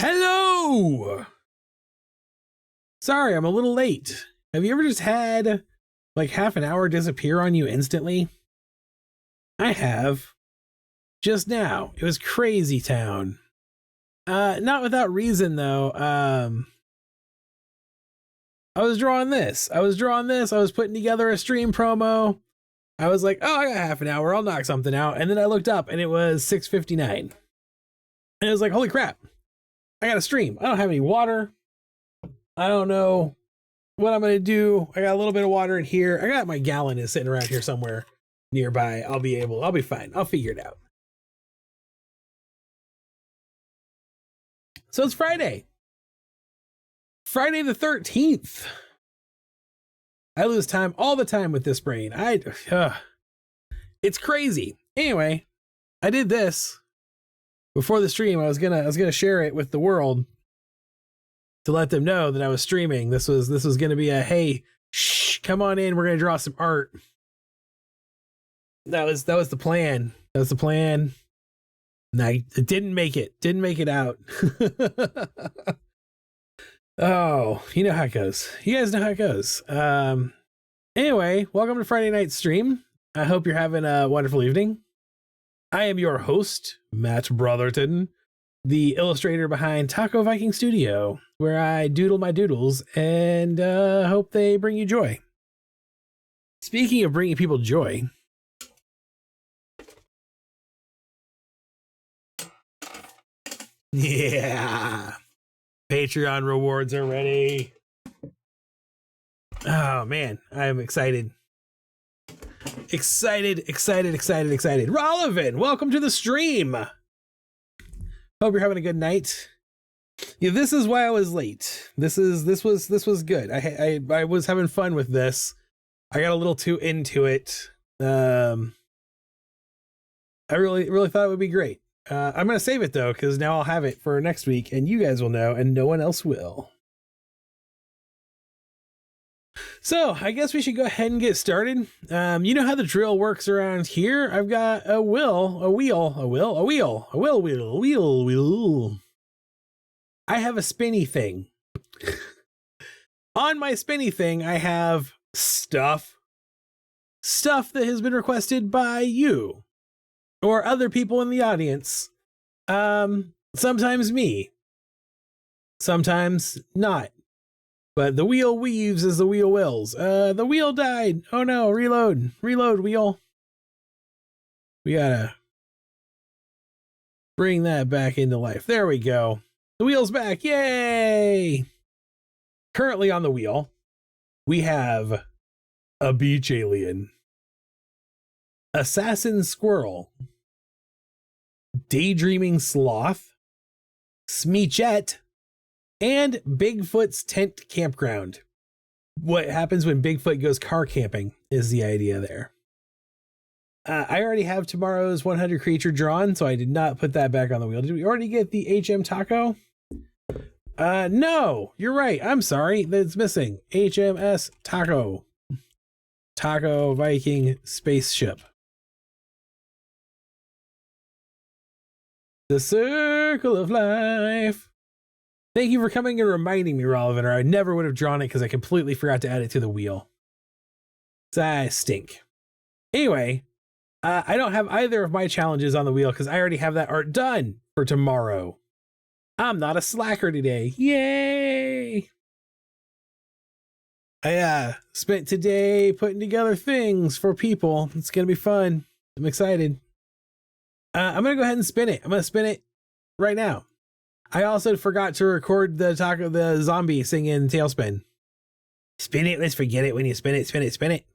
Hello! Sorry, I'm a little late. Have you ever just had like half an hour disappear on you instantly? I have. Just now. It was crazy town. Not without reason though. I was drawing this. I was putting together a stream promo. I was like, oh, I got half an hour. I'll knock something out. And then I looked up and it was 6:59. And it was like, holy crap. I got a stream. I don't have any water. I don't know what I'm going to do. I got a little bit of water in here. I got my gallon is sitting around here somewhere nearby. I'll be fine. I'll figure it out. So it's Friday. Friday the 13th. I lose time all the time with this brain. It's crazy. Anyway, I did this before the stream. I was gonna share it with the world to let them know that I was streaming. This was gonna be a hey, shh, come on in. We're gonna draw some art. That was the plan. That was the plan. And I didn't make it. Didn't make it out. Oh, you know how it goes. You guys know how it goes. Anyway, welcome to Friday night stream. I hope you're having a wonderful evening. I am your host, Matt Brotherton, the illustrator behind Taco Viking Studio, where I doodle my doodles and hope they bring you joy. Speaking of bringing people joy, yeah, Patreon rewards are ready. Oh man, I'm excited. Excited. Rollivan, welcome to the stream. Hope you're having a good night. Yeah, this is why I was late. This was good. I was having fun with this. I got a little too into it. I really thought it would be great. I'm gonna save it though, because now I'll have it for next week, and you guys will know, and no one else will. So I guess we should go ahead and get started. You know how the drill works around here. I've got a wheel. I have a spinny thing. On my spinny thing, I have stuff that has been requested by you or other people in the audience. Sometimes me, sometimes not. But the wheel weaves as the wheel wills. The wheel died. Oh no, reload wheel. We gotta bring that back into life. There we go. The wheel's back. Yay! Currently on the wheel, we have a beach alien, assassin squirrel, daydreaming sloth, Smeechette, and Bigfoot's tent campground. What happens when Bigfoot goes car camping is the idea there. I already have tomorrow's 100 creature drawn, so I did not put that back on the wheel. Did we already get the HM Taco? No, you're right. I'm sorry. That's missing. HMS Taco. Taco Viking spaceship. The circle of life. Thank you for coming and reminding me, Rollivan, or I never would have drawn it because I completely forgot to add it to the wheel. So I stink. Anyway, I don't have either of my challenges on the wheel because I already have that art done for tomorrow. I'm not a slacker today. Yay! I spent today putting together things for people. It's going to be fun. I'm excited. I'm going to go ahead and spin it. I'm going to spin it right now. I also forgot to record the zombie singing Tailspin. Spin it, let's forget it when you spin it.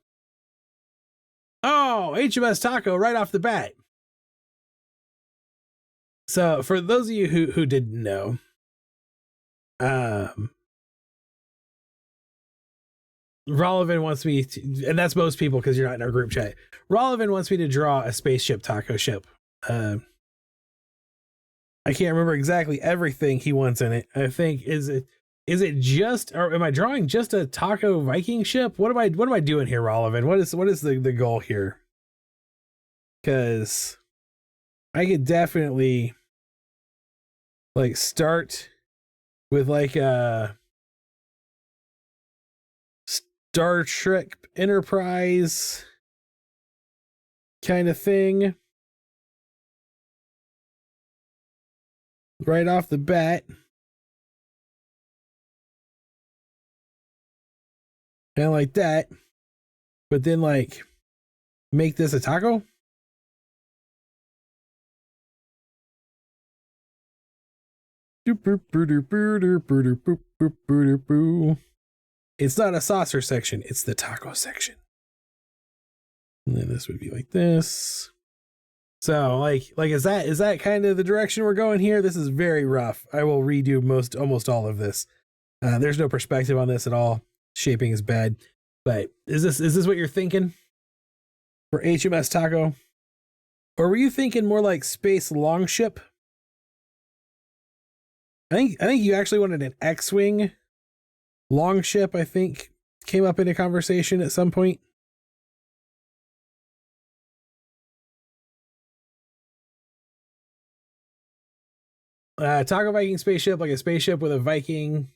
Oh, HMS Taco right off the bat. So for those of you who didn't know, Rollivan wants me to, and that's most people because you're not in our group chat. Rollivan wants me to draw a spaceship taco ship. I can't remember exactly everything he wants in it. I think is it just, or am I drawing just a taco Viking ship? What am I doing here, Rollivan? What is the goal here? Because I could definitely like start with like a Star Trek Enterprise kind of thing right off the bat. Kind of like that. But then like make this a taco. It's not a saucer section, it's the taco section. And then this would be like this. So like is that kind of the direction we're going here? This is very rough. I will redo almost all of this. There's no perspective on this at all. Shaping is bad. But is this what you're thinking for HMS Taco? Or were you thinking more like Space Longship? I think you actually wanted an X-Wing longship, I think, came up in a conversation at some point. Taco Viking spaceship, like a spaceship with a Viking.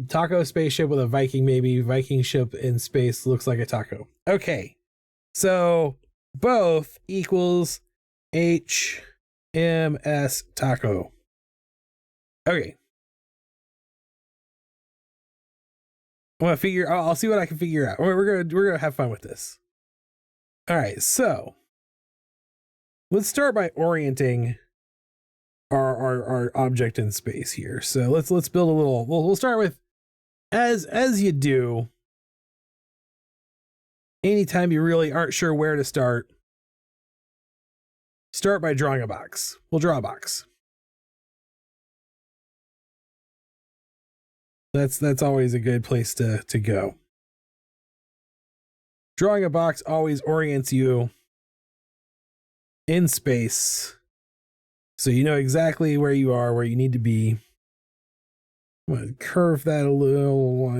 Taco spaceship with a Viking, maybe. Viking ship in space looks like a taco. Okay. So both equals HMS Taco. Okay. I'll see what I can figure out. We're gonna have fun with this. All right, so let's start by orienting our object in space here. So let's build a little. We'll start with as you do. Anytime you really aren't sure where to start by drawing a box. We'll draw a box. That's always a good place to go. Drawing a box always orients you in space, so you know exactly where you are, where you need to be. I'm gonna curve that a little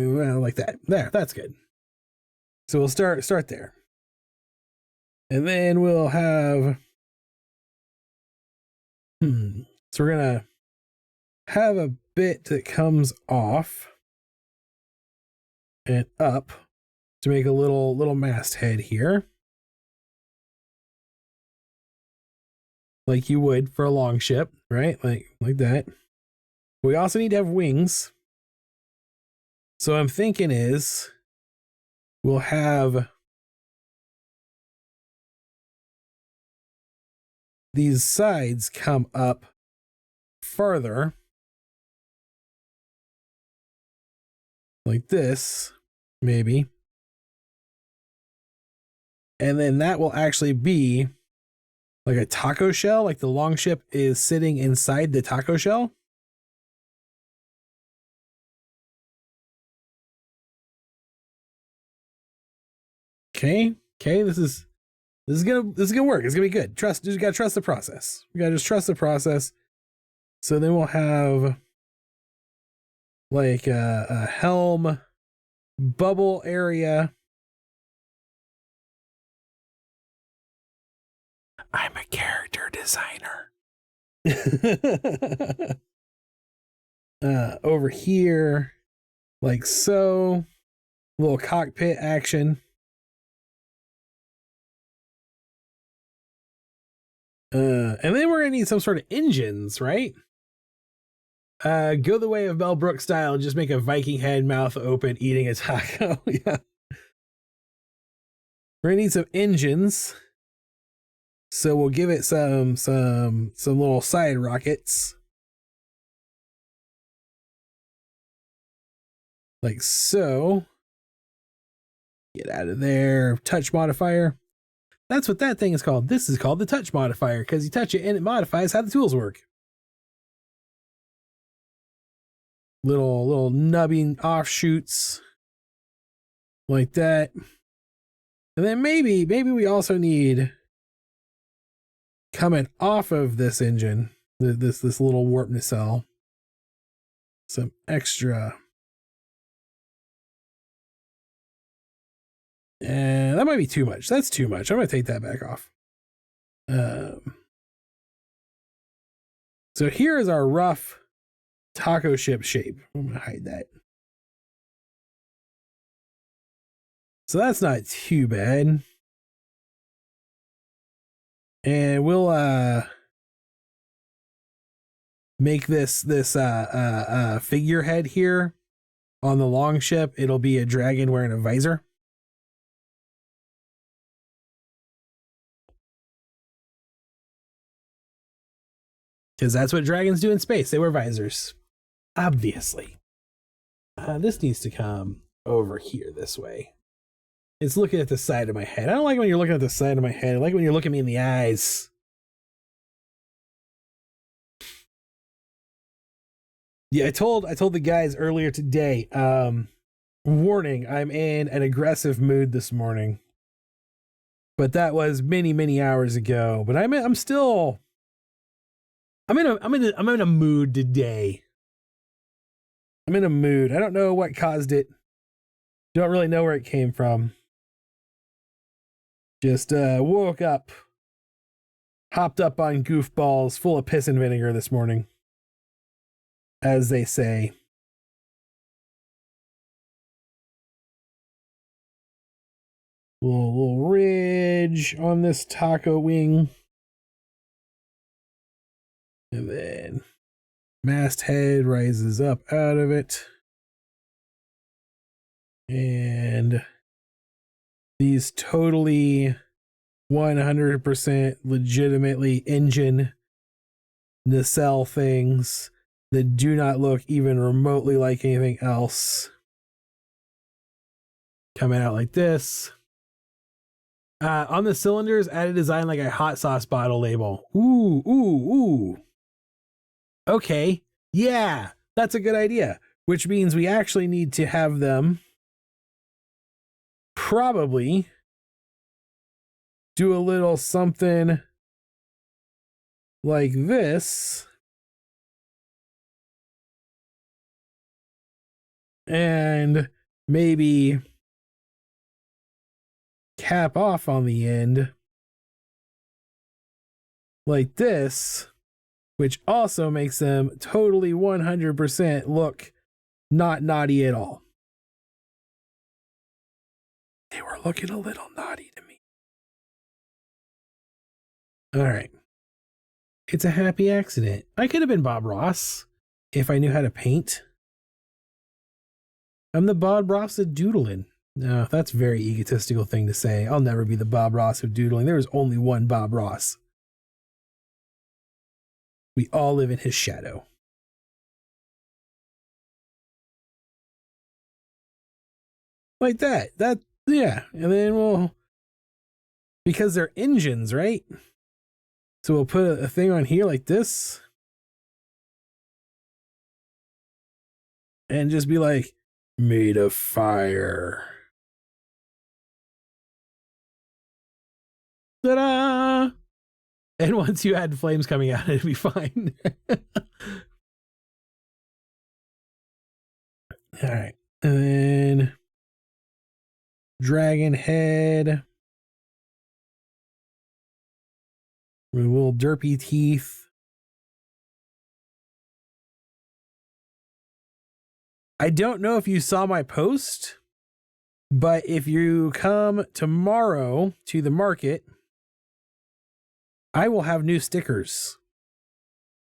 like that. There, that's good. So we'll start there. And then we'll have so we're gonna have a bit that comes off and up to make a little masthead here, like you would for a long ship, right? Like that. We also need to have wings. So I'm thinking is we'll have these sides come up farther, like this, maybe. And then that will actually be like a taco shell, like the long ship is sitting inside the taco shell. Okay, this is gonna work. It's gonna be good. You gotta trust the process. We gotta just trust the process. So then we'll have like a helm bubble area. I'm a character designer. Over here, like so, little cockpit action. And then we're gonna need some sort of engines, right? Go the way of Mel Brooks style, just make a Viking head, mouth open, eating a taco. Yeah. We're gonna need some engines. So we'll give it some little side rockets. Like so. Get out of there. Touch modifier. That's what that thing is called. This is called the touch modifier because you touch it and it modifies how the tools work. Little nubbing offshoots like that. And then maybe we also need, coming off of this engine, this little warp nacelle, some extra. And that might be too much. That's too much. I'm going to take that back off. So here is our rough taco ship shape. I'm gonna hide that. So that's not too bad. And we'll make this figurehead here on the long ship. It'll be a dragon wearing a visor. Because that's what dragons do in space. They wear visors. Obviously. This needs to come over here this way. It's looking at the side of my head. I don't like when you're looking at the side of my head. I like when you're looking me in the eyes. Yeah, I told the guys earlier today, warning, I'm in an aggressive mood this morning. But that was many, many hours ago. But I'm in a mood today. I'm in a mood. I don't know what caused it. Don't really know where it came from. Just woke up, hopped up on goofballs full of piss and vinegar this morning, as they say. Little ridge on this taco wing. And then masthead rises up out of it. And these totally 100% legitimately engine nacelle things that do not look even remotely like anything else. Coming out like this. On the cylinders, add a design like a hot sauce bottle label. Ooh, ooh, ooh. Okay, yeah, that's a good idea. Which means we actually need to have them probably do a little something like this. And maybe cap off on the end like this, which also makes them totally 100% look not naughty at all. They were looking a little naughty to me. All right. It's a happy accident. I could have been Bob Ross if I knew how to paint. I'm the Bob Ross of doodling. No, that's a very egotistical thing to say. I'll never be the Bob Ross of doodling. There is only one Bob Ross. We all live in his shadow. Like that. Yeah. And then we'll, because they're engines, right? So we'll put a thing on here like this. And just be like, made of fire. Ta-da! And once you add flames coming out, it'll be fine. All right. And then dragon head. With little derpy teeth. I don't know if you saw my post, but if you come tomorrow to the market, I will have new stickers.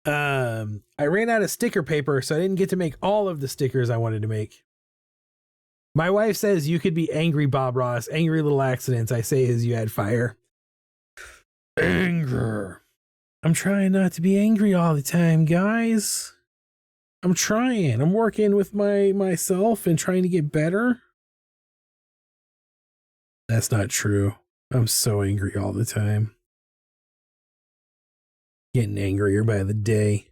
I ran out of sticker paper, so I didn't get to make all of the stickers I wanted to make. My wife says you could be angry, Bob Ross. Angry little accidents, I say, as you add fire. Anger. I'm trying not to be angry all the time, guys. I'm trying. I'm working with myself and trying to get better. That's not true. I'm so angry all the time. Getting angrier by the day.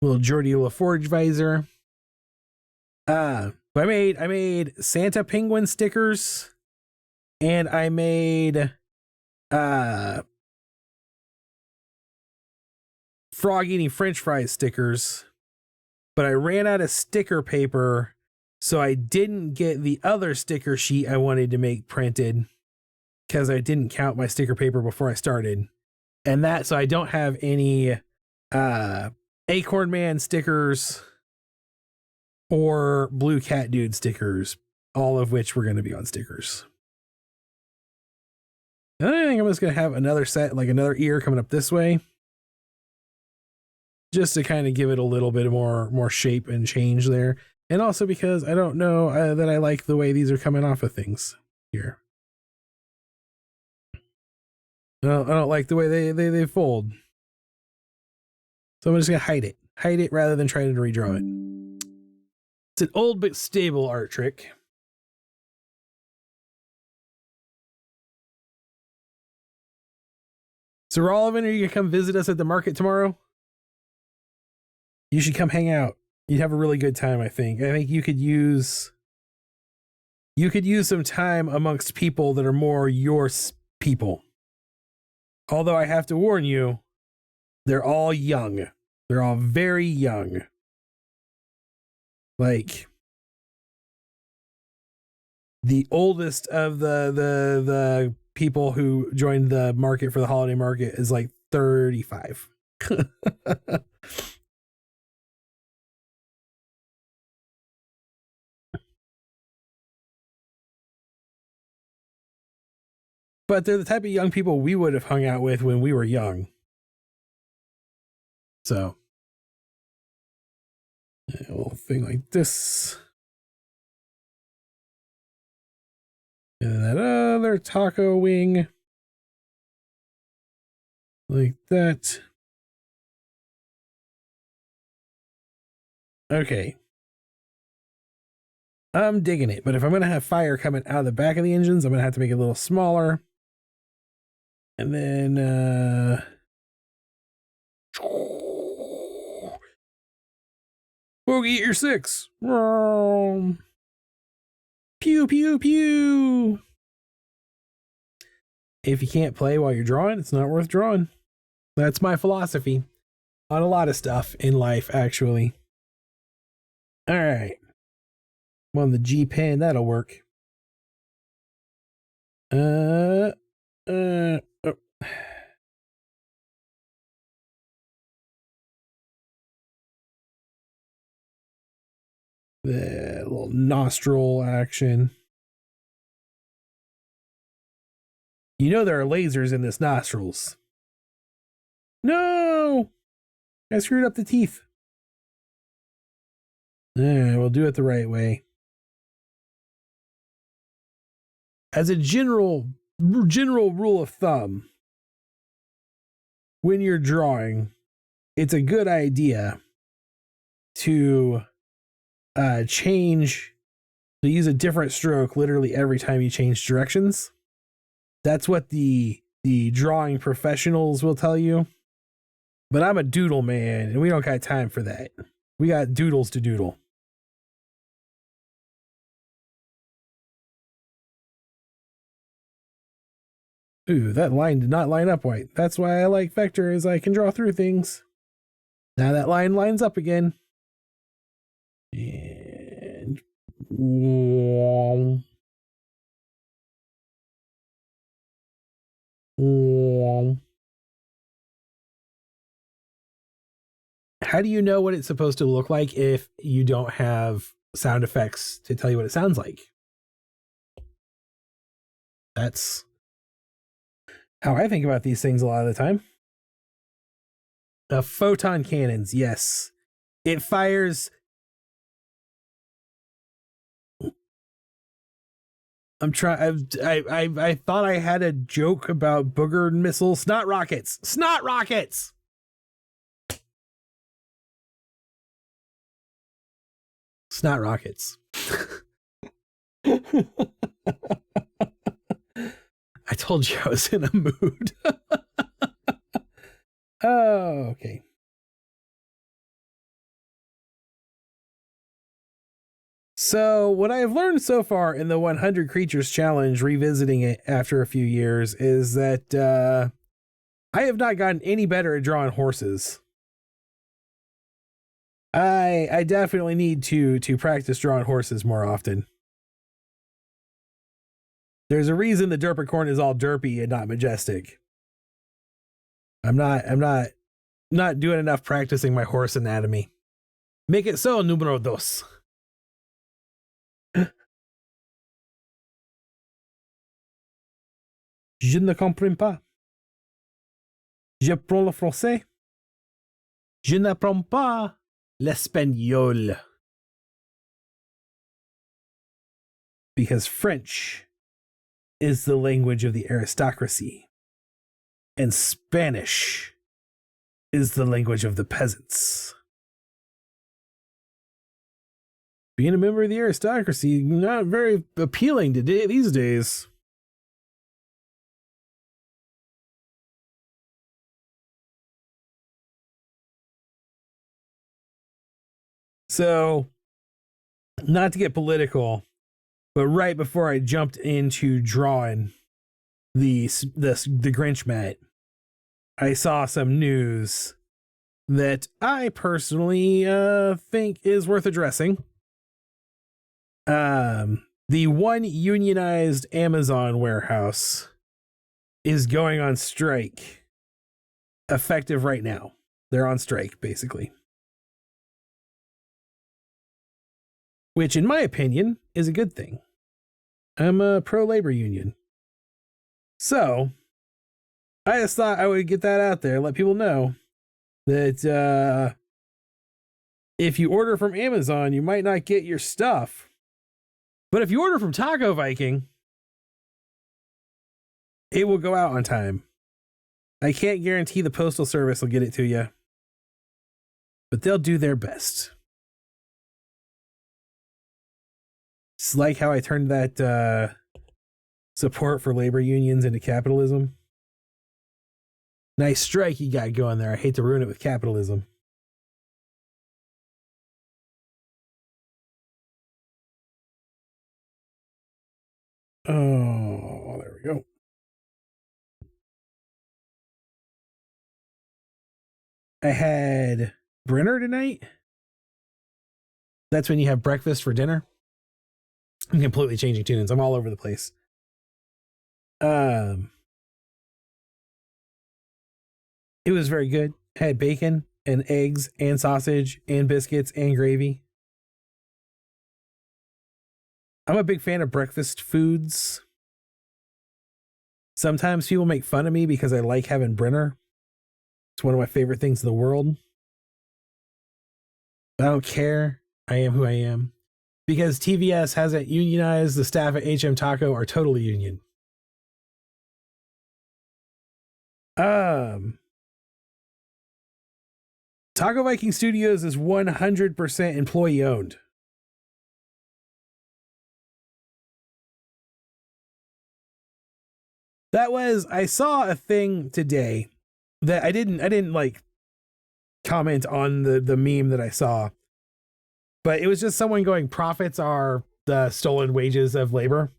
Little Geordie LaForge visor. But I made Santa penguin stickers, and I made frog eating French fries stickers, but I ran out of sticker paper, so I didn't get the other sticker sheet I wanted to make printed because I didn't count my sticker paper before I started. And so I don't have any Acorn Man stickers or Blue Cat Dude stickers, all of which were going to be on stickers. And I think I'm just going to have another set, like another ear coming up this way, just to kind of give it a little bit more shape and change there. And also because I don't know that I like the way these are coming off of things here. I don't like the way they fold. So I'm just going to hide it. Hide it rather than trying to redraw it. It's an old but stable art trick. So Rolvin, are you going to come visit us at the market tomorrow? You should come hang out. You'd have a really good time, I think. I think you could use some time amongst people that are more your people. Although I have to warn you, they're all young. They're all very young. Like the oldest of the people who joined the market for the holiday market is like 35. But they're the type of young people we would have hung out with when we were young. So, a little thing like this. And that other taco wing. Like that. Okay. I'm digging it, but if I'm going to have fire coming out of the back of the engines, I'm going to have to make it a little smaller. And then, Bogey, eat your 6. Pew, pew, pew. If you can't play while you're drawing, it's not worth drawing. That's my philosophy on a lot of stuff in life, actually. All right. I'm on the G pen. That'll work. Oh. The little nostril action. You know there are lasers in this nostrils. No! I screwed up the teeth. We'll do it the right way. As a general rule of thumb, when you're drawing, it's a good idea to use a different stroke literally every time you change directions. That's what the drawing professionals will tell you. But I'm a doodle man, and we don't got time for that. We got doodles to doodle. Ooh, that line did not line up right. That's why I like vector, is I can draw through things. Now that line lines up again. And how do you know what it's supposed to look like if you don't have sound effects to tell you what it sounds like? That's how I think about these things a lot of the time. Photon cannons, yes. It fires. I'm trying. I thought I had a joke about booger missiles. Snot rockets. Snot rockets. Snot rockets. I told you I was in a mood. Oh, okay. So what I have learned so far in the 100 Creatures Challenge, revisiting it after a few years, is that I have not gotten any better at drawing horses. I definitely need to practice drawing horses more often. There's a reason the Derpicorn is all derpy and not majestic. I'm not doing enough practicing my horse anatomy. Make it so, numero dos. Je ne comprends pas. J'apprends le français. Je n'apprends pas l'espagnol. Because French is the language of the aristocracy, and Spanish is the language of the peasants. Being a member of the aristocracy, not very appealing today these days. So, not to get political, but right before I jumped into drawing the Grinch mat, I saw some news that I personally think is worth addressing. The one unionized Amazon warehouse is going on strike, effective right now. They're on strike, basically. Which, in my opinion, is a good thing. I'm a pro-labor union. So, I just thought I would get that out there, let people know that if you order from Amazon, you might not get your stuff. But if you order from Taco Viking, it will go out on time. I can't guarantee the postal service will get it to you, but they'll do their best. It's like how I turned that support for labor unions into capitalism. Nice strike you got going there. I hate to ruin it with capitalism. Oh, there we go. I had Brenner tonight. That's when you have breakfast for dinner. I'm completely changing tunes. I'm all over the place. It was very good. I had bacon and eggs and sausage and biscuits and gravy. I'm a big fan of breakfast foods. Sometimes people make fun of me because I like having Brenner. It's one of my favorite things in the world. I don't care. I am who I am. Because TVS hasn't unionized, the staff at HMS Taco are totally union. Taco Viking Studios is 100% employee owned. I saw a thing today that I didn't like comment on the meme that I saw, but it was just someone going, profits are the stolen wages of labor.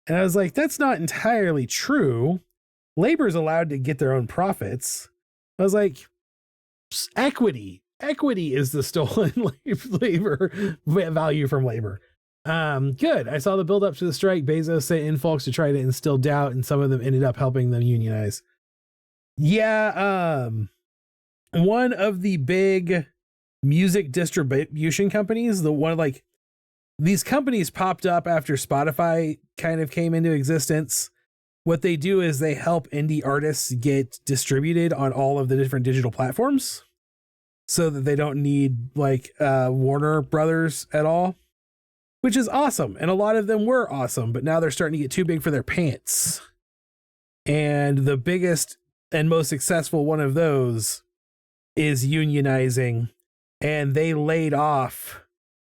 And I was like, that's not entirely true. Labor is allowed to get their own profits. I was like, equity is the stolen labor value from labor. Good. I saw the build up to the strike. Bezos sent in folks to try to instill doubt, and some of them ended up helping them unionize. Yeah. One of the big music distribution companies, these companies popped up after Spotify kind of came into existence. What they do is they help indie artists get distributed on all of the different digital platforms so that they don't need Warner Brothers at all, which is awesome. And a lot of them were awesome, but now they're starting to get too big for their pants. And the biggest and most successful one of those is unionizing, and they laid off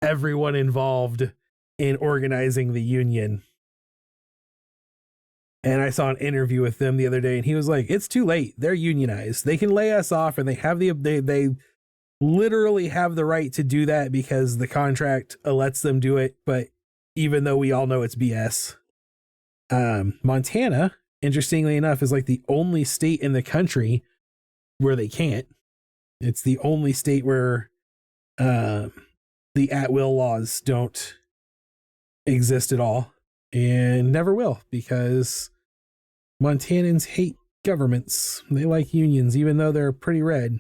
everyone involved in organizing the union. And I saw an interview with them the other day, and he was like, it's too late. They're unionized. They can lay us off, and they have they literally have the right to do that because the contract lets them do it. But even though we all know it's BS, Montana, interestingly enough, is like the only state in the country where they can't. It's the only state where the at-will laws don't exist at all, and never will, because Montanans hate governments. They like unions, even though they're pretty red.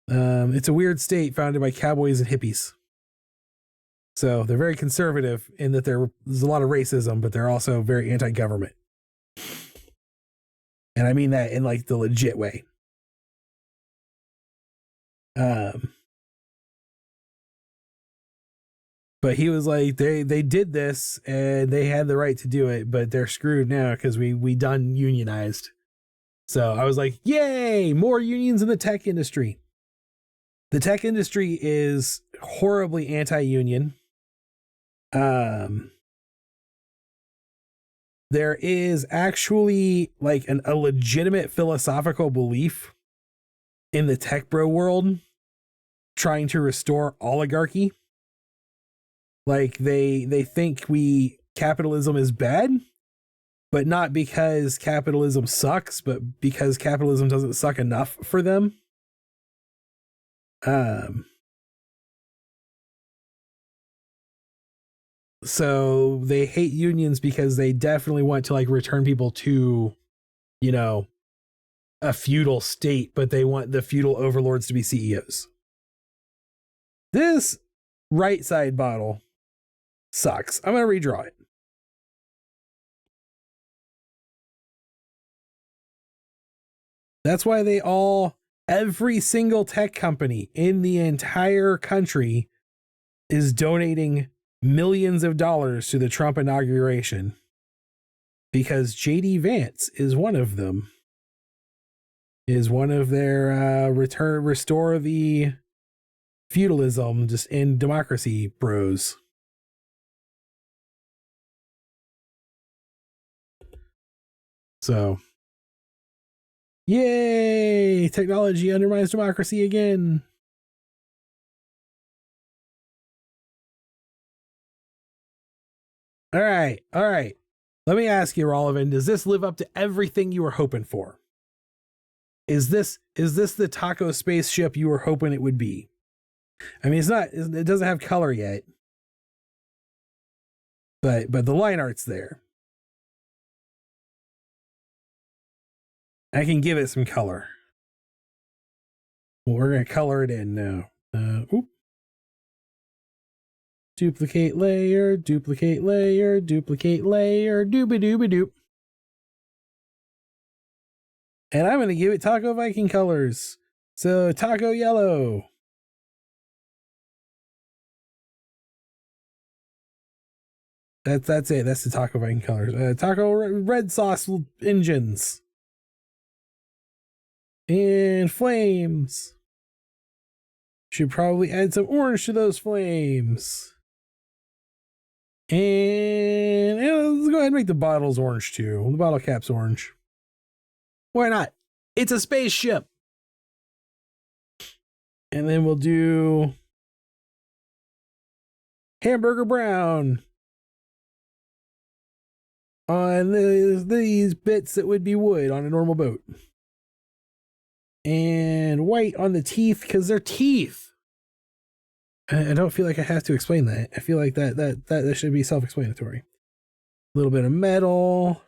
It's a weird state founded by cowboys and hippies. So they're very conservative in that there's a lot of racism, but they're also very anti-government. And I mean that in like the legit way. But he was like, they did this and they had the right to do it, but they're screwed now because we done unionized. So I was like, yay, more unions in the tech industry. The tech industry is horribly anti-union. There is actually like a legitimate philosophical belief in the tech bro world trying to restore oligarchy. Like they think capitalism is bad, but not because capitalism sucks, but because capitalism doesn't suck enough for them. So they hate unions because they definitely want to like return people to, you know, a feudal state, but they want the feudal overlords to be CEOs. This right side bottle sucks. I'm going to redraw it. That's why every single tech company in the entire country is donating millions of dollars to the Trump inauguration, because JD Vance is one of them. Is one of their restore the feudalism just in democracy bros. So, yay! Technology undermines democracy again. All right. Let me ask you, Rollivan, does this live up to everything you were hoping for? Is this the taco spaceship you were hoping it would be? I mean, it doesn't have color yet. But the line art's there. I can give it some color. Well, we're going to color it in now. Duplicate layer, duplicate layer, duplicate layer, doobie-doobie-doop. And I'm going to give it Taco Viking colors. So Taco Yellow. That's it. That's the Taco Viking colors. Taco Red Sauce engines. And flames. Should probably add some orange to those flames. And let's go ahead and make the bottles orange too. The bottle cap's orange. Why not? It's a spaceship. And then we'll do hamburger brown on these bits that would be wood on a normal boat. And white on the teeth because they're teeth. I don't feel like I have to explain that. I feel like that should be self-explanatory. A little bit of metal.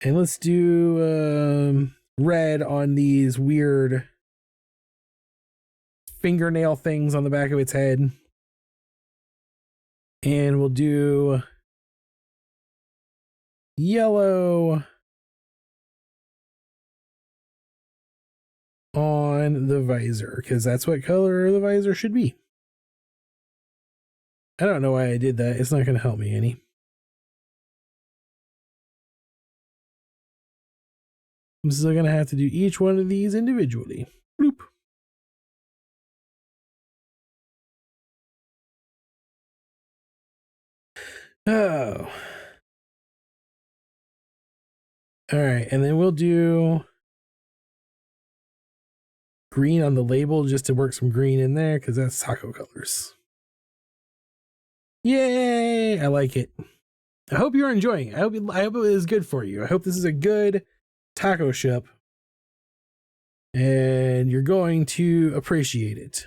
And let's do red on these weird fingernail things on the back of its head. And we'll do yellow on the visor, because that's what color the visor should be. I don't know why I did that. It's not going to help me any. I'm still going to have to do each one of these individually. Bloop. Oh. All right. And then we'll do green on the label just to work some green in there because that's taco colors. Yay! I like it. I hope you're enjoying it. I hope it is good for you. I hope this is a good taco ship and you're going to appreciate it.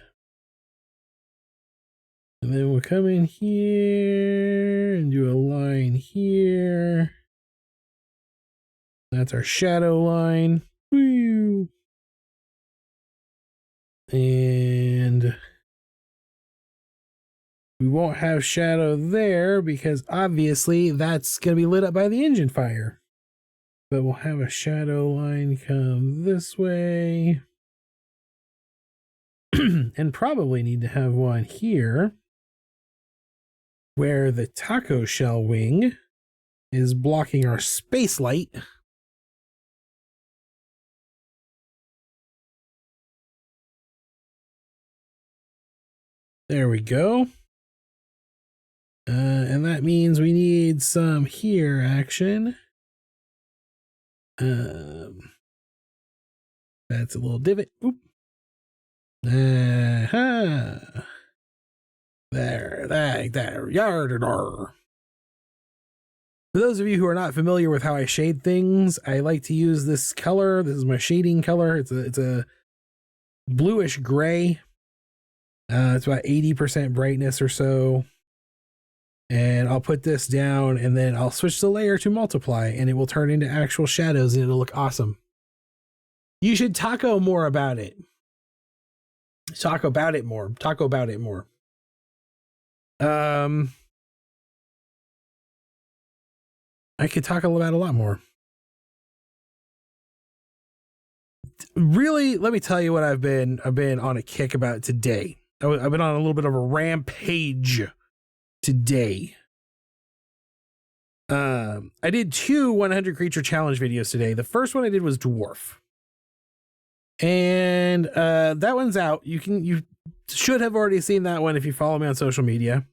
And then we'll come in here and do a line here. That's our shadow line. Woo. And we won't have shadow there because obviously that's going to be lit up by the engine fire. But we'll have a shadow line come this way. And probably need to have one here where the taco shell wing is blocking our space light. There we go. And that means we need some here action. That's a little divot. Oop. There, yard. For those of you who are not familiar with how I shade things, I like to use this color. This is my shading color. It's a bluish gray. It's about 80% brightness or so. And I'll put this down and then I'll switch the layer to multiply and it will turn into actual shadows and it'll look awesome. You should taco more about it. Talk about it more. I could talk about a lot more. Really, let me tell you what I've been on a kick about today. I've been on a little bit of a rampage today. I did 2 100 creature challenge videos today. The first one I did was dwarf. And that one's out. You should have already seen that one if you follow me on social media.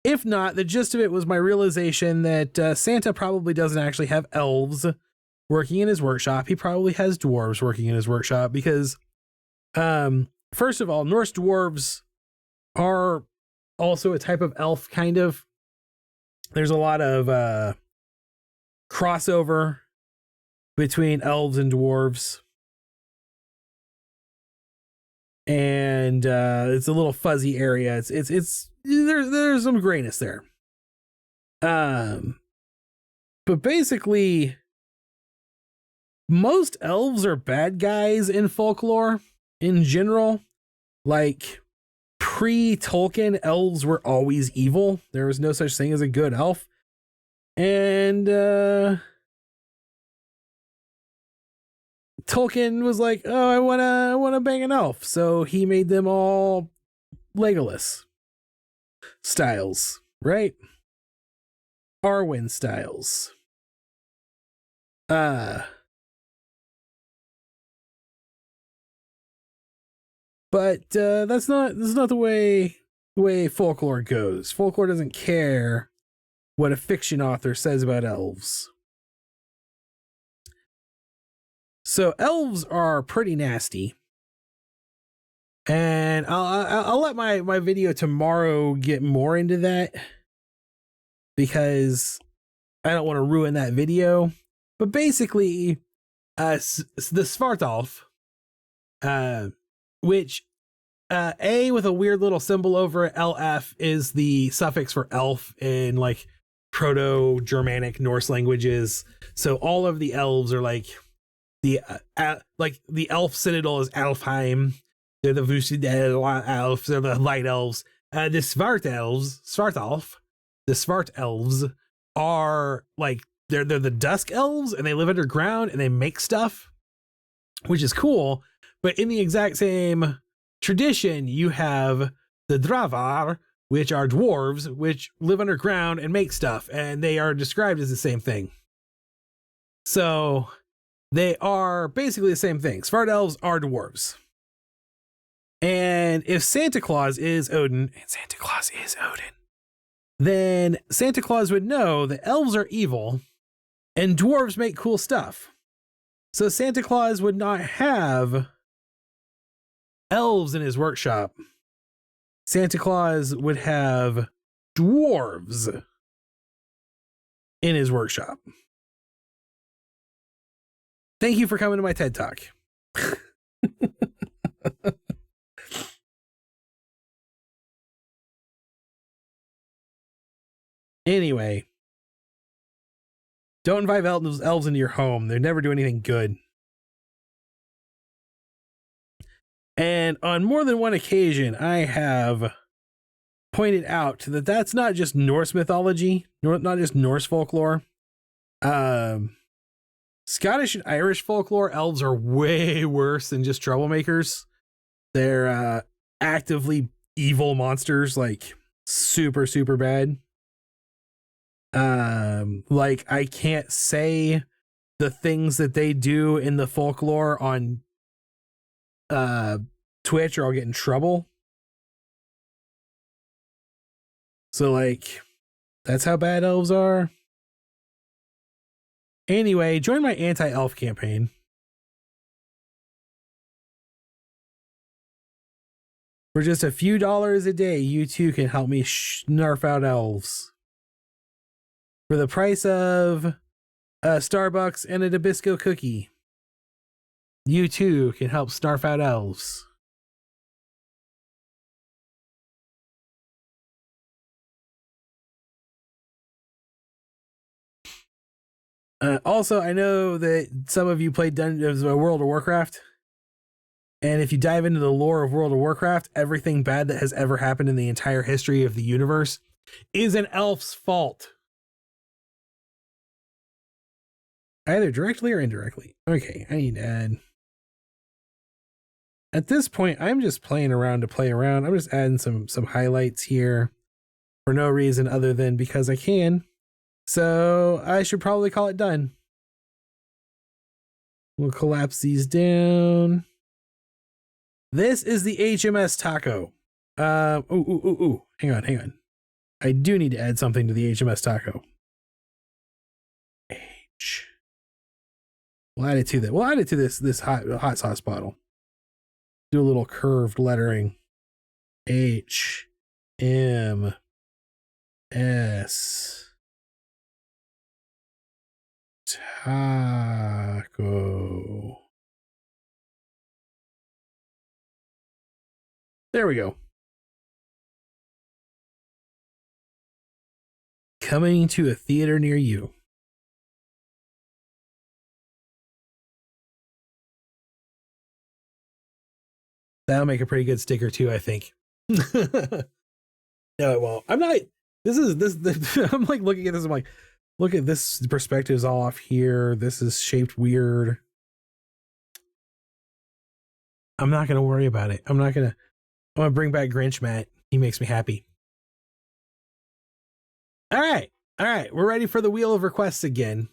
If not, the gist of it was my realization that Santa probably doesn't actually have elves working in his workshop. He probably has dwarves working in his workshop because, first of all, Norse dwarves are also a type of elf, kind of. There's a lot of crossover between elves and dwarves. And it's a little fuzzy area. It's there's some grayness there. But basically, most elves are bad guys in folklore in general. Like pre-Tolkien, elves were always evil. There was no such thing as a good elf. And Tolkien was like, oh, I wanna bang an elf. So he made them all Legolas styles, right? Arwen styles. But that's not the way folklore goes. Folklore doesn't care what a fiction author says about elves. So elves are pretty nasty. And I'll let my video tomorrow get more into that because I don't want to ruin that video. But basically, the Svartalf, which A with a weird little symbol over it, LF, is the suffix for elf in like Proto-Germanic Norse languages. So all of the elves are like the elf citadel is Alfheim. They're the Vusidel elves. They're the light elves. The Svartalf, the Svart elves are like they're the dusk elves, and they live underground and they make stuff, which is cool. But in the exact same tradition, you have the Dravar, which are dwarves, which live underground and make stuff, and they are described as the same thing. So they are basically the same thing. Svart elves are dwarves. And if Santa Claus is Odin, then Santa Claus would know that elves are evil and dwarves make cool stuff. So Santa Claus would not have elves in his workshop. Santa Claus would have dwarves in his workshop. Thank you for coming to my TED Talk. Anyway, Don't invite elves into your home. They never do anything good. And on more than one occasion, I have pointed out that that's not just Norse mythology, not just Norse folklore. Scottish and Irish folklore, elves are way worse than just troublemakers. They're actively evil monsters, like super, super bad. Like I can't say the things that they do in the folklore on Twitch or I'll get in trouble. So like that's how bad elves are. Anyway, join my anti-elf campaign. For just a few dollars a day, you too can help me snarf out elves. For the price of a Starbucks and a Nabisco cookie, you too can help snarf out elves. Also, I know that some of you played World of Warcraft. And if you dive into the lore of World of Warcraft, everything bad that has ever happened in the entire history of the universe is an elf's fault. Either directly or indirectly. Okay, I need to add. At this point, I'm just playing around to play around. I'm just adding some highlights here for no reason other than because I can. So I should probably call it done. We'll collapse these down. This is the HMS Taco. Hang on. I do need to add something to the HMS Taco. H. We'll add it to that. We'll add it to this hot sauce bottle. Do a little curved lettering. HMS Taco. There we go. Coming to a theater near you. That'll make a pretty good sticker too, I think. No, it won't. I'm not. I'm like looking at this. I'm like, look at this perspective's all off here. This is shaped weird. I'm not gonna worry about it. I'm gonna bring back Grinch Matt. He makes me happy. All right. We're ready for the wheel of requests again.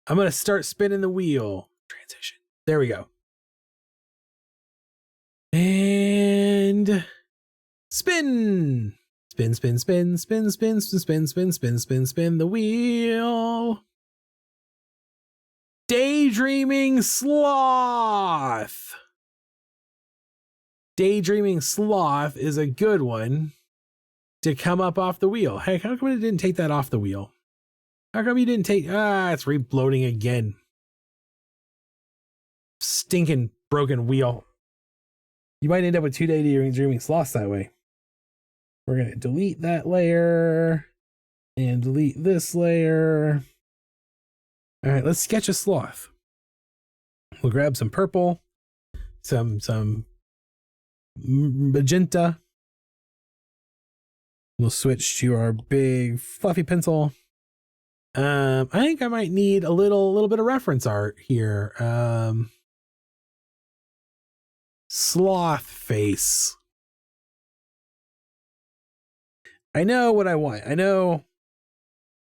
I'm gonna start spinning the wheel. Transition. There we go. And spin. Spin the wheel. Daydreaming Sloth. Daydreaming Sloth is a good one to come up off the wheel. Hey, how come it didn't take that off the wheel? How come you didn't take... it's rebloating again. Stinking broken wheel. You might end up with 2 Daydreaming Sloths that way. We're going to delete that layer and delete this layer. All right, let's sketch a sloth. We'll grab some purple, some magenta. We'll switch to our big fluffy pencil. I think I might need a little bit of reference art here. Sloth face. I know what I want. I know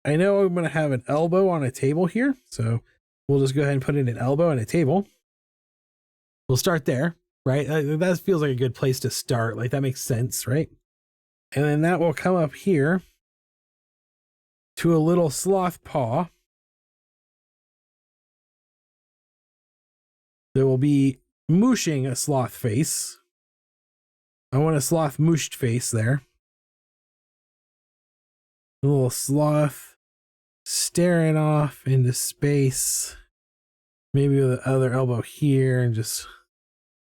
I'm going to have an elbow on a table here. So we'll just go ahead and put in an elbow and a table. We'll start there, right? That feels like a good place to start. Like that makes sense, right? And then that will come up here to a little sloth paw. There will be mooshing a sloth face. I want a sloth mooshed face there. A little sloth staring off into space. Maybe with the other elbow here and just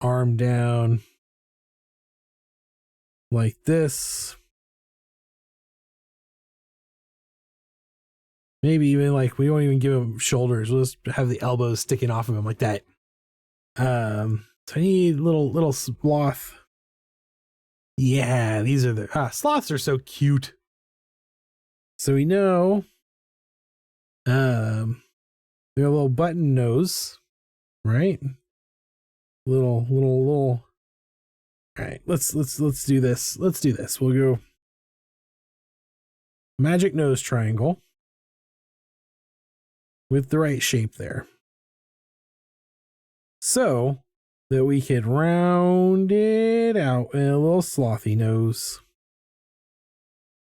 arm down like this. Maybe even like we won't even give him shoulders. We'll just have the elbows sticking off of him like that. So I need little sloth. Yeah, these are the sloths are so cute. So we know they're a little button nose, right? Little. All right, let's do this. Let's do this. We'll go magic nose triangle with the right shape there. So that we could round it out in a little slothy nose.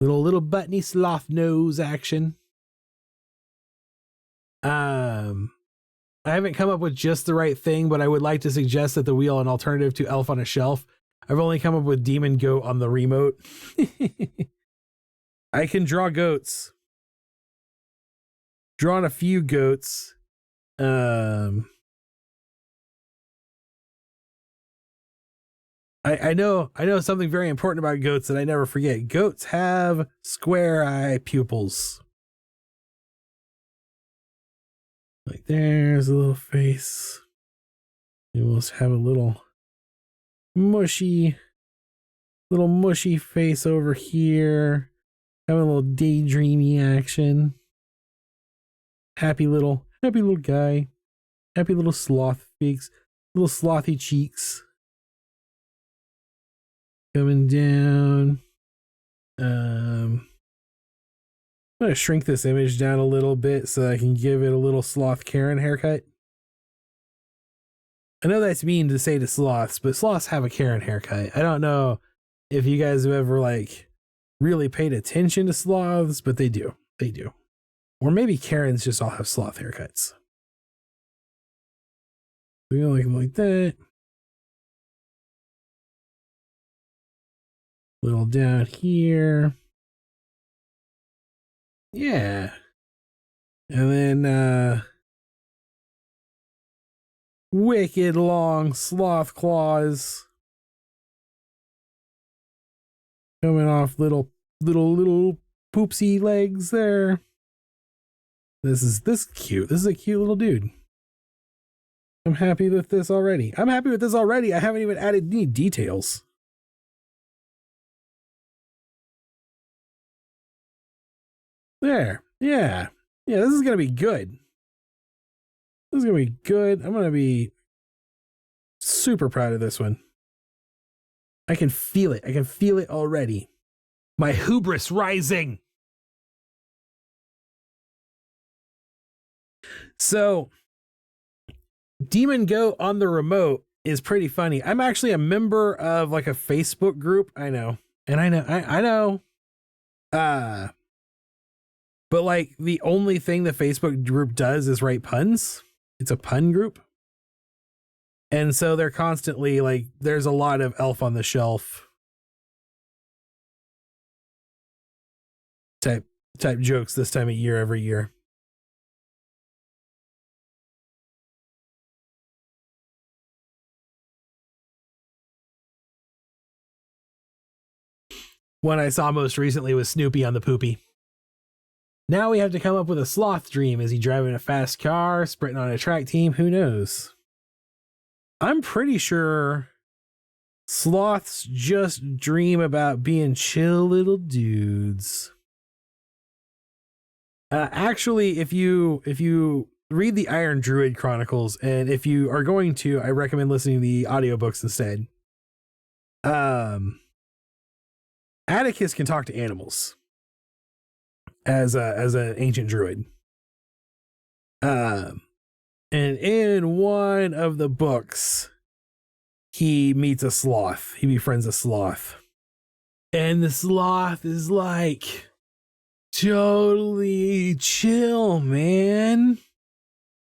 Little buttony sloth nose action. I haven't come up with just the right thing, but I would like to suggest that the wheel an alternative to elf on a shelf. I've only come up with demon goat on the remote. I can draw goats. Drawn a few goats. I know something very important about goats that I never forget. Goats have square eye pupils. Like there's a little face. You will have a little mushy face over here. Having a little daydreamy action. Happy little guy. Happy little sloth cheeks. Little slothy cheeks. Coming down. I'm going to shrink this image down a little bit so I can give it a little sloth Karen haircut. I know that's mean to say to sloths, but sloths have a Karen haircut. I don't know if you guys have ever like really paid attention to sloths, but they do. They do. Or maybe Karens just all have sloth haircuts. We go like that. Little down here. Yeah. And then wicked long sloth claws coming off little poopsy legs there. This is cute. This is a cute little dude. I'm happy with this already. I haven't even added any details. There. Yeah. Yeah, this is going to be good. I'm going to be super proud of this one. I can feel it. Already. My hubris rising. So, Demon Goat on the remote is pretty funny. I'm actually a member of like a Facebook group. I know. But like the only thing the Facebook group does is write puns. It's a pun group. And so they're constantly like, there's a lot of elf on the shelf type jokes this time of year every year. One I saw most recently was Snoopy on the poopy. Now we have to come up with a sloth dream. Is he driving a fast car, sprinting on a track team? Who knows? I'm pretty sure sloths just dream about being chill little dudes. Actually, if you read the Iron Druid Chronicles, and if you are going to, I recommend listening to the audiobooks instead. Atticus can talk to animals as an ancient druid. And in one of the books, he meets a sloth. He befriends a sloth. And the sloth is like totally chill, man.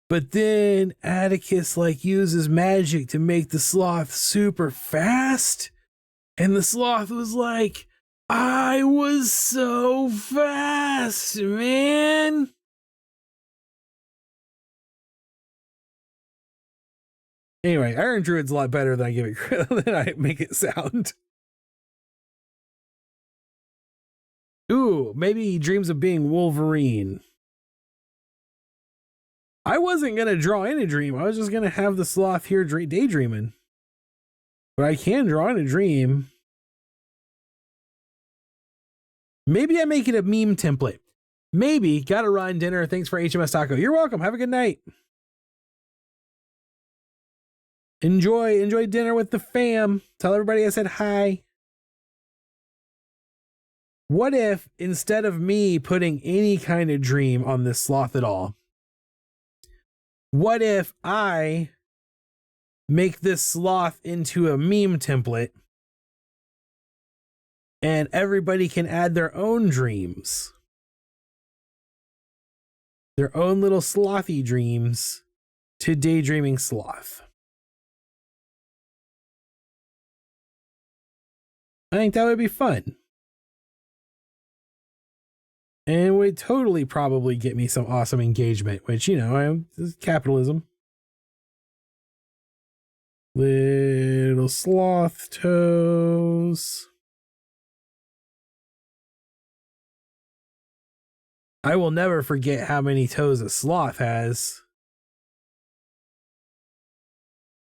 But then Atticus like uses magic to make the sloth super fast. And the sloth was like, I was so fast, man. Anyway, Iron Druid's a lot better than I give it than I make it sound. Ooh, maybe he dreams of being Wolverine. I wasn't going to draw in a dream. I was just going to have the sloth here daydreaming. But I can draw in a dream. Maybe I make it a meme template. Maybe. Gotta run. Dinner. Thanks for HMS Taco. You're welcome. Have a good night. Enjoy dinner with the fam. Tell everybody I said hi. What if instead of me putting any kind of dream on this sloth at all, what if I make this sloth into a meme template and everybody can add their own dreams, their own little slothy dreams to Daydreaming Sloth? I think that would be fun. And would totally probably get me some awesome engagement, which, you know, this is capitalism. Little sloth toes. I will never forget how many toes a sloth has,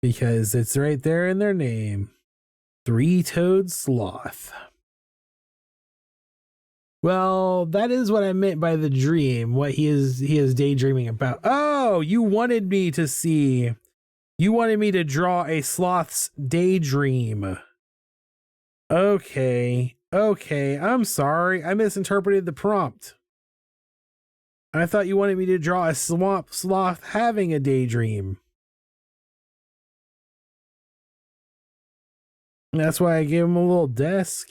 because it's right there in their name. Three-toed sloth. Well, that is what I meant by the dream, what he is daydreaming about. Oh, you wanted me to draw a sloth's daydream. Okay, I'm sorry. I misinterpreted the prompt. I thought you wanted me to draw a sloth having a daydream. That's why I gave him a little desk.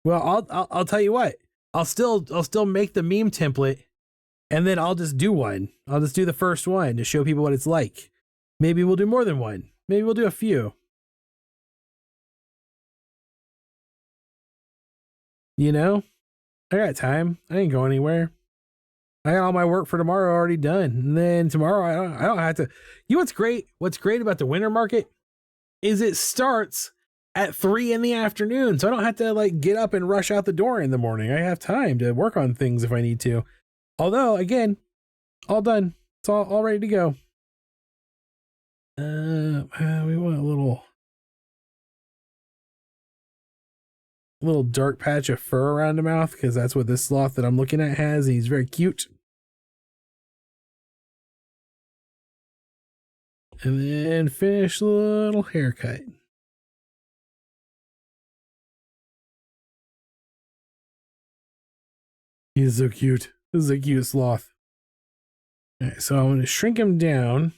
Well, I'll tell you what. I'll still make the meme template, and then I'll just do one. I'll just do the first one to show people what it's like. Maybe we'll do more than one. Maybe we'll do a few. You know, I got time. I ain't going anywhere. I got all my work for tomorrow already done. And then tomorrow I don't have to. You know what's great? What's great about the winter market is it starts at 3 in the afternoon. So I don't have to like get up and rush out the door in the morning. I have time to work on things if I need to. Although, again, all done. It's all ready to go. We want a little dark patch of fur around the mouth, because that's what this sloth that I'm looking at has. He's very cute. And then finish the little haircut. He's so cute. This is a cute sloth. All right, so I'm going to shrink him down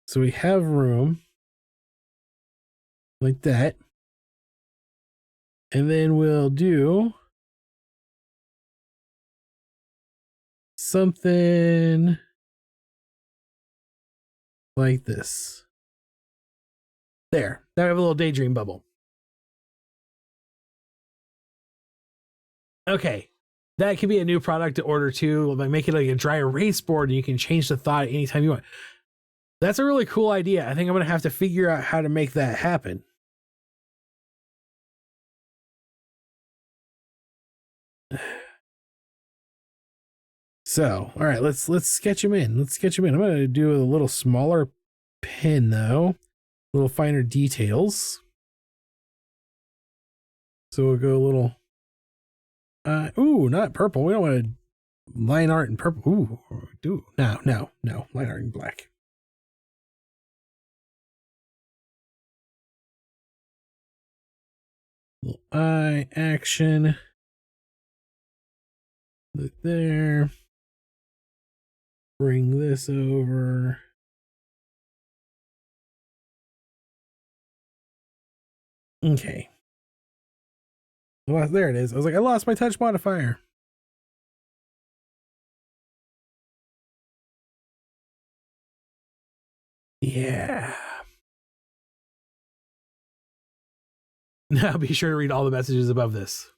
so we have room like that. And then we'll do something like this. There. Now we have a little daydream bubble. Okay. That could be a new product to order too. Like make it like a dry erase board and you can change the thought anytime you want. That's a really cool idea. I think I'm going to have to figure out how to make that happen. So, all right, let's sketch him in. Let's sketch him in. I'm going to do a little smaller pen though, a little finer details. So we'll go a little, ooh, not purple. We don't want to line art in purple. Ooh, no, line art in black. Little eye action. Look there. Bring this over. Okay. Well, there it is. I was like, I lost my touch modifier. Yeah. Now be sure to read all the messages above this.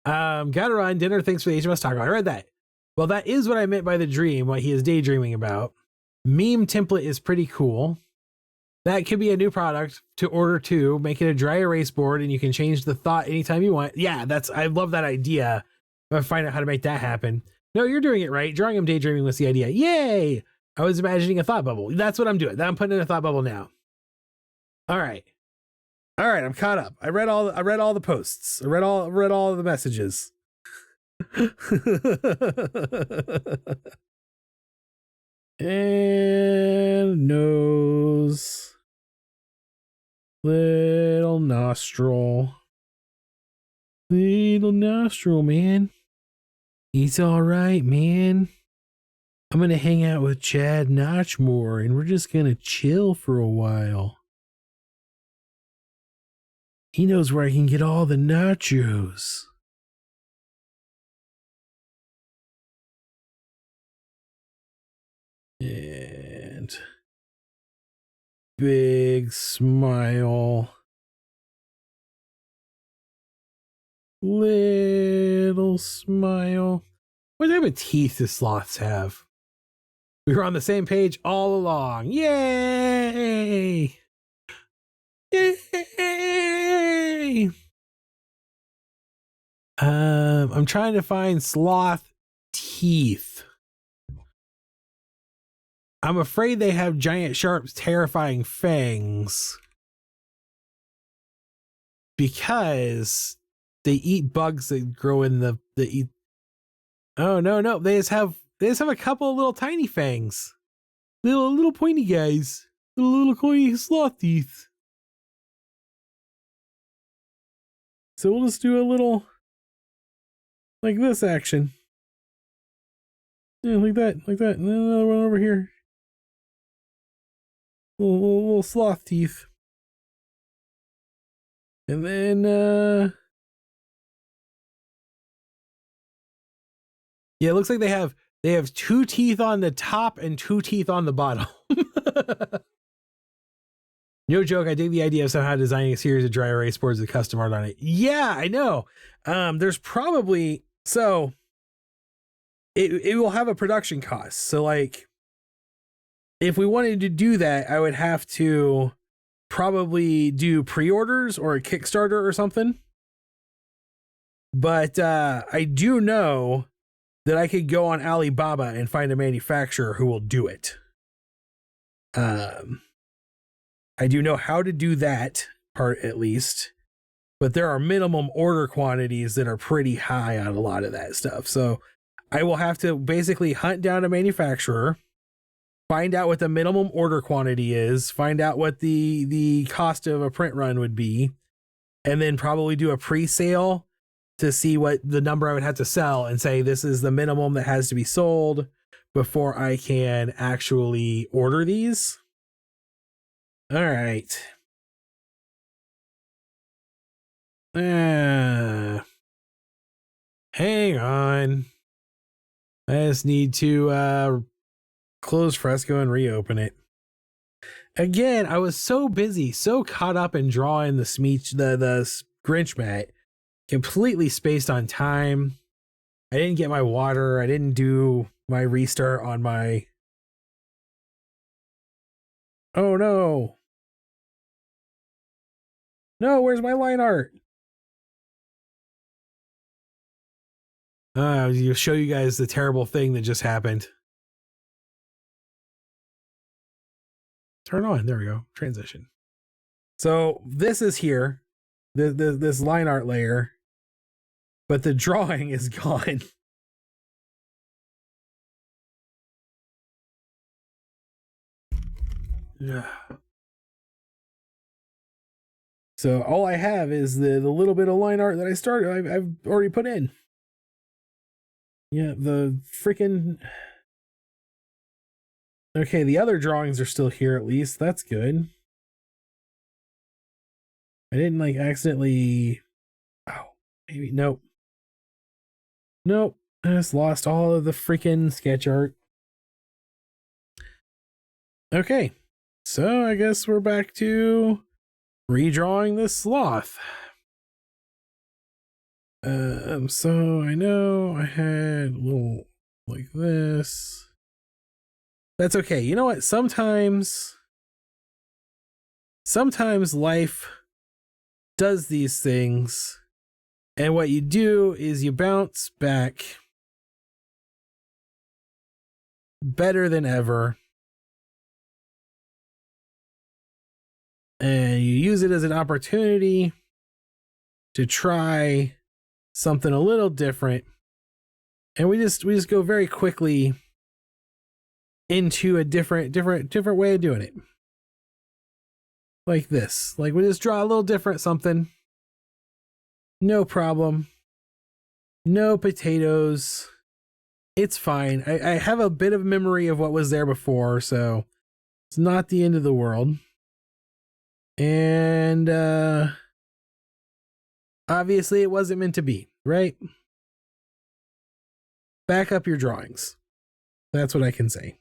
Gotta run. Dinner. Thanks for the HMS Taco. I read that. Well, that is what I meant by the dream, what he is daydreaming about. Meme template is pretty cool. That could be a new product to order too. Make it a dry erase board and you can change the thought anytime you want. Yeah, I love that idea. I'll find out how to make that happen. No, you're doing it right. Drawing him daydreaming was the idea. Yay! I was imagining a thought bubble. That's what I'm doing. I'm putting in a thought bubble now. All right. All right, I'm caught up. I read all the posts. I read all the messages. And nose. Little nostril. Little nostril, man. He's all right, man. I'm going to hang out with Chad Notchmore and we're just going to chill for a while. He knows where I can get all the nachos. And big smile. Little smile. What type of teeth do sloths have? We were on the same page all along. Yay! Yay! I'm trying to find sloth teeth. I'm afraid they have giant, sharp, terrifying fangs. Because they eat bugs that grow in the eat. Oh no, they just have a couple of little tiny fangs. Little pointy guys. Little pointy sloth teeth. So we'll just do a little like this action. Yeah, like that. And then another one over here. Little sloth teeth. And then yeah, it looks like they have 2 teeth on the top and 2 teeth on the bottom. No joke, I dig the idea of somehow designing a series of dry erase boards with custom art on it. Yeah, I know. There's probably so it will have a production cost. So like if we wanted to do that, I would have to probably do pre-orders or a Kickstarter or something. But I do know that I could go on Alibaba and find a manufacturer who will do it. I do know how to do that part at least, but there are minimum order quantities that are pretty high on a lot of that stuff. So I will have to basically hunt down a manufacturer, find out what the minimum order quantity is, find out what the cost of a print run would be, and then probably do a pre-sale to see what the number I would have to sell and say, this is the minimum that has to be sold before I can actually order these. All right. Hang on. I just need to close Fresco and reopen it. Again, I was so busy, so caught up in drawing the Grinch mat, completely spaced on time. I didn't get my water. I didn't do my restart on my... Oh no. No, where's my line art? I'll show you guys the terrible thing that just happened. Turn on. There we go. Transition. So this is here, this line art layer, but the drawing is gone. Yeah. So all I have is the little bit of line art that I started. I've already put in. Yeah, the freaking... Okay, the other drawings are still here at least. That's good. I didn't like accidentally... Oh, maybe... Nope. Nope. I just lost all of the freaking sketch art. Okay. So I guess we're back to redrawing this sloth. So I know I had a little like this. That's okay. You know what? Sometimes sometimes life does these things, and what you do is you bounce back better than ever, and you use it as an opportunity to try something a little different. And we just go very quickly into a different way of doing it. Like this. Like we just draw a little different something. No problem. No potatoes. It's fine. I have a bit of memory of what was there before, so it's not the end of the world. And obviously it wasn't meant to be, right? Back up your drawings. That's what I can say.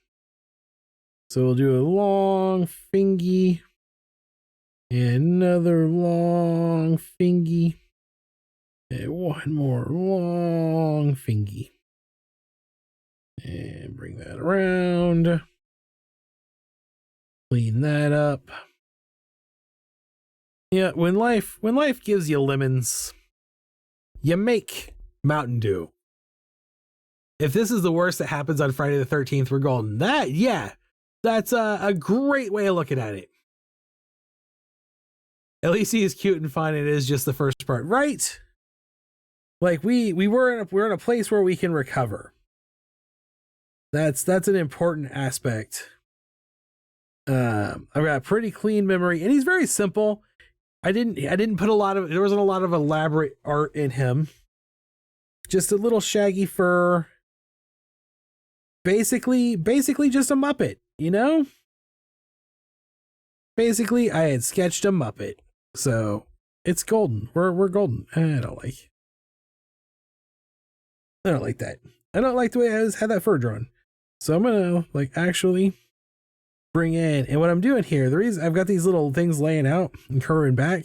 So we'll do a long fingy. And another long fingy. And one more long fingy. And bring that around. Clean that up. Yeah, when life gives you lemons, you make Mountain Dew. If this is the worst that happens on Friday the 13th, we're golden. That's a great way of looking at it. At least he is cute and fun. It is just the first part, right? Like we're in a place where we can recover. That's an important aspect. I've got a pretty clean memory, and he's very simple. I didn't put there wasn't a lot of elaborate art in him. Just a little shaggy fur. Basically just a Muppet, you know? Basically, I had sketched a Muppet. So it's golden. We're golden. I don't like that. I don't like the way I had that fur drawn. So I'm gonna actually bring in, and what I'm doing here, the reason I've got these little things laying out and curving back,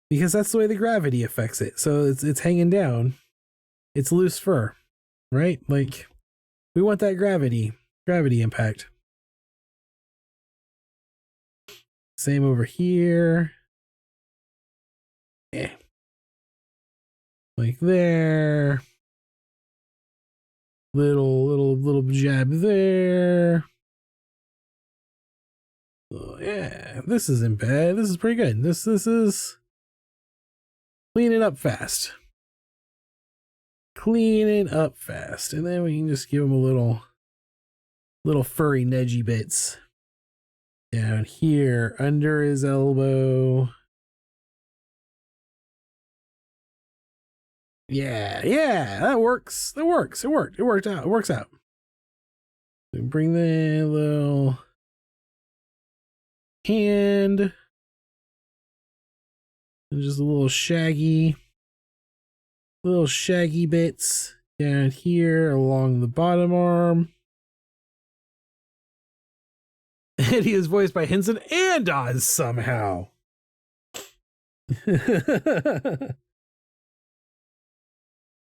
because that's the way the gravity affects it. So it's hanging down. It's loose fur, right? Like we want that gravity impact. Same over here. Yeah. Like there. Little jab there. Oh, yeah, this isn't bad. This is pretty good. This is cleaning up fast. Cleaning up fast. And then we can just give him a little furry nedgy bits down here under his elbow. Yeah, that works. It works out. It works out. We bring the little hand. And just a little shaggy bits down here along the bottom arm. And he is voiced by Henson and Oz somehow.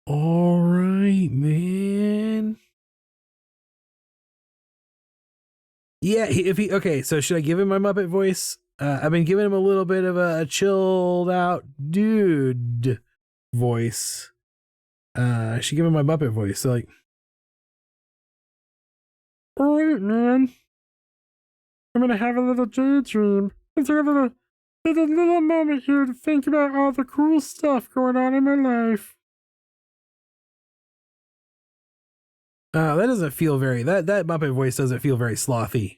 All right, man. Yeah, okay, so should I give him my Muppet voice? I've been giving him a little bit of a chilled out dude voice. I should give him my Muppet voice. So all right, man. I'm gonna have a little daydream. Let's have a little moment here to think about all the cool stuff going on in my life. That doesn't feel very, that Muppet voice doesn't feel very slothy.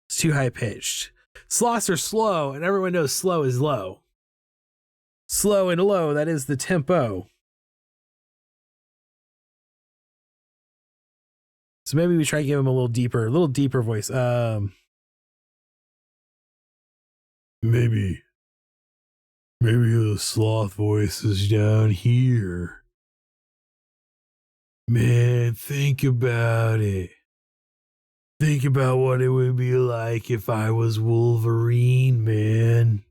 It's too high pitched. Sloths are slow, and everyone knows slow is low. Slow and low, that is the tempo. So maybe we try to give him a little deeper voice. Maybe the sloth voice is down here. Man, think about it. Think about what it would be like if I was Wolverine, man.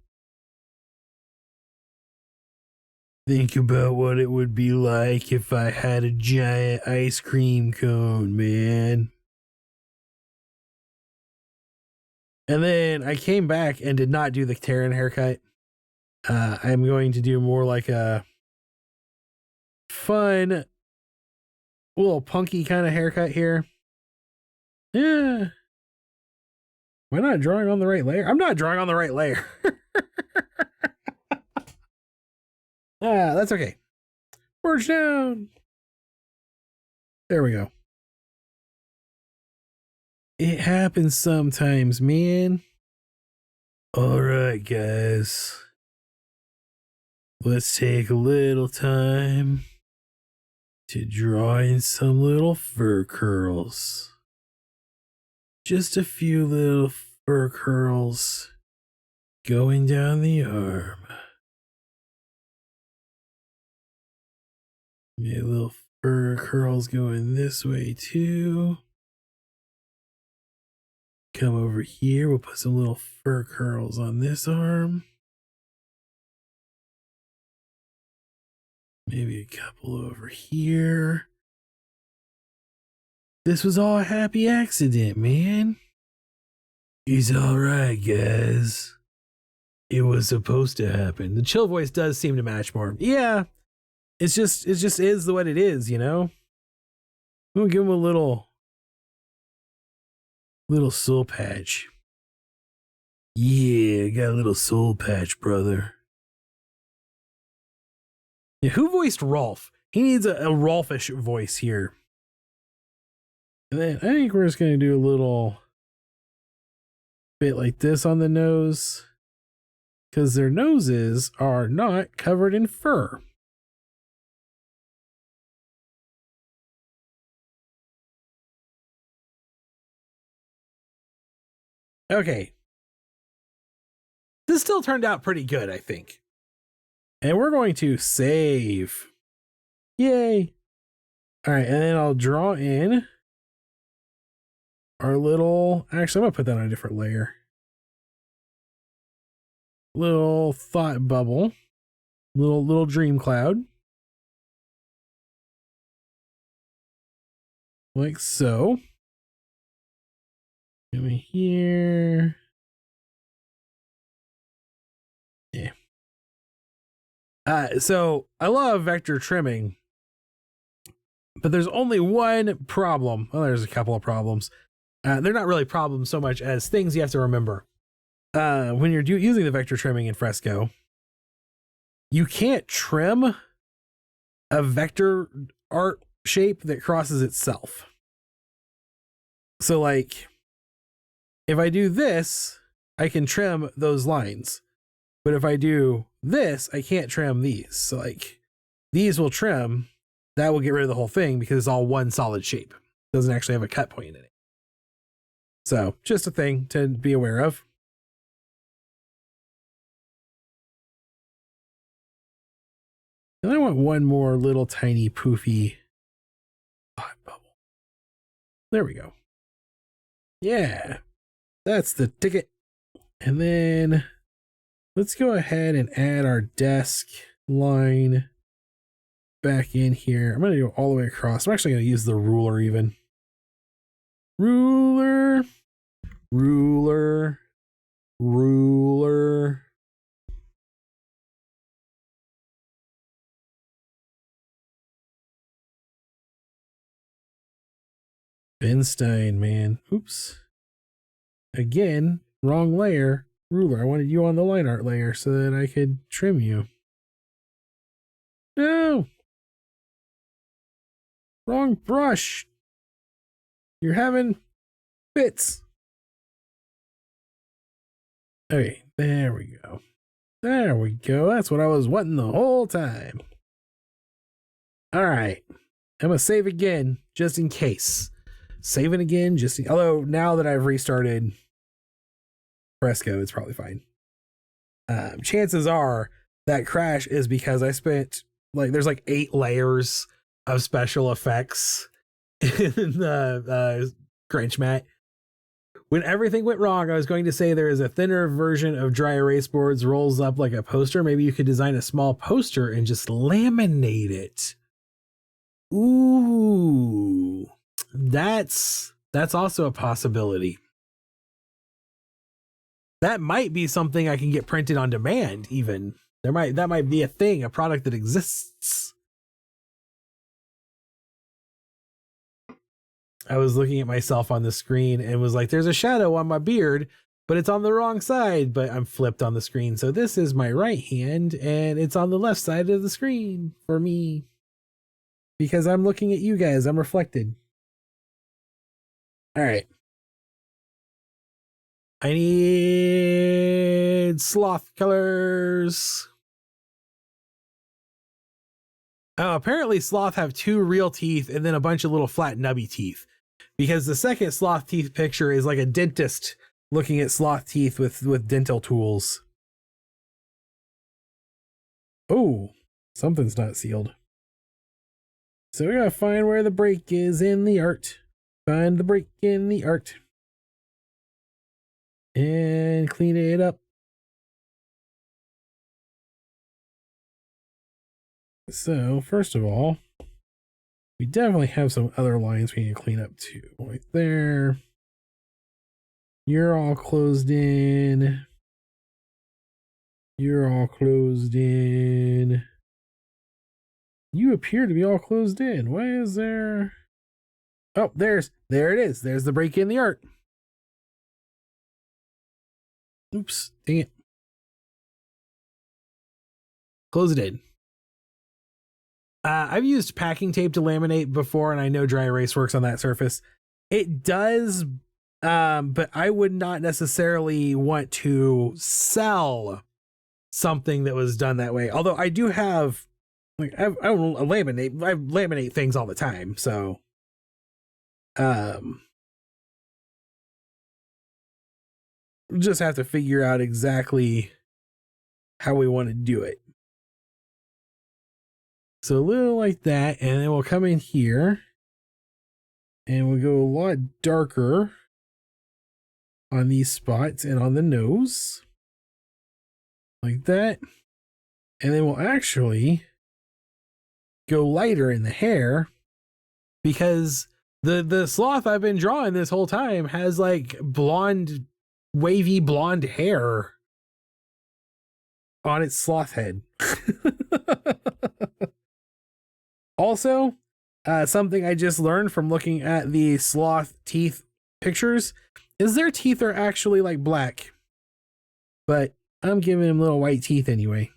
Think about what it would be like if I had a giant ice cream cone, man. And then I came back and did not do the Terran haircut. I'm going to do more like a fun, little punky kind of haircut here. Yeah. Am I not drawing on the right layer? I'm not drawing on the right layer. That's okay. Merge down. There we go. It happens sometimes, man. All right, guys. Let's take a little time to draw in some little fur curls. Just a few little fur curls going down the arm. Yeah, little fur curls going this way too. Come over here, we'll put some little fur curls on this arm. Maybe a couple over here. This was all a happy accident, man. He's all right, guys. It was supposed to happen. The chill voice does seem to match more. Yeah, it just is what it is, you know. We'll give him a little soul patch. Yeah, got a little soul patch, brother. Yeah, who voiced Rolf? He needs a Rolfish voice here. And then I think we're just going to do a little bit like this on the nose, because their noses are not covered in fur. Okay. This still turned out pretty good, I think. And we're going to save. Yay. All right, and then I'll draw in our little, actually, I'm going to put that on a different layer. Little thought bubble. Little dream cloud. Like so. Come in here. Yeah. So I love vector trimming, but there's only one problem. Well, there's a couple of problems. They're not really problems so much as things you have to remember. When you're using the vector trimming in Fresco, you can't trim a vector art shape that crosses itself. So like, if I do this, I can trim those lines. But if I do this, I can't trim these. So like, these will trim, that will get rid of the whole thing because it's all one solid shape. It doesn't actually have a cut point in it. So just a thing to be aware of. And I want one more little tiny poofy thought bubble. There we go. Yeah, that's the ticket. And then let's go ahead and add our desk line back in here. I'm going to go all the way across. I'm actually going to use the ruler even. Ruler, ruler, ruler. Ben Stein, man. Oops. Again, wrong layer. Ruler. I wanted you on the line art layer so that I could trim you. No. Wrong brush. You're having fits. Okay, there we go. There we go. That's what I was wanting the whole time. All right. I'm going to save again, just in case. Save it again, although now that I've restarted Fresco, it's probably fine. Chances are that crash is because I spent, like, there's like 8 layers of special effects in the Grinch mat. When everything went wrong, I was going to say there is a thinner version of dry erase boards rolls up like a poster. Maybe you could design a small poster and just laminate it. Ooh, that's also a possibility. That might be something I can get printed on demand even. That might be a thing, a product that exists. I was looking at myself on the screen and was like, there's a shadow on my beard, but it's on the wrong side, but I'm flipped on the screen. So this is my right hand and it's on the left side of the screen for me because I'm looking at you guys. I'm reflected. All right. I need sloth colors. Oh, apparently sloth have 2 real teeth and then a bunch of little flat nubby teeth, because the second sloth teeth picture is like a dentist looking at sloth teeth with dental tools. Oh, something's not sealed. So we gotta find where the break is in the art. Find the break in the art. And clean it up. So, first of all, we definitely have some other lines we need to clean up too. Right there. You're all closed in. You're all closed in. You appear to be all closed in. Why is there... Oh, there it is. There's the break in the art. Oops, dang it. Close it in. I've used packing tape to laminate before, and I know dry erase works on that surface. It does, but I would not necessarily want to sell something that was done that way. Although I do have, like, I laminate things all the time, so just have to figure out exactly how we want to do it. So a little like that, and then we'll come in here and we'll go a lot darker on these spots and on the nose like that. And then we'll actually go lighter in the hair, because the sloth I've been drawing this whole time has like blonde, wavy blonde hair on its sloth head. Also, something I just learned from looking at the sloth teeth pictures is their teeth are actually like black, but I'm giving them little white teeth anyway.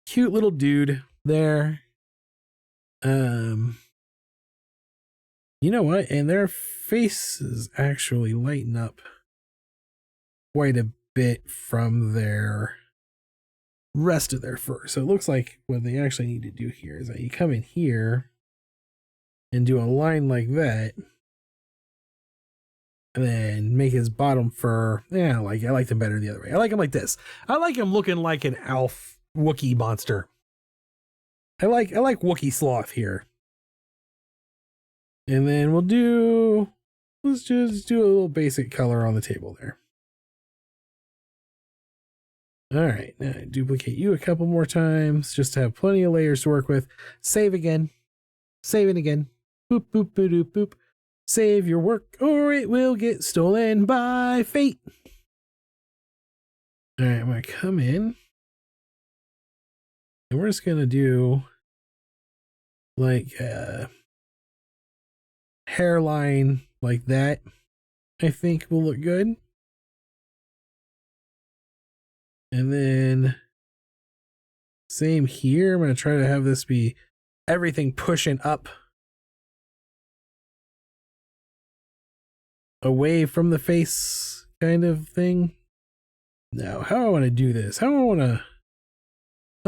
Cute little dude there. You know what? And their faces actually lighten up quite a bit from their rest of their fur. So it looks like what they actually need to do here is that you come in here and do a line like that, and then make his bottom fur. Yeah, I like them better the other way. I like him like this. I like him looking like an Alf Wookiee monster. I like Wookiee sloth here. And then let's just do a little basic color on the table there. All right, now duplicate you a couple more times just to have plenty of layers to work with. Save again. Save it again. Boop, boop, boop, boop, boop. Save your work or it will get stolen by fate. All right, I'm going to come in. And we're just going to do like a hairline like that. I think will look good. And then same here. I'm going to try to have this be everything pushing up away from the face kind of thing. Now, how do I want to do this? I'll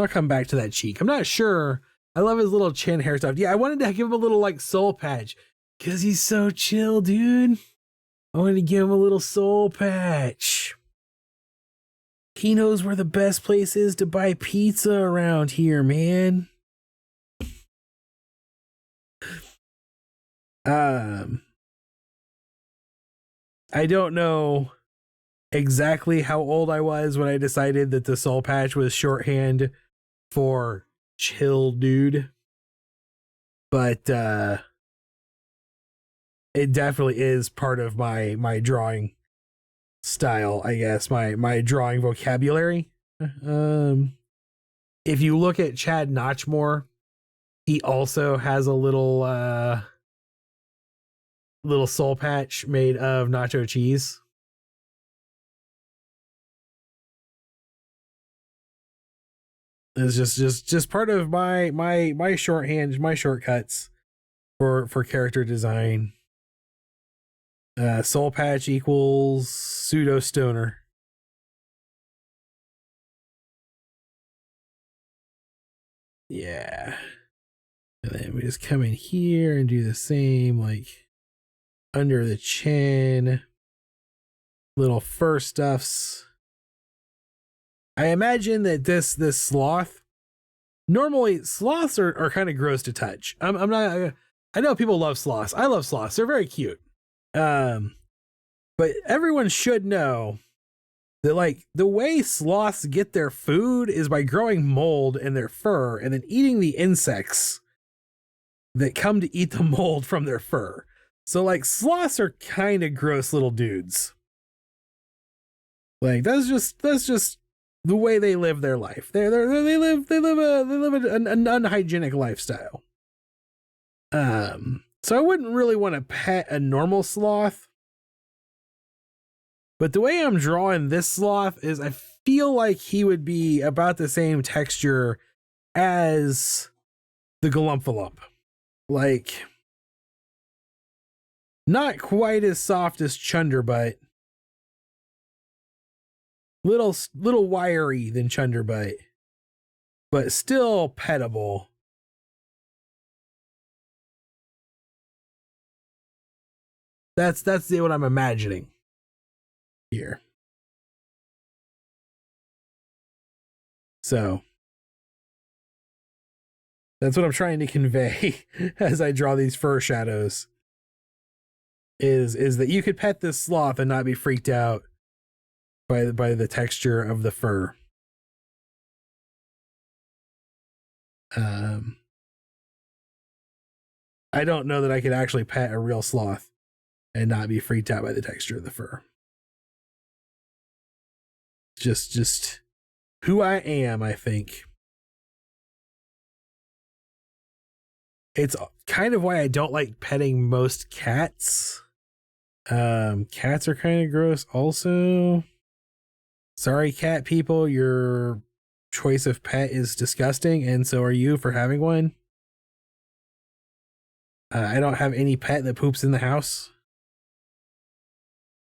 come back to that cheek. I'm not sure. I love his little chin hair stuff. Yeah, I wanted to give him a little like soul patch because he's so chill, dude. I wanted to give him a little soul patch. He knows where the best place is to buy pizza around here, man. I don't know exactly how old I was when I decided that the soul patch was shorthand for chill dude. But it definitely is part of my drawing style, I guess, my drawing vocabulary. Um, if you look at Chad Notchmore, he also has a little soul patch made of nacho cheese. It's just part of my shorthand, my shortcuts for character design. Soul patch equals pseudo stoner. Yeah. And then we just come in here and do the same, like under the chin, little fur stuffs. I imagine that this sloth, normally sloths are kind of gross to touch. I'm not, I know people love sloths. I love sloths. They're very cute. But everyone should know that, like, the way sloths get their food is by growing mold in their fur and then eating the insects that come to eat the mold from their fur. So, like, sloths are kind of gross little dudes. Like, that's just the way they live their life. They live an unhygienic lifestyle. So I wouldn't really want to pet a normal sloth. But the way I'm drawing this sloth is I feel like he would be about the same texture as the Galumphalump. Like, not quite as soft as Chunderbutt. Little wiry than Chunderbutt, but still pettable. That's what I'm imagining here. So that's what I'm trying to convey as I draw these fur shadows. Is that you could pet this sloth and not be freaked out by the texture of the fur. I don't know that I could actually pet a real sloth and not be freaked out by the texture of the fur. Just who I am, I think. It's kind of why I don't like petting most cats. Cats are kind of gross also. Sorry, cat people, your choice of pet is disgusting, and so are you for having one. I don't have any pet that poops in the house.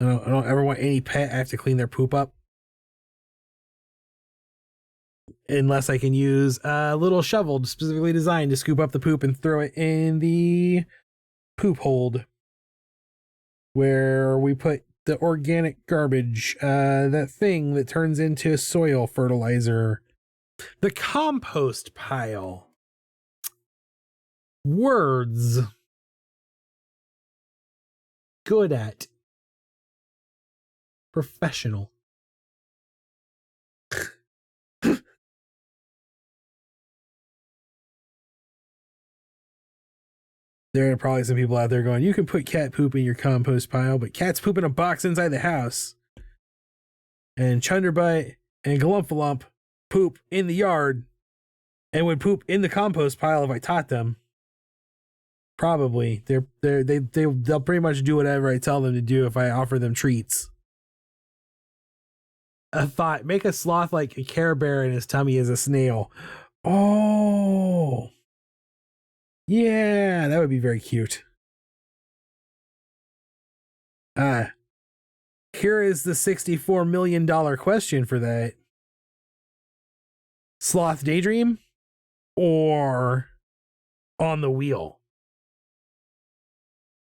I don't ever want any pet I have to clean their poop up. Unless I can use a little shovel specifically designed to scoop up the poop and throw it in the poop hold where we put the organic garbage, that thing that turns into soil fertilizer, the compost pile. Words. Good at. Professional. There are probably some people out there going, you can put cat poop in your compost pile, but cats poop in a box inside the house. And Chunderbutt and Galumphalump poop in the yard and would poop in the compost pile if I taught them. Probably. They'll pretty much do whatever I tell them to do if I offer them treats. A thought, make a sloth like a Care Bear and his tummy is a snail. Oh. Yeah, that would be very cute. Here is the $64 million question for that. Sloth Daydream or On the Wheel?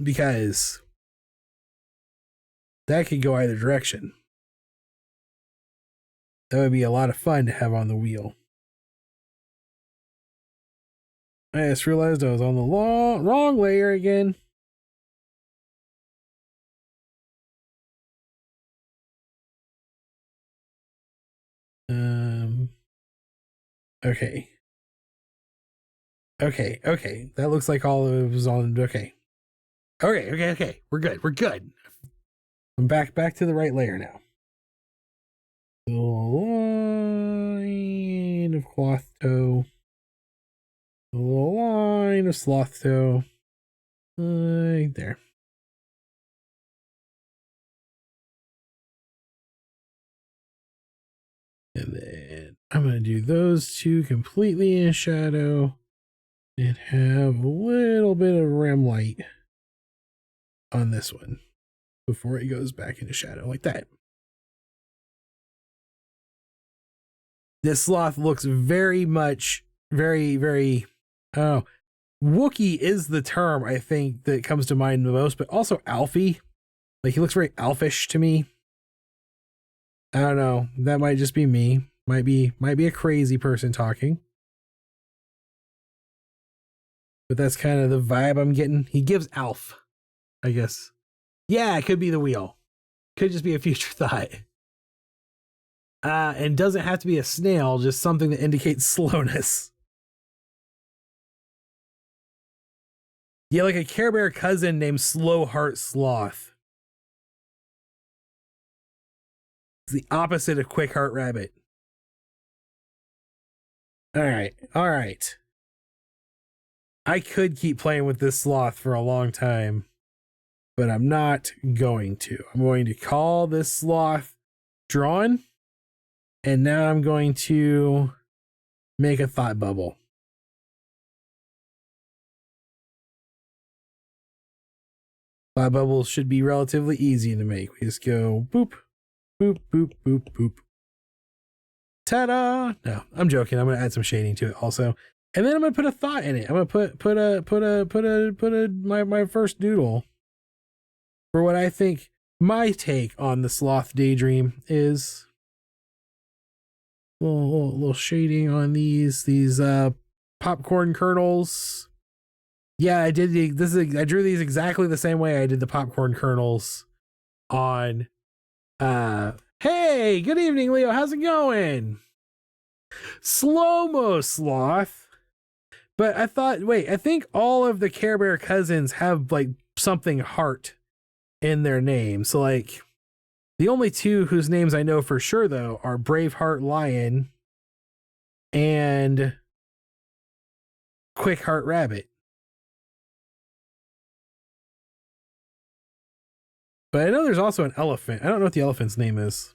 Because that could go either direction. That would be a lot of fun to have on the wheel. I just realized I was on the wrong layer again. Okay. Okay. That looks like all of it was on. Okay. Okay. We're good. I'm back to the right layer now. The line of cloth toe. The line of sloth toe. Right there. And then I'm going to do those two completely in shadow and have a little bit of rim light on this one before it goes back into shadow like that. This sloth looks very much, very, oh, Wookiee is the term I think that comes to mind the most, but also Alfie. Like he looks very elfish to me. I don't know. That might just be me. Might be a crazy person talking. But that's kind of the vibe I'm getting. He gives Alf, I guess. Yeah, it could be the wheel. Could just be a future thought. And doesn't have to be a snail, just something that indicates slowness. Yeah, like a Care Bear cousin named Slow Heart Sloth. It's the opposite of Quick Heart Rabbit. All right. I could keep playing with this sloth for a long time, but I'm not going to. I'm going to call this sloth drawn, and now I'm going to make a thought bubble. Thought bubbles should be relatively easy to make. We just go boop, boop, boop, boop, boop. Ta-da! No, I'm joking. I'm gonna add some shading to it also. And then I'm gonna put a thought in it. I'm gonna put my first doodle for what I think my take on the Sloth Daydream is. Little shading on these popcorn kernels. Yeah, I did I drew these exactly the same way I did the popcorn kernels on hey, good evening, Leo. How's it going? Slow-mo sloth. But I thought, wait, I think all of the Care Bear cousins have like something heart in their name. So like the only two whose names I know for sure though are Braveheart Lion and Quick Heart Rabbit. But I know there's also an elephant. I don't know what the elephant's name is.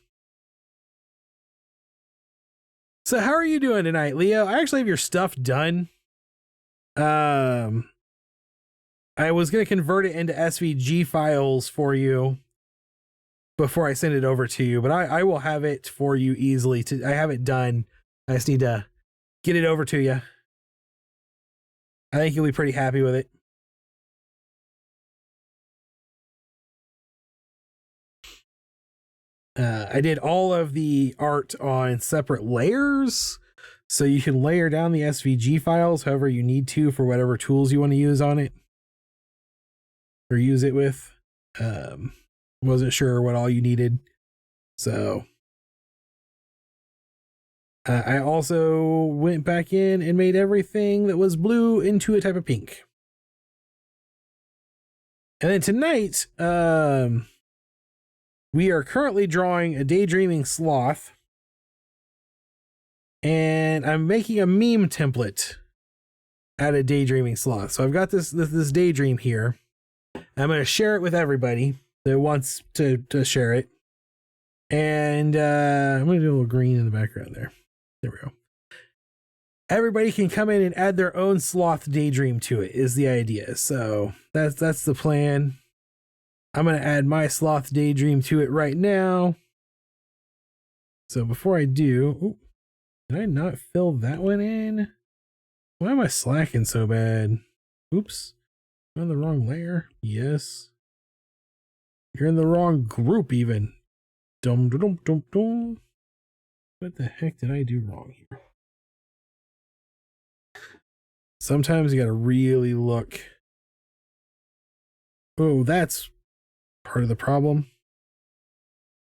So how are you doing tonight, Leo? I actually have your stuff done. I was going to convert it into SVG files for you before I send it over to you, but I will have it for you easily. I have it done. I just need to get it over to you. I think you'll be pretty happy with it. I did all of the art on separate layers, so you can layer down the SVG files however you need to for whatever tools you want to use on it or use it with. Wasn't sure what all you needed, so I also went back in and made everything that was blue into a type of pink. And then tonight, we are currently drawing a daydreaming sloth, and I'm making a meme template out of daydreaming sloth. So I've got this daydream here. I'm going to share it with everybody that wants to share it. And I'm going to do a little green in the background there. There we go. Everybody can come in and add their own sloth daydream to it is the idea. So that's the plan. I'm going to add my sloth daydream to it right now. So before I do, did I not fill that one in? Why am I slacking so bad? Oops. Am I on the wrong layer? Yes. You're in the wrong group even. Dum dum dum dum. What the heck did I do wrong here? Sometimes you gotta really look. Oh, that's part of the problem.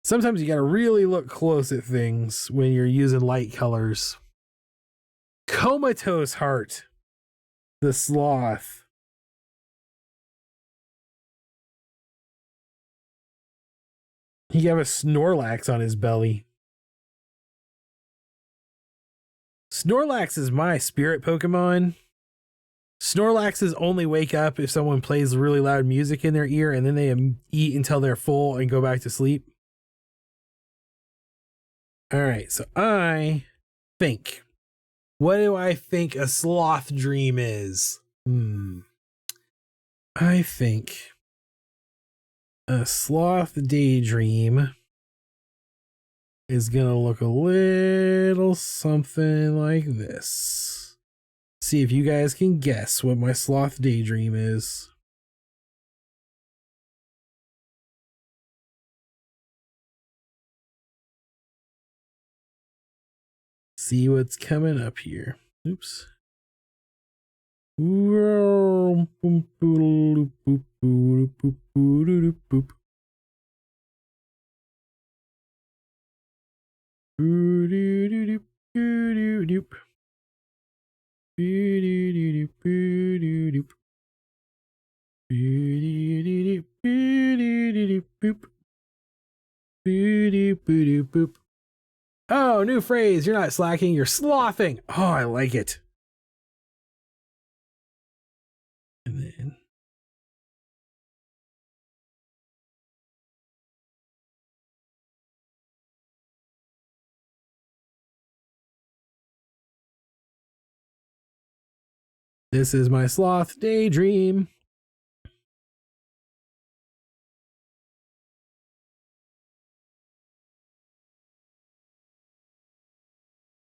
Sometimes you gotta really look close at things when you're using light colors. Comatose Heart, the sloth. He have a Snorlax on his belly. Snorlax is my spirit Pokemon. Snorlaxes only wake up if someone plays really loud music in their ear, and then they eat until they're full and go back to sleep. All right, so I think. What do I think a sloth dream is? I think a sloth daydream is gonna look a little something like this. See if you guys can guess what my sloth daydream is. See what's coming up here. Oops. Oh, new phrase. You're not slacking, you're slothing. Oh, I like it. And then this is my sloth daydream.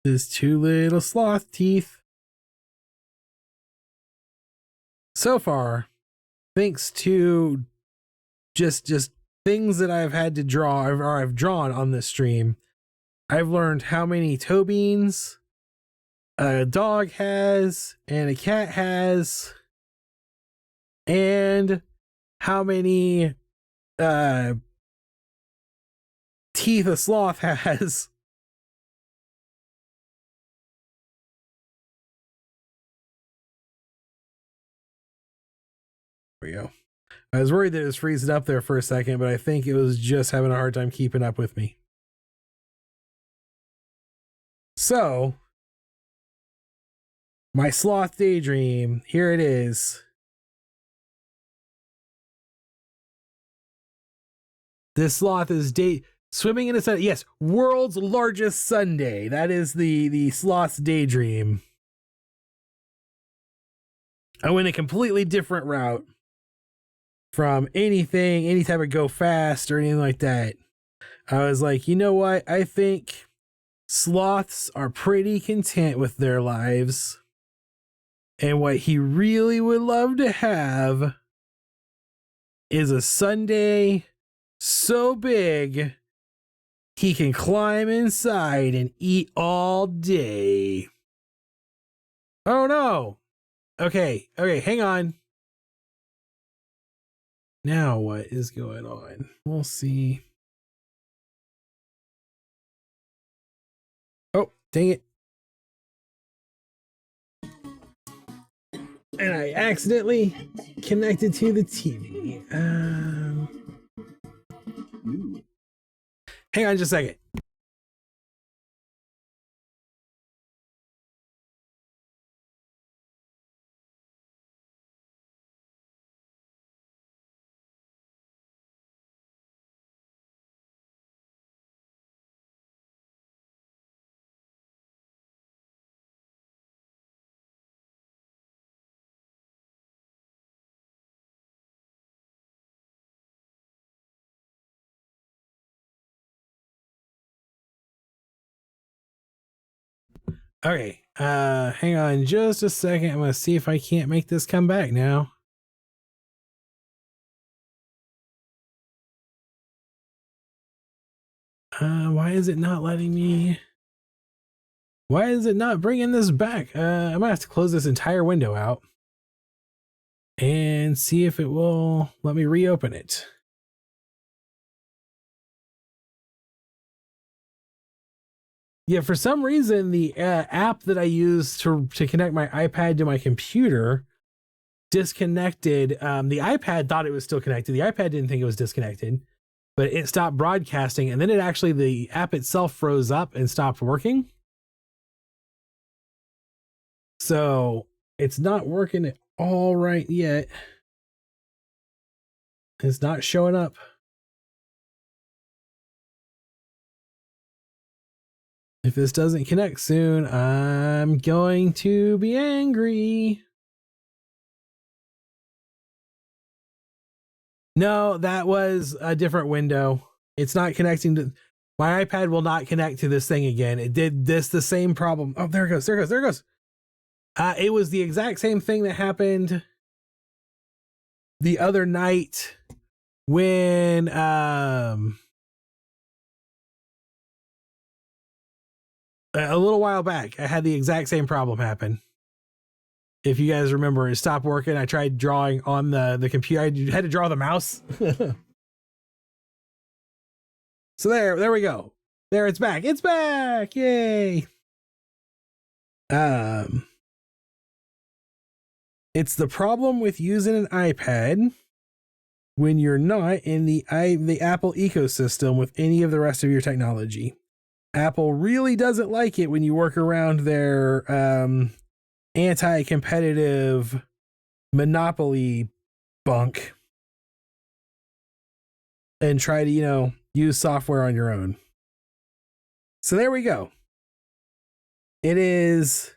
There's two little sloth teeth. So far, thanks to just things that I've had to draw or I've drawn on this stream, I've learned how many toe beans a dog has and a cat has, and how many teeth a sloth has. There we go. I was worried that it was freezing up there for a second, but I think it was just having a hard time keeping up with me. So, my sloth daydream, here it is. This sloth is swimming in a sun. Yes, world's largest sundae. That is the sloth's daydream. I went a completely different route from any type of go fast or anything like that. I was like, you know what? I think sloths are pretty content with their lives. And what he really would love to have is a sundae so big he can climb inside and eat all day. Oh no. Okay, hang on. Now what is going on? We'll see. Oh, dang it. And I accidentally connected to the TV. Hang on just a second. Okay, hang on just a second. I'm gonna see if I can't make this come back now. Why is it not letting me? Why is it not bringing this back? I might have to close this entire window out and see if it will let me reopen it. Yeah, for some reason, the app that I use to connect my iPad to my computer disconnected. The iPad thought it was still connected. The iPad didn't think it was disconnected. but it stopped broadcasting, and then it actually, the app itself froze up and stopped working. So it's not working at all right yet. It's not showing up. If this doesn't connect soon, I'm going to be angry. No, that was a different window. It's not connecting to... My iPad will not connect to this thing again. It did the same problem. Oh, there it goes. There it goes. It was the exact same thing that happened the other night when a little while back. I had the exact same problem happen. If you guys remember, it stopped working. I tried drawing on the computer. I had to draw the mouse. So there we go. There, it's back. It's back. Yay. It's the problem with using an iPad when you're not in the Apple ecosystem with any of the rest of your technology. Apple really doesn't like it when you work around their anti-competitive monopoly bunk and try to, use software on your own. So there we go. It is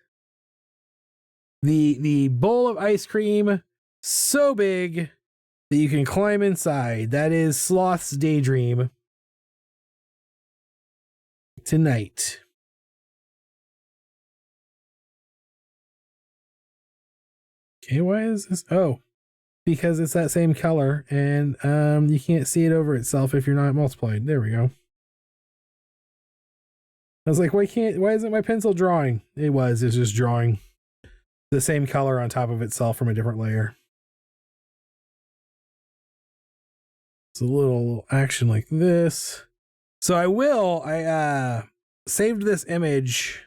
the bowl of ice cream so big that you can climb inside. That is Sloth's Daydream tonight. Okay, why is this? Oh, because it's that same color, and you can't see it over itself if you're not multiplied. There we go. I was like, why isn't my pencil drawing? It's just drawing the same color on top of itself from a different layer. It's a little action like this. So I saved this image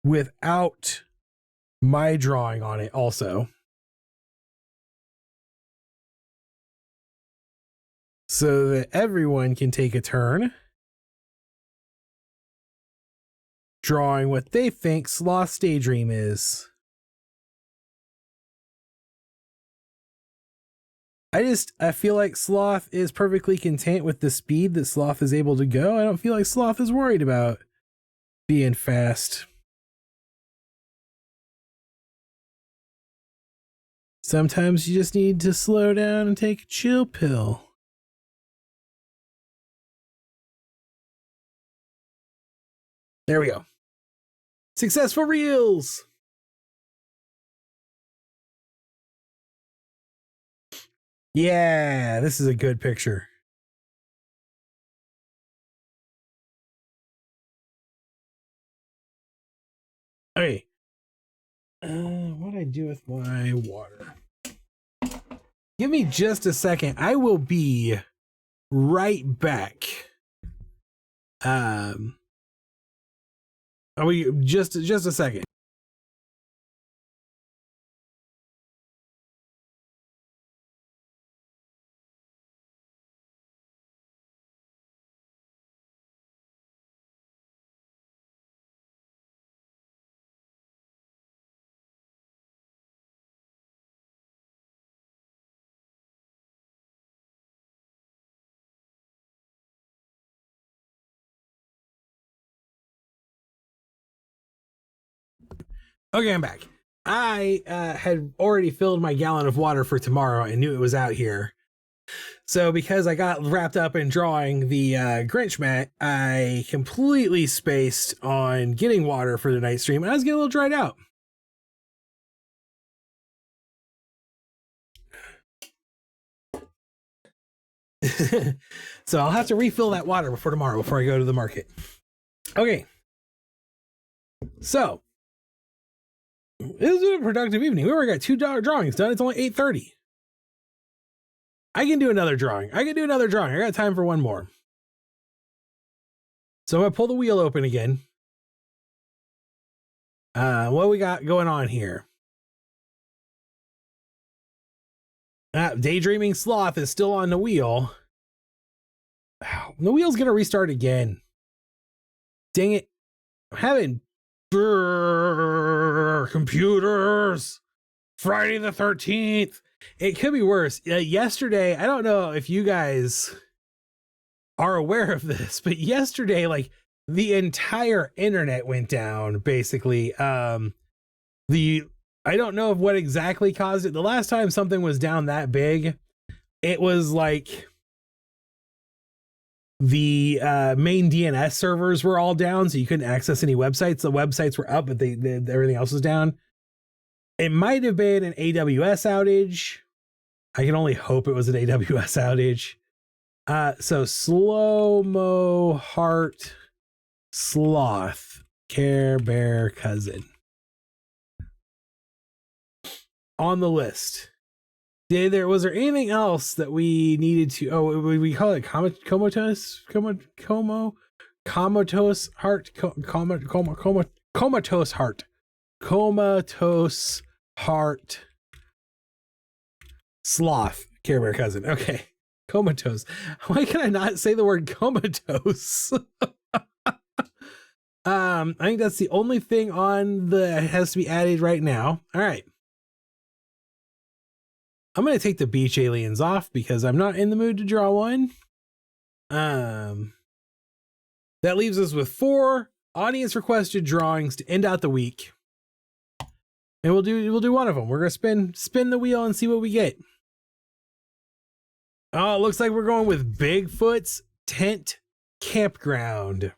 without my drawing on it also. So that everyone can take a turn drawing what they think Sloth's Daydream is. I feel like Sloth is perfectly content with the speed that Sloth is able to go. I don't feel like Sloth is worried about being fast. Sometimes you just need to slow down and take a chill pill. There we go. Successful reels. Yeah, this is a good picture. Okay. What do I do with my water? Give me just a second. I will be right back. Just a second. Okay, I'm back. I had already filled my gallon of water for tomorrow and knew it was out here. So because I got wrapped up in drawing the Grinch mat, I completely spaced on getting water for the night stream, and I was getting a little dried out. So I'll have to refill that water before tomorrow, before I go to the market. Okay. So this is a productive evening. We already got 2 drawings done. It's only 8:30. I can do another drawing. I got time for one more. So I'm gonna pull the wheel open again. What we got going on here? Daydreaming Sloth is still on the wheel. the wheel's gonna restart again. Dang it. I'm having computers. Friday the 13th. It could be worse. Yesterday, I don't know if you guys are aware of this, but yesterday, like, the entire internet went down, basically. I don't know of what exactly caused it. The last time something was down that big, it was like the main DNS servers were all down, so you couldn't access any websites. The websites were up, but everything else was down. It might have been an AWS outage. I can only hope it was an AWS outage. So slow-mo heart sloth Care Bear cousin on the list. Was there anything else that we needed to? Oh, we call it comatose heart, comatose heart, sloth Care Bear cousin. Okay, comatose. Why can I not say the word comatose? I think that's the only thing on the has to be added right now. All right. I'm going to take the beach aliens off because I'm not in the mood to draw one. That leaves us with 4 audience requested drawings to end out the week. And we'll do one of them. We're going to spin the wheel and see what we get. Oh, it looks like we're going with Bigfoot's Tent Campground.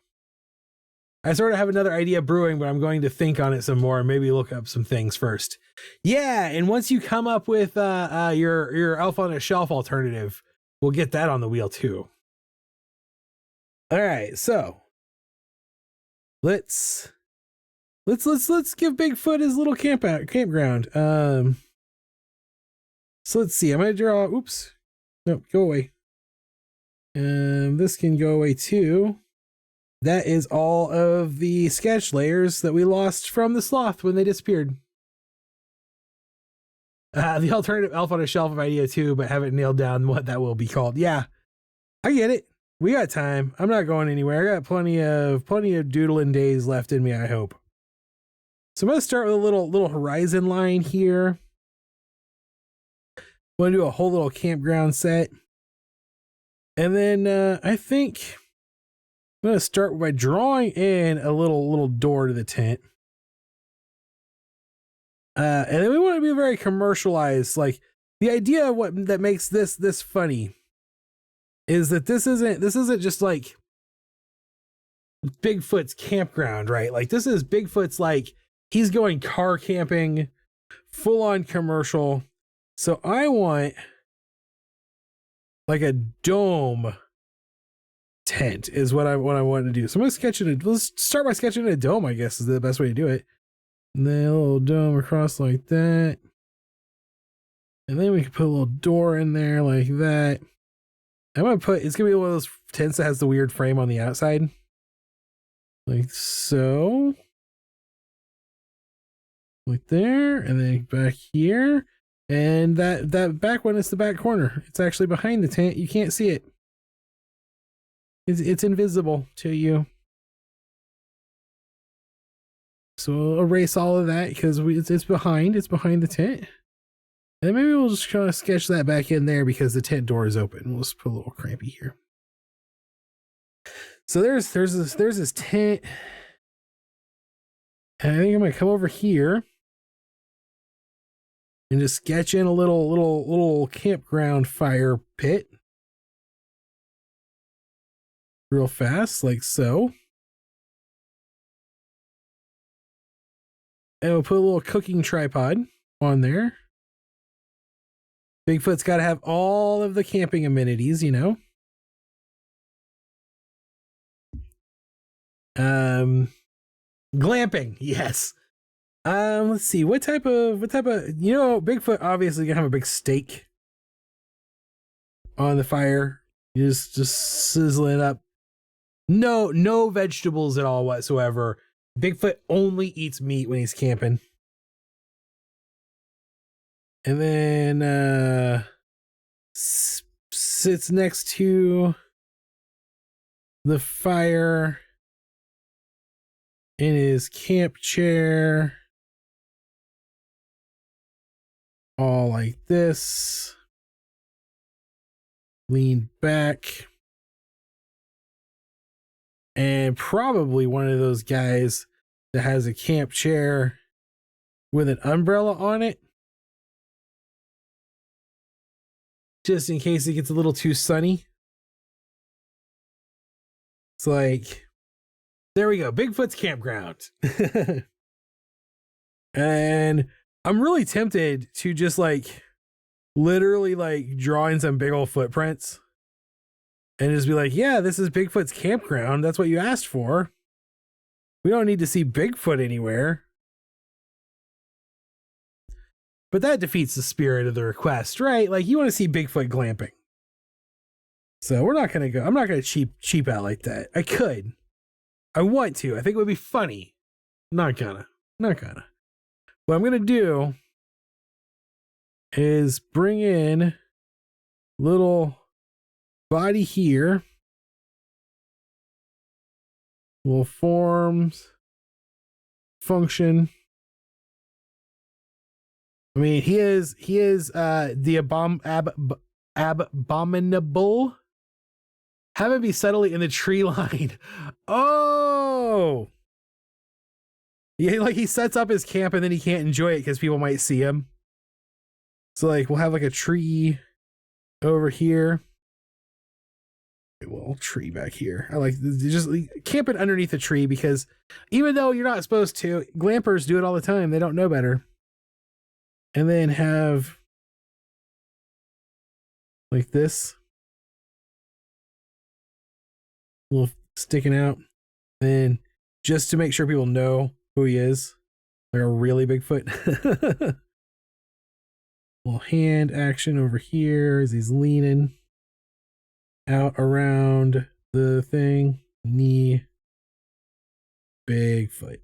I sort of have another idea brewing, but I'm going to think on it some more and maybe look up some things first. Yeah, and once you come up with your Elf on a Shelf alternative, we'll get that on the wheel too. All right, so let's give Bigfoot his little campground. So let's see. I'm gonna draw. Oops, no, go away. This can go away too. That is all of the sketch layers that we lost from the sloth when they disappeared. The alternative Elf on a Shelf idea too, but haven't nailed down what that will be called. Yeah, I get it. We got time. I'm not going anywhere. I got plenty of doodling days left in me, I hope. So I'm gonna start with a little horizon line here. I'm gonna do a whole little campground set. And then I think I'm going to start by drawing in a little door to the tent. And then we want to be very commercialized. Like, the idea of what that makes this funny is that this isn't just like Bigfoot's campground, right? Like, this is Bigfoot's, like, he's going car camping, full on commercial. So I want like a dome tent is what I want to do. So I'm gonna sketch it. Let's start by sketching a dome, I guess is the best way to do it. And then a little dome across like that. And then we can put a little door in there like that. It's gonna be one of those tents that has the weird frame on the outside. Like so. Like there, and then back here. And that back one is the back corner. It's actually behind the tent. You can't see it. It's invisible to you. So we'll erase all of that because it's behind the tent. And maybe we'll just kind of sketch that back in there because the tent door is open. We'll just put a little crampy here. So there's this tent. And I think I'm gonna come over here and just sketch in a little campground fire pit. Real fast, like so. And we'll put a little cooking tripod on there. Bigfoot's got to have all of the camping amenities, you know. Glamping, yes. Let's see, what type of Bigfoot obviously gonna have a big steak on the fire. You just sizzle it up. No vegetables at all whatsoever. Bigfoot only eats meat when he's camping. And then sits next to the fire in his camp chair, all like this, lean back, and probably one of those guys that has a camp chair with an umbrella on it, just in case it gets a little too sunny. It's like, there we go, Bigfoot's campground. And I'm really tempted to just like literally like draw in some big old footprints and just be like, yeah, this is Bigfoot's campground. That's what you asked for. We don't need to see Bigfoot anywhere. But that defeats the spirit of the request, right? Like, you want to see Bigfoot glamping. So we're not going to go. I'm not going to cheap out like that. I could. I want to. I think it would be funny. Not gonna. What I'm going to do is bring in little body here. Little forms. Function. I mean, he is the abominable. Have it be subtly in the tree line. Oh, yeah, like he sets up his camp and then he can't enjoy it because people might see him. So like we'll have like a tree over here. A little tree back here. I like just camp it underneath a tree because even though you're not supposed to, glampers do it all the time. They don't know better. And then have like this little sticking out. Then just to make sure people know who he is, like a really Bigfoot. Little hand action over here as he's leaning out around the thing. Knee. Bigfoot.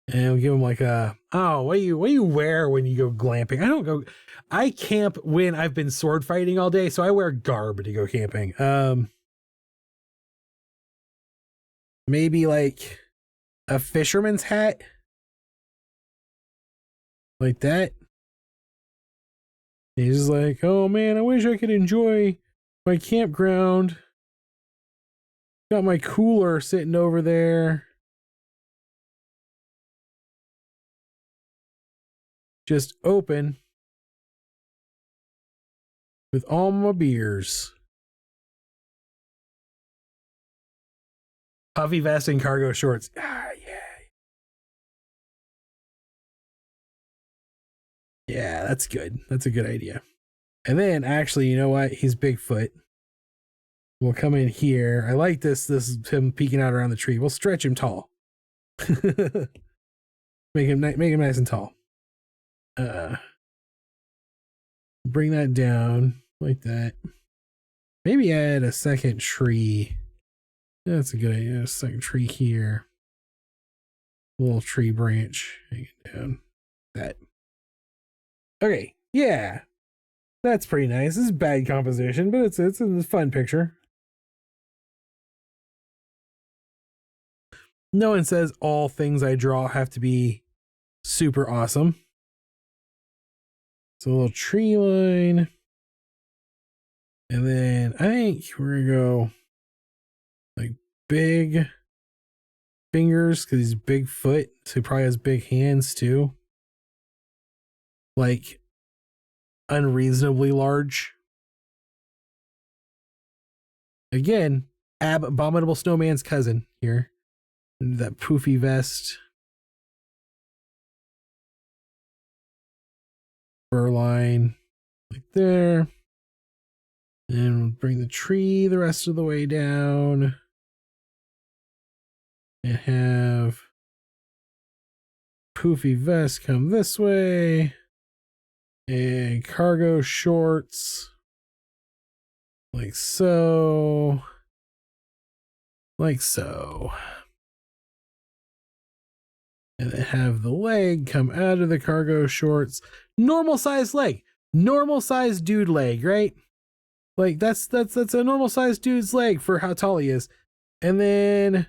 And we'll give him like a, oh, what do you wear when you go glamping? I camp when I've been sword fighting all day, so I wear garb to go camping. Maybe like a fisherman's hat. Like that. And he's just like, oh man, I wish I could enjoy my campground. Got my cooler sitting over there. Just open with all my beers. Puffy vest and cargo shorts. Ah, yeah. Yeah, that's good. That's a good idea. And then actually, you know what? He's Bigfoot. We'll come in here. I like this is him peeking out around the tree. We'll stretch him tall. Make him nice and tall. Bring that down like that. Maybe add a second tree. That's a good idea. A second tree here. A little tree branch. Hang it down. That. Okay. Yeah. That's pretty nice. This is bad composition, but it's a fun picture. No one says all things I draw have to be super awesome. So a little tree line. And then I think we're going to go like big fingers because he's Bigfoot. So he probably has big hands too. Like unreasonably large. Again, abominable snowman's cousin here. And that poofy vest. Fur line like there. And we'll bring the tree the rest of the way down. And have poofy vest come this way. And cargo shorts. Like so. Like so. And then have the leg come out of the cargo shorts. Normal size leg. Normal size dude leg, right? Like that's a normal sized dude's leg for how tall he is. And then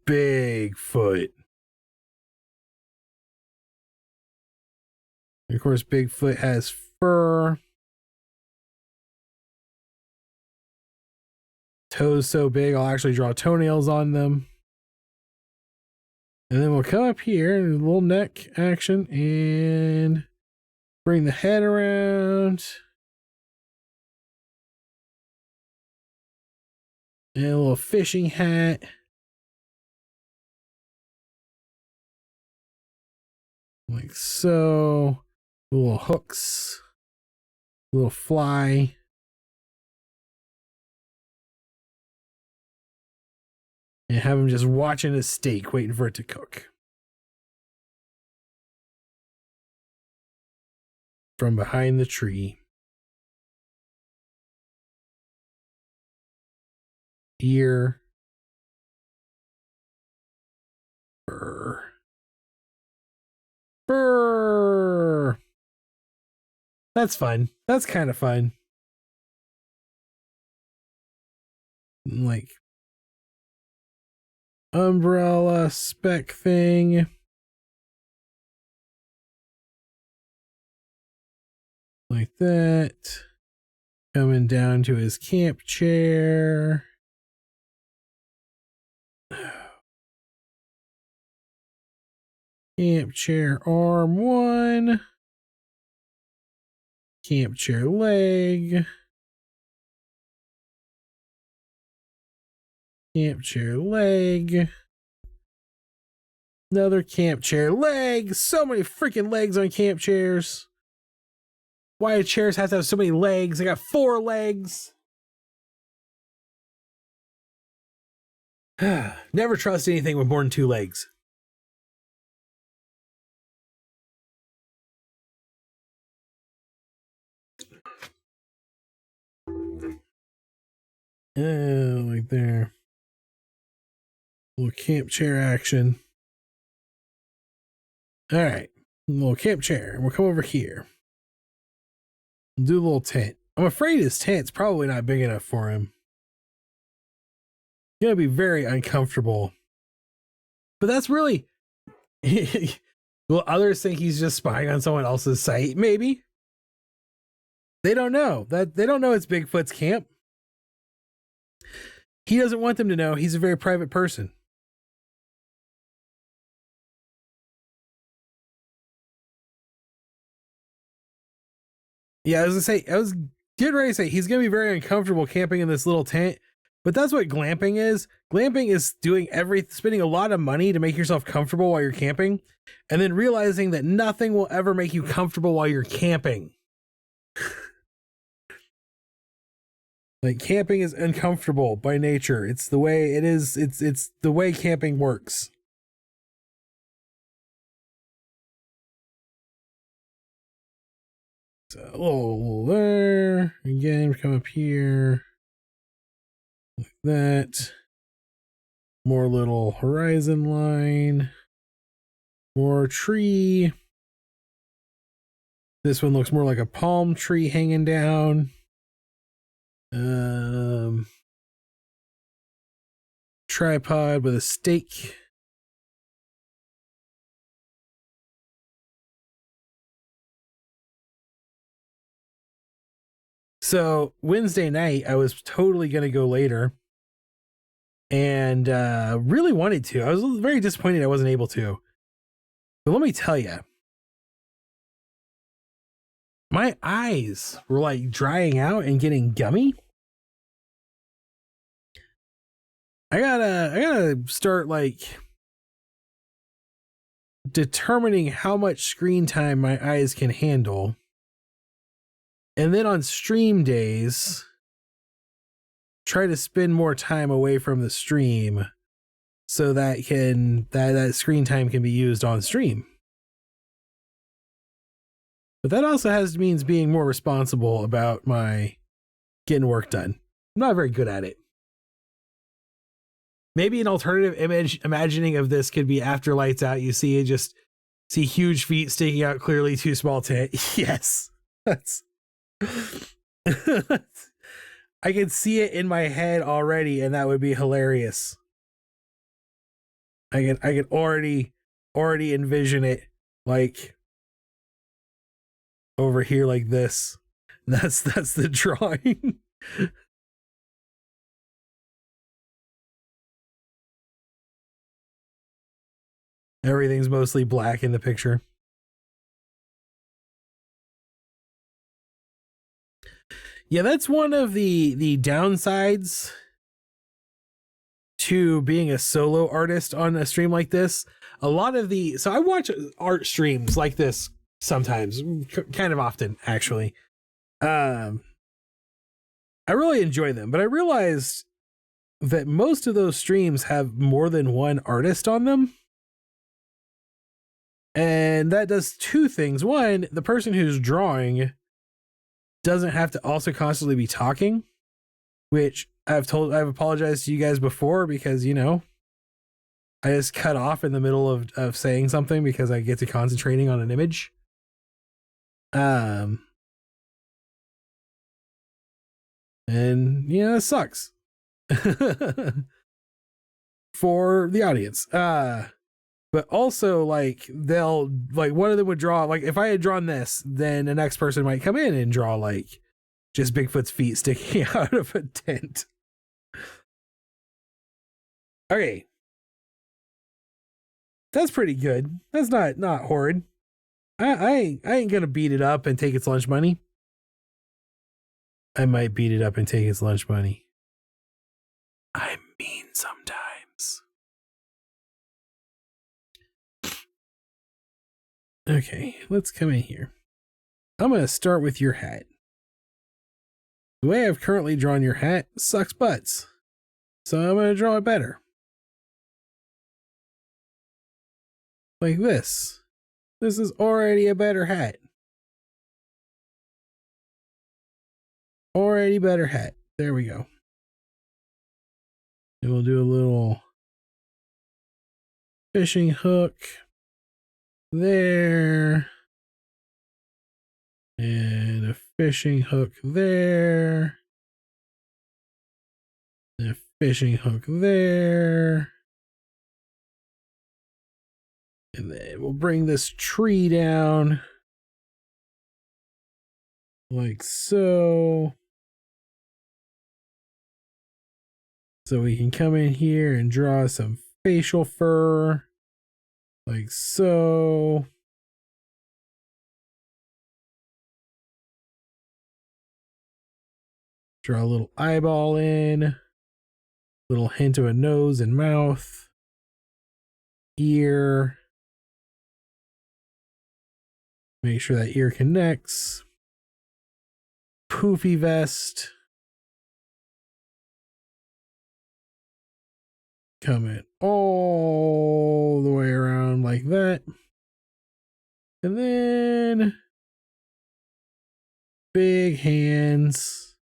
Bigfoot. And of course, Bigfoot has fur. Toes so big, I'll actually draw toenails on them. And then we'll come up here and a little neck action and bring the head around. And a little fishing hat. Like so. Little hooks. Little fly. And have him just watching his steak, waiting for it to cook. From behind the tree. Ear. Fur. Fur. That's fun. That's kind of fun. Like umbrella spec thing. Like that. Coming down to his camp chair. Camp chair arm 1. Camp chair leg. Camp chair leg. Another camp chair leg. So many freaking legs on camp chairs. Why do chairs have to have so many legs? I got 4 legs. Never trust anything with more than 2 legs. Like there. Little camp chair action. All right. Little camp chair. We'll come over here. Do a little tent. I'm afraid his tent's probably not big enough for him. It's gonna be very uncomfortable. But that's really... Will others think he's just spying on someone else's site? Maybe. They don't know. They don't know it's Bigfoot's camp. He doesn't want them to know. He's a very private person. Yeah, I was getting ready to say he's gonna be very uncomfortable camping in this little tent, but that's what glamping is. Glamping is spending a lot of money to make yourself comfortable while you're camping, and then realizing that nothing will ever make you comfortable while you're camping. Like camping is uncomfortable by nature. It's the way it is. It's the way camping works. So a little there. Again, come up here. Like that. More little horizon line. More tree. This one looks more like a palm tree hanging down. Tripod with a stake. So Wednesday night, I was totally going to go later and really wanted to. I was very disappointed I wasn't able to. But let me tell you, my eyes were like drying out and getting gummy. I gotta start like determining how much screen time my eyes can handle. And then on stream days, try to spend more time away from the stream so that that screen time can be used on stream. But that also means being more responsible about my getting work done. I'm not very good at it. Maybe an alternative imagining of this could be after lights out, you see huge feet sticking out clearly too small tent. Yes. I can see it in my head already, and that would be hilarious. I can already envision it like over here like this. That's the drawing. Everything's mostly black in the picture. Yeah, that's one of the downsides to being a solo artist on a stream like this. A lot of so I watch art streams like this sometimes, kind of often actually. I really enjoy them, but I realized that most of those streams have more than one artist on them. And that does two things. One, the person who's drawing doesn't have to also constantly be talking, which I've apologized to you guys before because, you know, I just cut off in the middle of saying something because I get to concentrating on an image. And yeah, it sucks for the audience. But also, like, they'll, like, one of them would draw, like, if I had drawn this, then the next person might come in and draw, like, just Bigfoot's feet sticking out of a tent. Okay. That's pretty good. That's not horrid. I ain't gonna beat it up and take its lunch money. I might beat it up and take its lunch money. I'm mean sometimes. Okay, let's come in here. I'm going to start with your hat. The way I've currently drawn your hat sucks butts. So I'm going to draw it better. Like this. This is already a better hat. Already better hat. There we go. And we'll do a little fishing hook. There, and a fishing hook there, and a fishing hook there, and then we'll bring this tree down like so we can come in here and draw some facial fur. Like so. Draw a little eyeball in. Little hint of a nose and mouth. Ear. Make sure that ear connects. Poofy vest. Coming all the way around like that. And then big hands.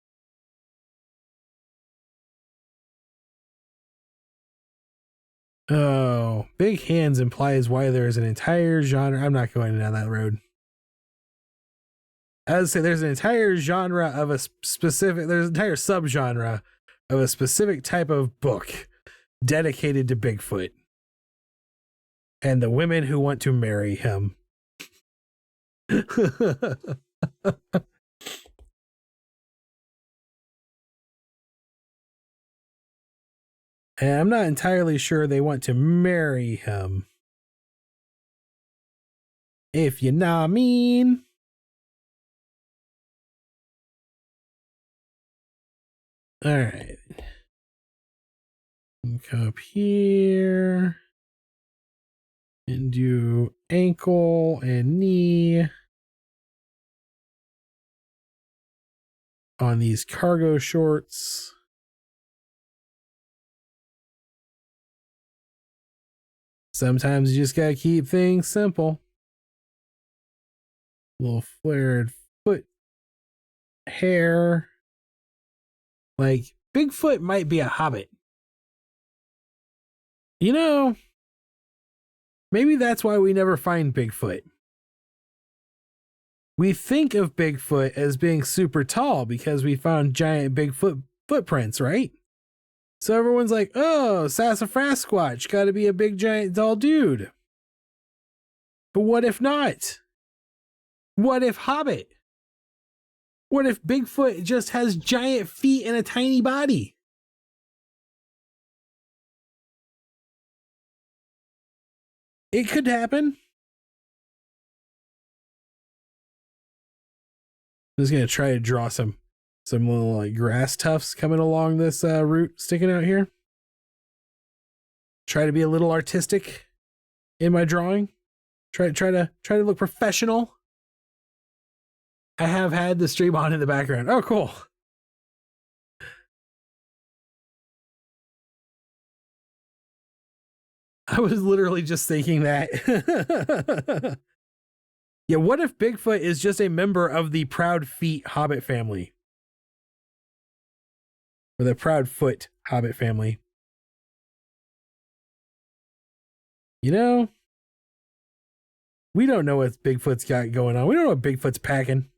Oh, big hands implies why there's an entire genre. I'm not going down that road. As I say, there's an entire genre of a specific, there's an entire subgenre of a specific type of book dedicated to Bigfoot and the women who want to marry him. And I'm not entirely sure they want to marry him. If you know what I mean. All right. Come up here and do ankle and knee on these cargo shorts. Sometimes you just gotta keep things simple. Little flared foot hair. Like, Bigfoot might be a hobbit. You know, maybe that's why we never find Bigfoot. We think of Bigfoot as being super tall because we found giant Bigfoot footprints, right? So everyone's like, oh, Sassafrasquatch, got to be a big, giant, tall dude. But what if not? What if Hobbit? What if Bigfoot just has giant feet and a tiny body? It could happen. I'm just going to try to draw some little like grass tufts coming along this root sticking out here. Try to be a little artistic in my drawing. Try to look professional. I have had the stream on in the background. Oh, cool. I was literally just thinking that. Yeah, what if Bigfoot is just a member of the Proud Feet Hobbit family? Or the Proud Foot Hobbit family? You know, we don't know what Bigfoot's got going on. We don't know what Bigfoot's packing.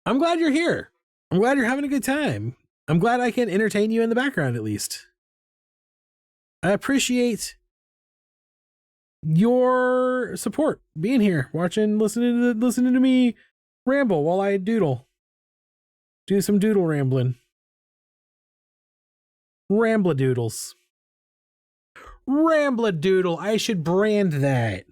I'm glad you're here. I'm glad you're having a good time. I'm glad I can entertain you in the background at least. I appreciate your support, being here, watching, listening to me ramble while I do some doodle rambling. Rambladoodles. Rambladoodle. I should brand that.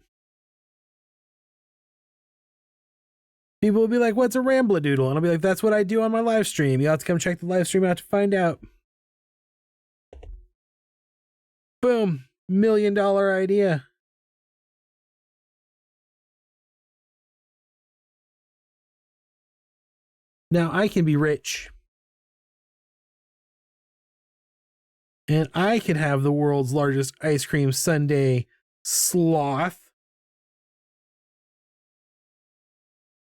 People will be like, what's a Rambladoodle? And I'll be like, that's what I do on my live stream. You'll have to come check the live stream out to find out. Boom. $1 million idea. Now I can be rich. And I can have the world's largest ice cream sundae, Sloth.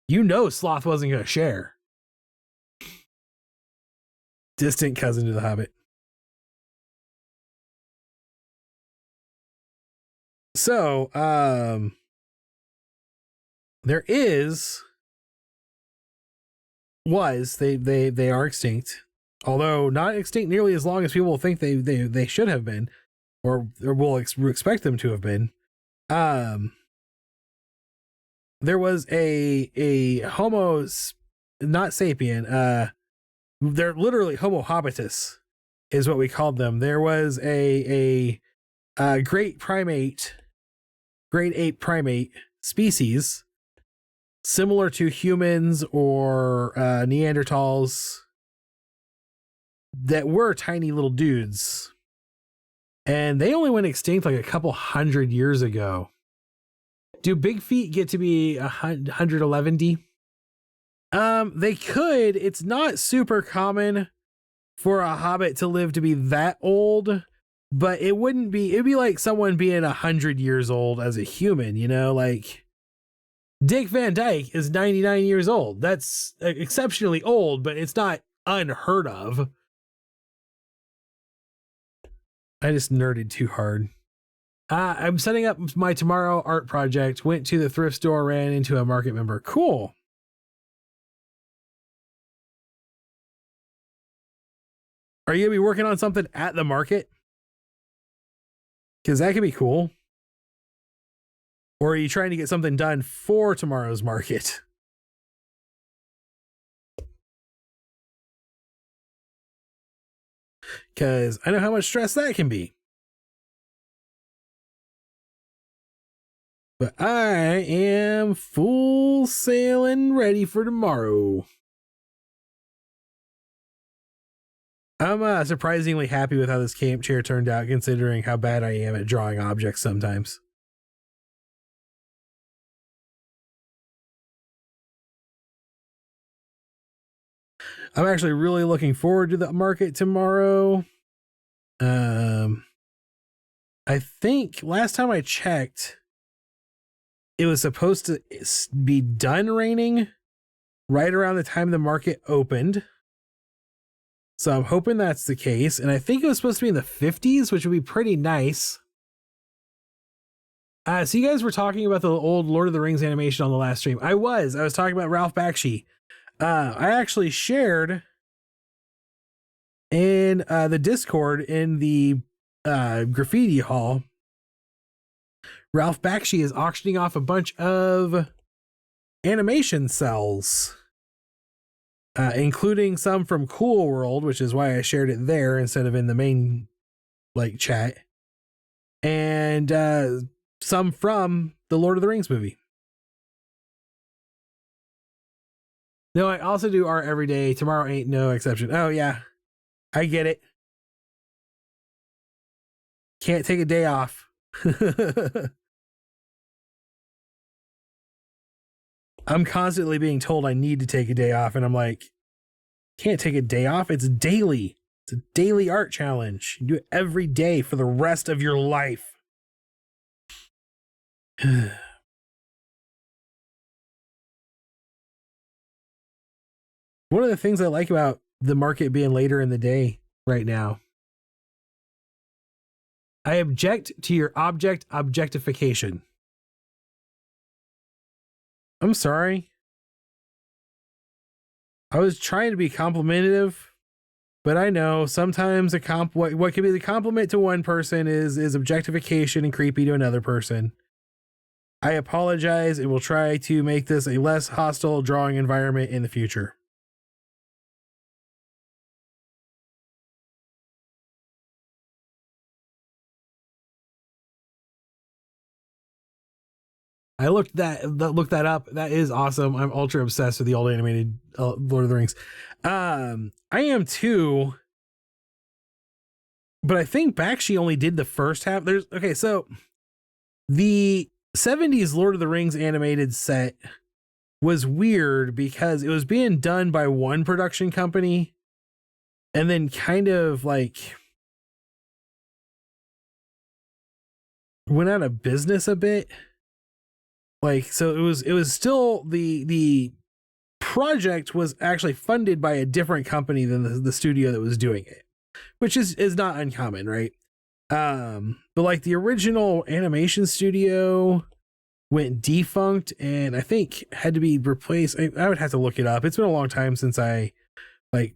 You know Sloth wasn't going to share. Distant cousin to the Hobbit. So, there they are extinct, although not extinct nearly as long as people think they should have been, or will expect them to have been. There was a Homo, not sapien. They're literally Homo habitus, is what we called them. There was a great ape primate species similar to humans or Neanderthals that were tiny little dudes, and they only went extinct like a couple 100 years ago. Do big feet get to be 111D? They could. It's not super common for a hobbit to live to be that old, but it'd be like someone being 100 years old as a human, you know, like Dick Van Dyke is 99 years old. That's exceptionally old, but it's not unheard of. I just nerded too hard. I'm setting up my tomorrow art project. Went to the thrift store, ran into a market member. Cool. Are you gonna be working on something at the market? Because that could be cool. Or are you trying to get something done for tomorrow's market? Because I know how much stress that can be. But I am full sail and ready for tomorrow. I'm surprisingly happy with how this camp chair turned out, considering how bad I am at drawing objects sometimes. I'm actually really looking forward to the market tomorrow. I think last time I checked, it was supposed to be done raining right around the time the market opened. So I'm hoping that's the case. And I think it was supposed to be in the 50s, which would be pretty nice. So you guys were talking about the old Lord of the Rings animation on the last stream. I was talking about Ralph Bakshi. I actually shared in the Discord in the graffiti hall. Ralph Bakshi is auctioning off a bunch of animation cells, including some from Cool World, which is why I shared it there instead of in the main like chat, and some from the Lord of the Rings movie. No, I also do art every day. Tomorrow ain't no exception. Oh yeah, I get it. Can't take a day off. I'm constantly being told I need to take a day off, and I'm like, can't take a day off. It's daily. It's a daily art challenge. You do it every day for the rest of your life. One of the things I like about the market being later in the day right now, I object to your object objectification. I'm sorry. I was trying to be complimentary, but I know sometimes what can be the compliment to one person is objectification and creepy to another person. I apologize and will try to make this a less hostile drawing environment in the future. I looked that up. That is awesome. I'm ultra obsessed with the old animated Lord of the Rings. I am too, but I think Bakshi only did the first half. So the 70s Lord of the Rings animated set was weird because it was being done by one production company and then kind of like went out of business a bit. Like, so it was still the project was actually funded by a different company than the studio that was doing it, which is not uncommon, right? But like the original animation studio went defunct and I think had to be replaced. I would have to look it up. It's been a long time since I like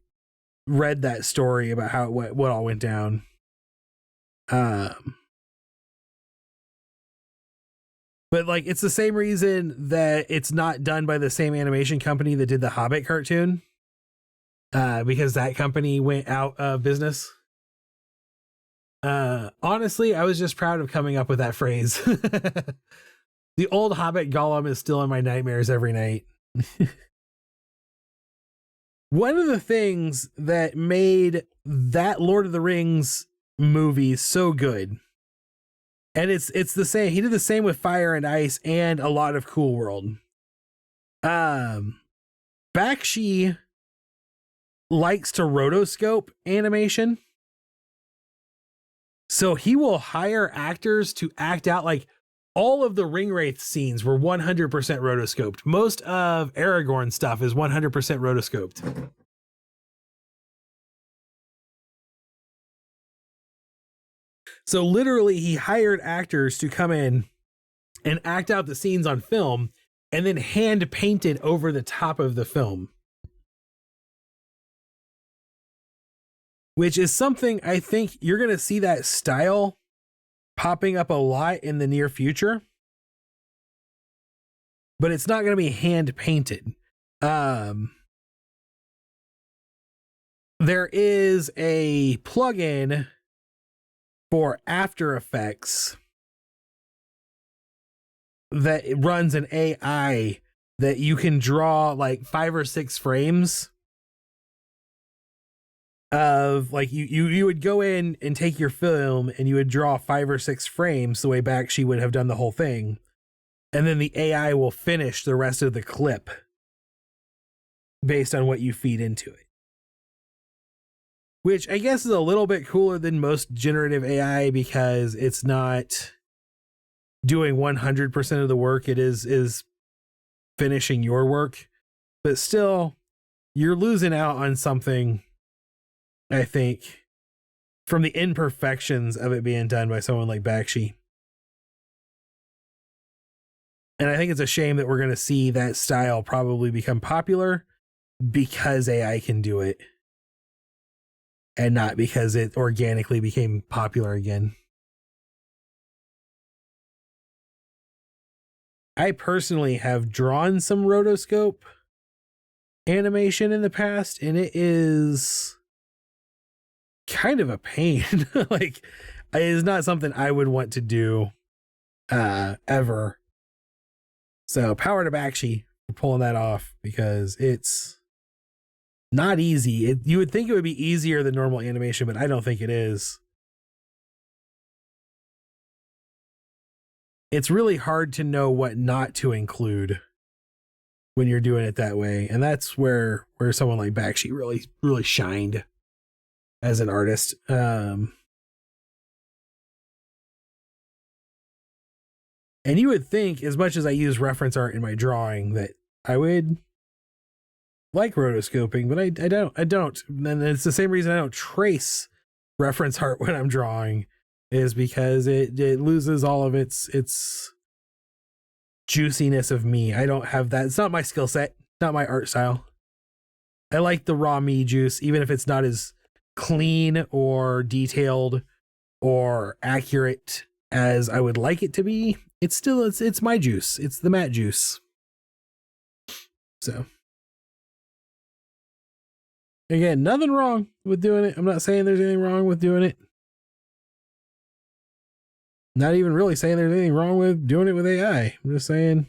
read that story about how what all went down. But like it's the same reason that it's not done by the same animation company that did the Hobbit cartoon, because that company went out of business. Honestly, I was just proud of coming up with that phrase. The old Hobbit Gollum is still in my nightmares every night. One of the things that made that Lord of the Rings movie so good, and it's the same. He did the same with Fire and Ice and a lot of Cool World. Bakshi likes to rotoscope animation. So he will hire actors to act out like all of the Ringwraith scenes were 100% rotoscoped. Most of Aragorn stuff is 100% rotoscoped. So literally he hired actors to come in and act out the scenes on film and then hand painted over the top of the film. Which is something I think you're going to see that style popping up a lot in the near future. But it's not going to be hand painted. There is a plugin for After Effects that runs an AI that you can draw like 5 or 6 frames of like you would go in and take your film and you would draw 5 or 6 frames the way Bakshi would have done the whole thing, and then the AI will finish the rest of the clip based on what you feed into it, which I guess is a little bit cooler than most generative AI because it's not doing 100% of the work. It is finishing your work, but still you're losing out on something, I think, from the imperfections of it being done by someone like Bakshi. And I think it's a shame that we're going to see that style probably become popular because AI can do it and not because it organically became popular again. I personally have drawn some rotoscope animation in the past, and it is kind of a pain. Like, it is not something I would want to do ever. So power to Bakshi for pulling that off, because it's not easy. You would think it would be easier than normal animation, but I don't think it is. It's really hard to know what not to include when you're doing it that way. And that's where someone like Bakshi really shined as an artist. And you would think, as much as I use reference art in my drawing, that I would like rotoscoping, but I don't. And it's the same reason I don't trace reference art when I'm drawing, is because it loses all of its juiciness of me. I don't have that. It's not my skill set, not my art style. I like the raw me juice, even if it's not as clean or detailed or accurate as I would like it to be. It's still, it's my juice. It's the matte juice. So again, nothing wrong with doing it. I'm not saying there's anything wrong with doing it. Not even really saying there's anything wrong with doing it with AI. I'm just saying,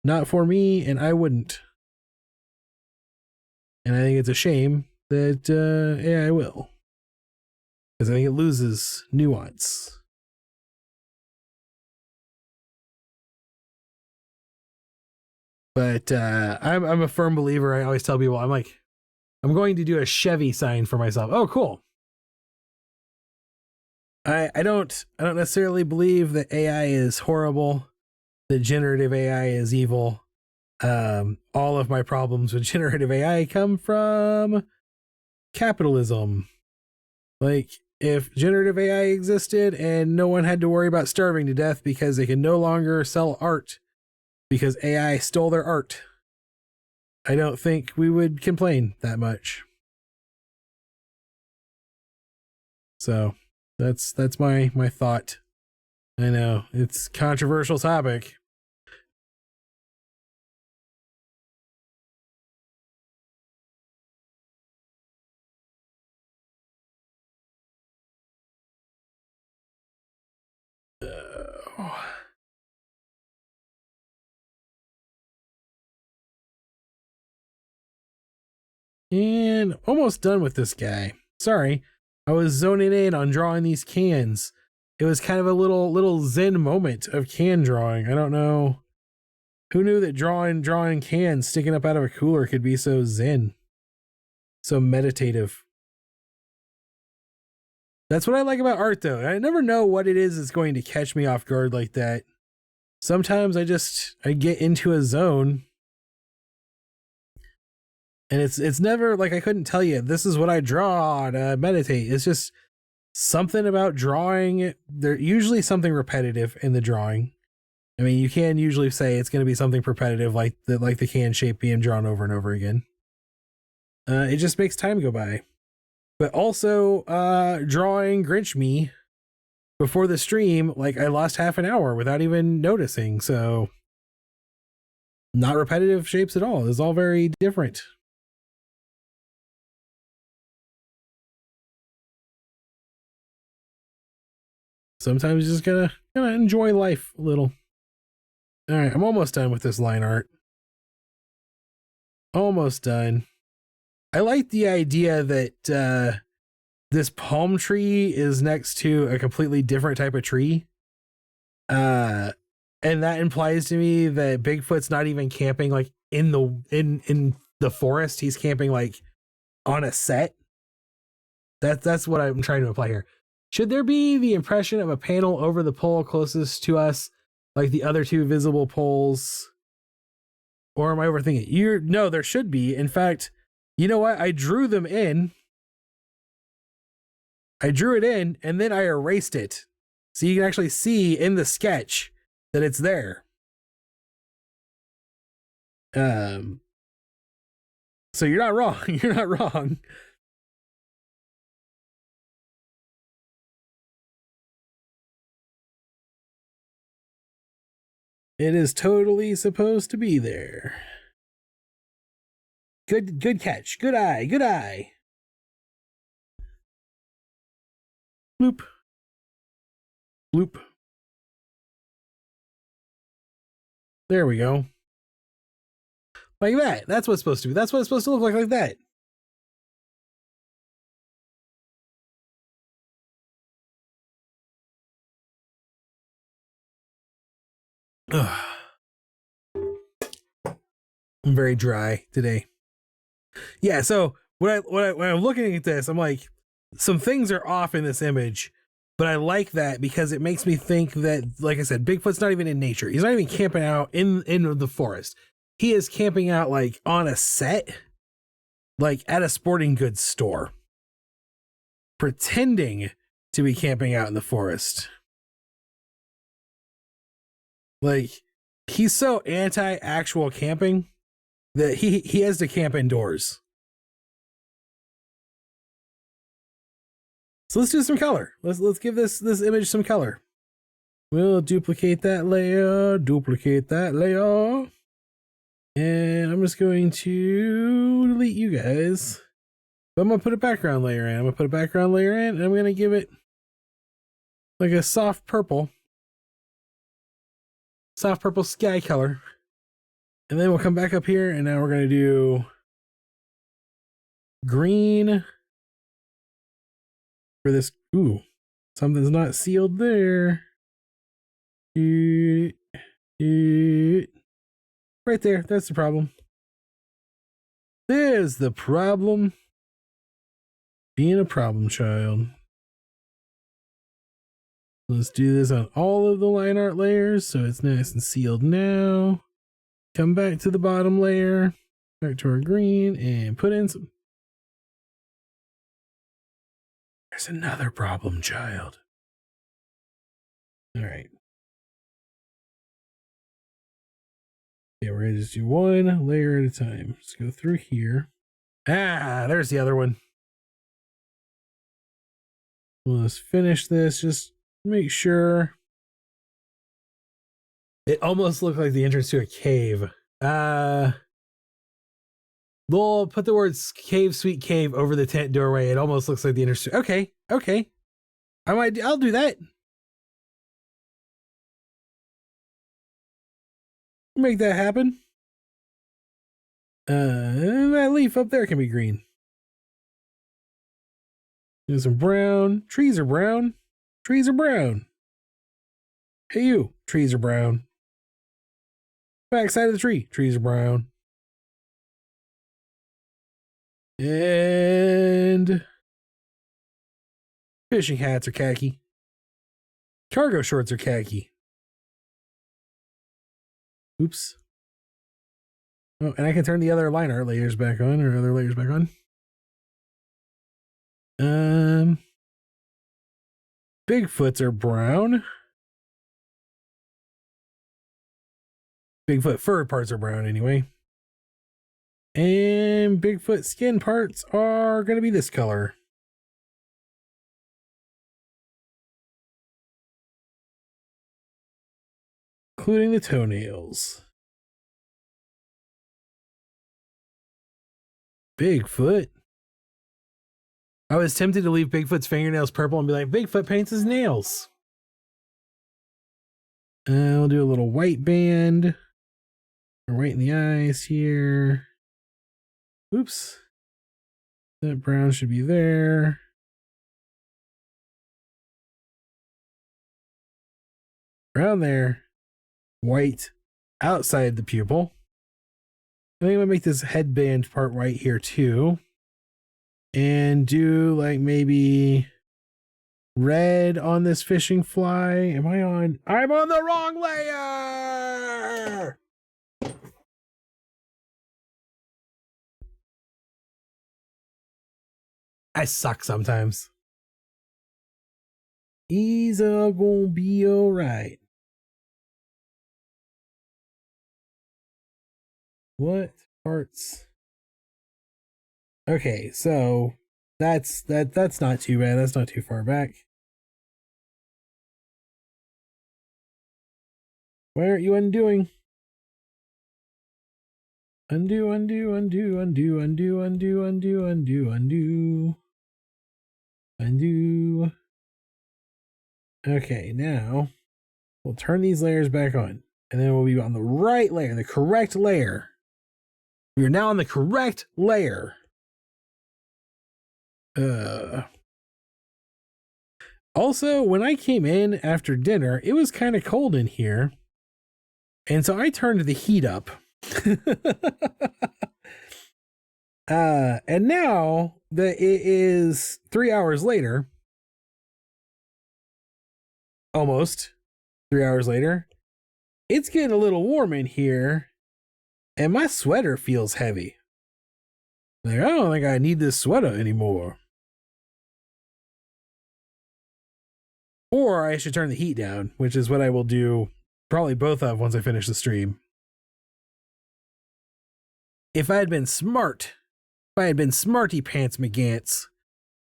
not for me, and I wouldn't. And I think it's a shame that AI will, because I think it loses nuance. But I'm a firm believer. I always tell people, I'm going to do a Chevy sign for myself. Oh, cool. I don't necessarily believe that AI is horrible, that generative AI is evil. All of my problems with generative AI come from capitalism. Like, if generative AI existed and no one had to worry about starving to death because they can no longer sell art because AI stole their art, I don't think we would complain that much. So that's my thought. I know it's a controversial topic. And almost done with this guy. Sorry, I was zoning in on drawing these cans. It was kind of a little zen moment of can drawing. I don't know who knew that drawing cans sticking up out of a cooler could be so zen, so meditative. That's what I like about art, though. I never know what it is that's going to catch me off guard like that. Sometimes I get into a zone, and it's never like I couldn't tell you this is what I draw to meditate. It's just something about drawing. There's usually something repetitive in the drawing. I mean, you can usually say it's going to be something repetitive, like the can shape being drawn over and over again. It just makes time go by. But also, drawing Grinch me before the stream, like, I lost half an hour without even noticing. So, not repetitive shapes at all. It's all very different. Sometimes you just gotta enjoy life a little. All right, I'm almost done with this line art. Almost done. I like the idea that this palm tree is next to a completely different type of tree. And that implies to me that Bigfoot's not even camping like in the forest. He's camping like on a set. That's what I'm trying to imply here. Should there be the impression of a panel over the pole closest to us, like the other two visible poles? Or am I overthinking? No, there should be. In fact, you know what? I drew them in. I drew it in and then I erased it. So you can actually see in the sketch that it's there. So you're not wrong. You're not wrong. It is totally supposed to be there. Good catch. Good eye. Good eye. Bloop. Bloop. There we go. Like that. That's what it's supposed to be. That's what it's supposed to look like that. Ugh. I'm very dry today. Yeah, so when I'm looking at this, I'm like, some things are off in this image, but I like that because it makes me think that, like I said, Bigfoot's not even in nature. He's not even camping out in the forest. He is camping out like on a set, like at a sporting goods store, pretending to be camping out in the forest. Like, he's so anti-actual camping that he has to camp indoors. So let's do some color. Let's give this image some color. We'll duplicate that layer, and I'm just going to delete you guys. But I'm gonna put a background layer in. And I'm gonna give it like a soft purple sky color. And then we'll come back up here, and now we're gonna do green for this. Ooh, something's not sealed there. Right there, that's the problem. There's the problem. Being a problem child. Let's do this on all of the line art layers so it's nice and sealed now. Come back to the bottom layer, back to our green, and put in some. There's another problem child. All right. Okay, we're gonna just do one layer at a time. Let's go through here. Ah, there's the other one. Let's finish this. Just make sure. It almost looked like the entrance to a cave. We'll put the words "cave, sweet cave" over the tent doorway. It almost looks like the entrance. Okay. I'll do that. Make that happen. That leaf up there can be green. There's some brown. Trees are brown. Hey, you. Trees are brown. Back side of the tree. Trees are brown. And fishing hats are khaki. Cargo shorts are khaki. Oops. Oh, and I can turn the other line art layers back on, or other layers back on. Bigfoots are brown. Bigfoot fur parts are brown anyway. And Bigfoot skin parts are going to be this color. Including the toenails. Bigfoot. I was tempted to leave Bigfoot's fingernails purple and be like, Bigfoot paints his nails. I'll do a little white band. Or white in the eyes here. Oops. That brown should be there. Brown there. White outside the pupil. I think I'm going to make this headband part white here too. And do like maybe red on this fishing fly. I'm on the wrong layer! I suck sometimes. He's gonna be alright. What parts? Okay, so that's not too bad. That's not too far back. Why aren't you undoing? Undo, undo, undo, undo, undo, undo, undo, undo, undo. Undo. Okay, now we'll turn these layers back on. And then we'll be on the right layer, the correct layer. We are now on the correct layer. Also, when I came in after dinner, it was kind of cold in here. And so I turned the heat up. And now that it is 3 hours later, almost 3 hours later, it's getting a little warm in here, and my sweater feels heavy. Like, I don't think I need this sweater anymore. Or I should turn the heat down, which is what I will do probably both of once I finish the stream. If I had been smart, if I had been smarty pants McGants,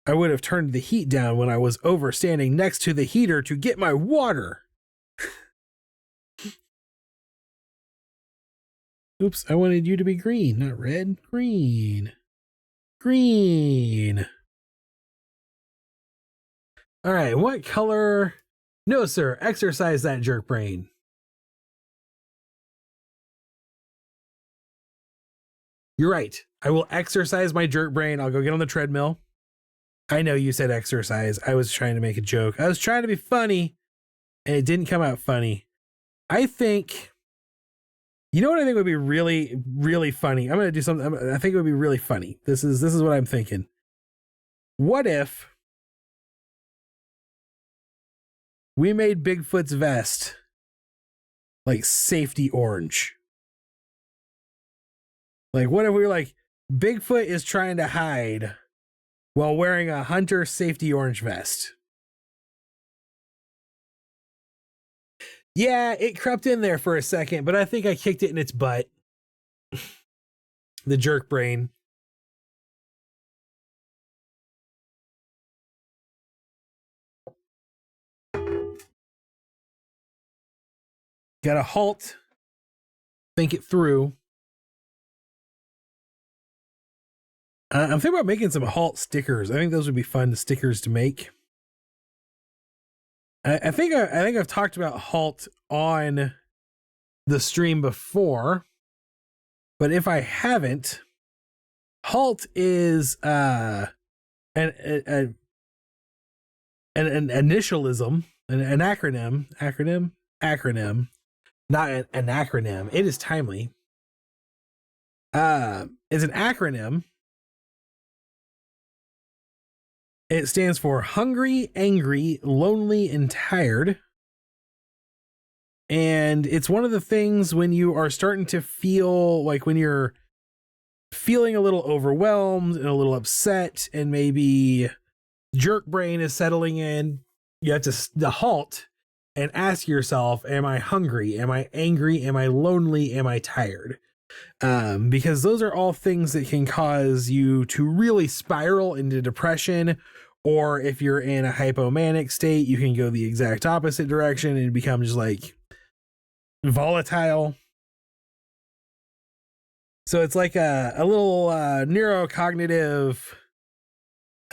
I would have turned the heat down when I was over standing next to the heater to get my water. Oops, I wanted you to be green, not red. Green. Green. All right, what color? No, sir, exercise that jerk brain. You're right. I will exercise my jerk brain. I'll go get on the treadmill. I know you said exercise. I was trying to make a joke. I was trying to be funny, and it didn't come out funny. I think, you know what I think would be really, really funny? I'm going to do something. I think it would be really funny. This is what I'm thinking. What if we made Bigfoot's vest like safety orange? Like, what if we were like, Bigfoot is trying to hide while wearing a hunter safety orange vest? Yeah, it crept in there for a second, but I think I kicked it in its butt. The jerk brain. Gotta halt. Think it through. I'm thinking about making some halt stickers. I think those would be fun stickers to make. I think I've talked about halt on the stream before, but if I haven't, halt is an initialism, an acronym, not an acronym. It is timely. It's an acronym. It stands for hungry, angry, lonely, and tired. And it's one of the things when you are starting to feel like when you're feeling a little overwhelmed and a little upset, and maybe jerk brain is settling in, you have to halt and ask yourself, am I hungry? Am I angry? Am I lonely? Am I tired? Because those are all things that can cause you to really spiral into depression. Or if you're in a hypomanic state, you can go the exact opposite direction and become just like volatile. So it's like a little neurocognitive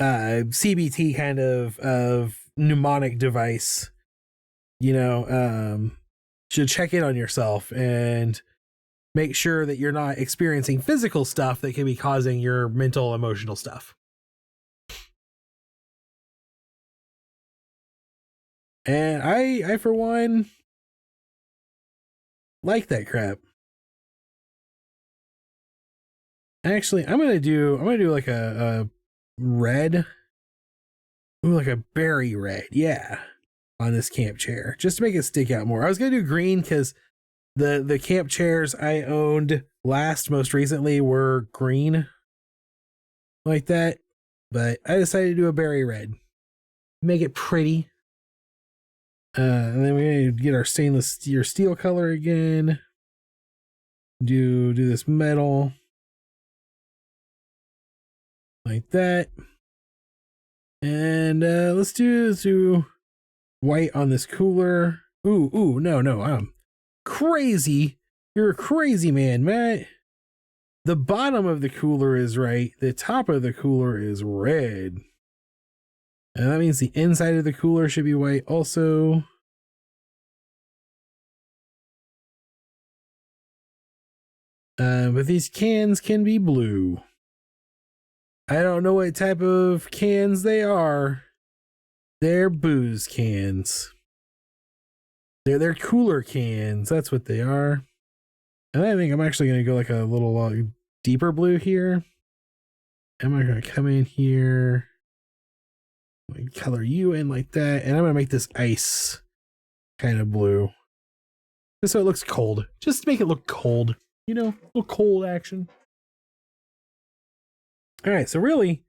CBT kind of mnemonic device. You know, should check in on yourself and make sure that you're not experiencing physical stuff that can be causing your mental, emotional stuff. And I for one, like that crap. Actually, I'm gonna do like a red, like a berry red, yeah, on this camp chair, just to make it stick out more. I was gonna do green because the camp chairs I owned most recently were green like that, but I decided to do a berry red, make it pretty. And then we're gonna get our stainless steel color again. do this metal like that. And let's do white on this cooler. Ooh, no, I'm crazy. You're a crazy man, Matt. The bottom of the cooler is right. The top of the cooler is red. And that means the inside of the cooler should be white also. But these cans can be blue. I don't know what type of cans they are. They're booze cans. They're cooler cans. That's what they are. And I think I'm actually going to go like a little deeper blue here. Am I going to come in here? Color you in like that. And I'm going to make this ice kind of blue. Just so it looks cold. Just to make it look cold. You know, a little cold action. All right, so really,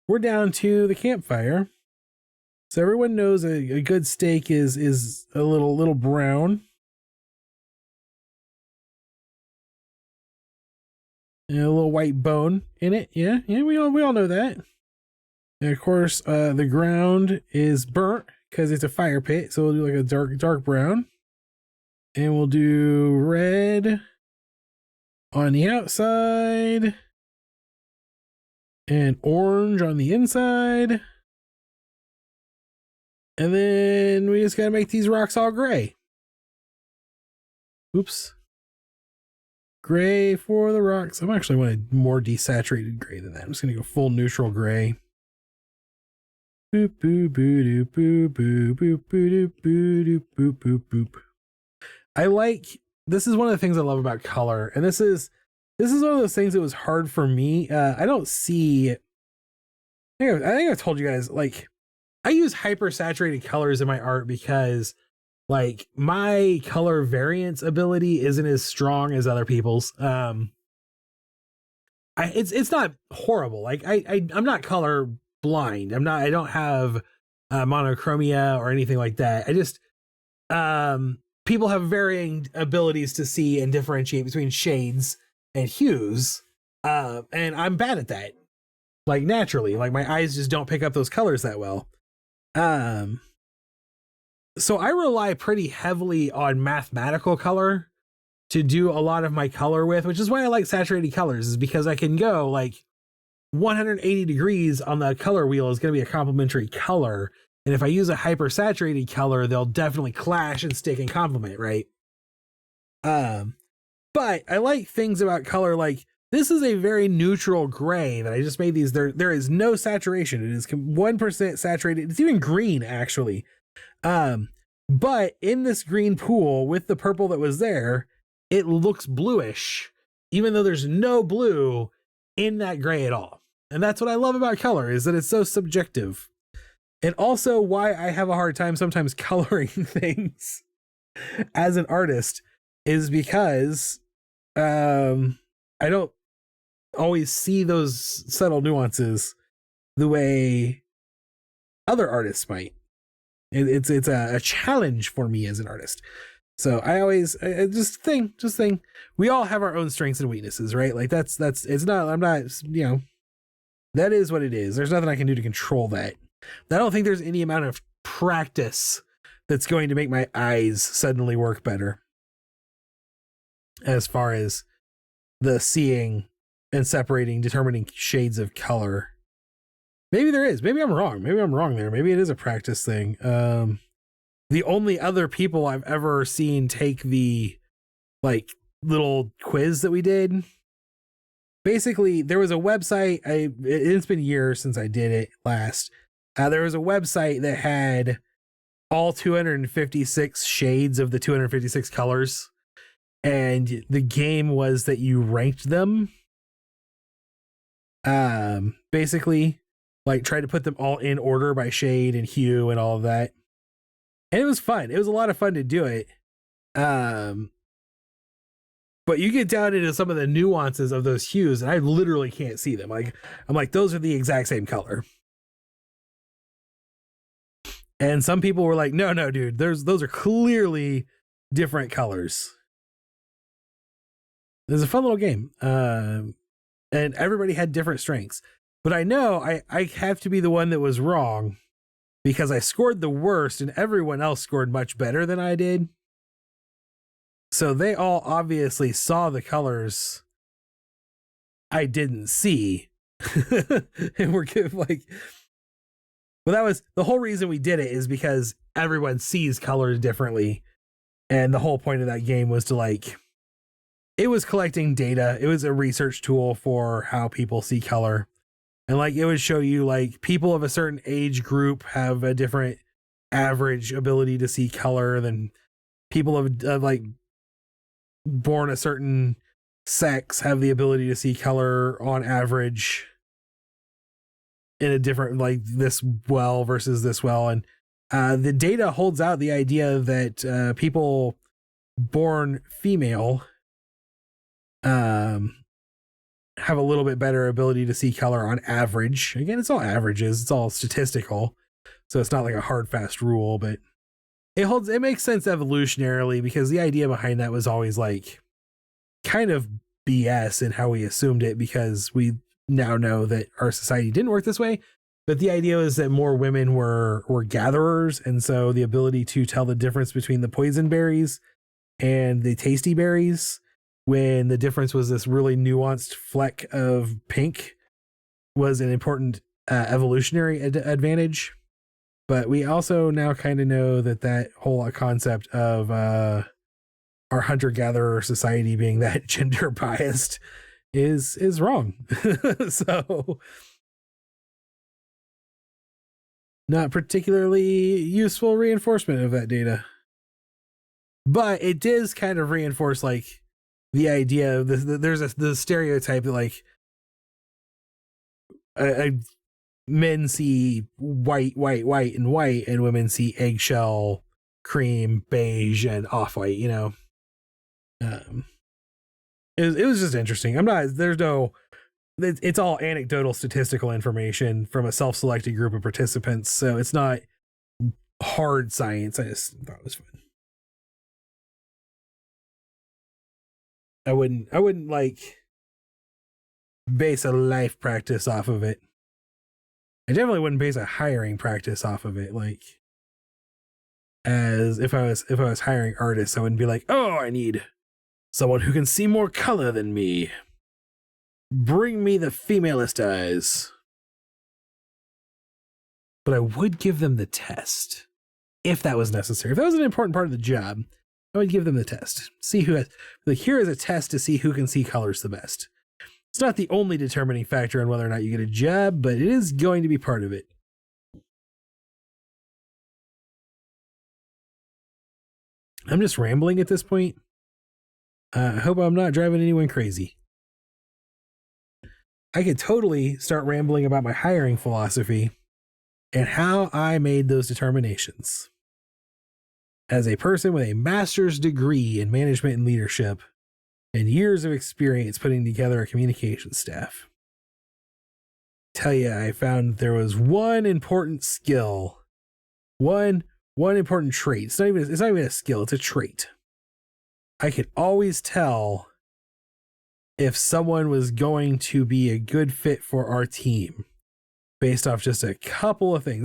we're down to the campfire. So everyone knows a good steak is a little brown. And a little white bone in it. Yeah, we all know that. And of course, the ground is burnt because it's a fire pit. So we'll do like a dark brown. And we'll do red on the outside. And orange on the inside. And then we just gotta make these rocks all gray. Oops. Gray for the rocks. I'm actually want a more desaturated gray than that. I'm just gonna go full neutral gray. Boop boop boop boop boop boop boop boop boop boop boop. I like, this is one of the things I love about color, and this is one of those things that was hard for me. I don't see. I think I told you guys, like, I use hyper saturated colors in my art because, like, my color variance ability isn't as strong as other people's. It's not horrible. Like I'm not color blind. I don't have monochromia or anything like that. I just people have varying abilities to see and differentiate between shades and hues. And I'm bad at that. Like, naturally, like my eyes just don't pick up those colors that well. So I rely pretty heavily on mathematical color to do a lot of my color with, which is why I like saturated colors, is because I can go like 180 degrees on the color wheel is going to be a complementary color. And if I use a hyper saturated color, they'll definitely clash and stick and complement, right? But I like things about color, like this is a very neutral gray that I just made these. There is no saturation. It is 1% saturated. It's even green, actually. But in this green pool with the purple that was there, it looks bluish, even though there's no blue in that gray at all. And that's what I love about color, is that it's so subjective. And also why I have a hard time sometimes coloring things as an artist is because I don't always see those subtle nuances the way other artists might. It's a challenge for me as an artist. So I always just think we all have our own strengths and weaknesses, right? Like that's it's not, I'm not, you know, that is what it is. There's nothing I can do to control that. I don't think there's any amount of practice that's going to make my eyes suddenly work better as far as the seeing and separating, determining shades of color. Maybe there is. Maybe I'm wrong. Maybe I'm wrong there. Maybe it is a practice thing. The only other people I've ever seen take the like little quiz that we did, basically there was a website. It's been years since I did it last. There was a website that had all 256 shades of the 256 colors. And the game was that you ranked them. Basically, like try to put them all in order by shade and hue and all of that. And it was fun. It was a lot of fun to do it. But you get down into some of the nuances of those hues and I literally can't see them. Like, I'm like, those are the exact same color. And some people were like, no, dude, those are clearly different colors. It was a fun little game. And everybody had different strengths. But I know I have to be the one that was wrong because I scored the worst and everyone else scored much better than I did. So they all obviously saw the colors I didn't see. And we're like, well, that was the whole reason we did it, is because everyone sees colors differently. And the whole point of that game was to like, it was collecting data. It was a research tool for how people see color. And like, it would show you like people of a certain age group have a different average ability to see color than people of like born a certain sex have the ability to see color on average in a different, like this well versus this well. And the data holds out the idea that people born female have a little bit better ability to see color on average. Again, it's all averages, it's all statistical, so it's not like a hard fast rule, but it makes sense evolutionarily, because the idea behind that was always like kind of BS in how we assumed it, because we now know that our society didn't work this way. But the idea is that more women were gatherers, and so the ability to tell the difference between the poison berries and the tasty berries, when the difference was this really nuanced fleck of pink, was an important evolutionary advantage. But we also now kind of know that that whole concept of our hunter-gatherer society being that gender biased is wrong. So not particularly useful reinforcement of that data. But it does kind of reinforce like the idea of there's the stereotype that like men see white, and white, and women see eggshell, cream, beige, and off-white, you know. It was just interesting. It's all anecdotal statistical information from a self-selected group of participants, so it's not hard science. I just thought it was fun. I wouldn't like base a life practice off of it. I definitely wouldn't base a hiring practice off of it. Like, as if I was hiring artists, I wouldn't be like, oh, I need someone who can see more color than me. Bring me the femalist eyes. But I would give them the test if that was necessary. If that was an important part of the job, I would give them the test. See who has, like, here is a test to see who can see colors the best. It's not the only determining factor on whether or not you get a job, but it is going to be part of it. I'm just rambling at this point. I hope I'm not driving anyone crazy. I could totally start rambling about my hiring philosophy and how I made those determinations. As a person with a master's degree in management and leadership and years of experience putting together a communications staff, tell you, I found there was one important skill, one important trait. It's not even a skill, it's a trait. I could always tell if someone was going to be a good fit for our team based off just a couple of things.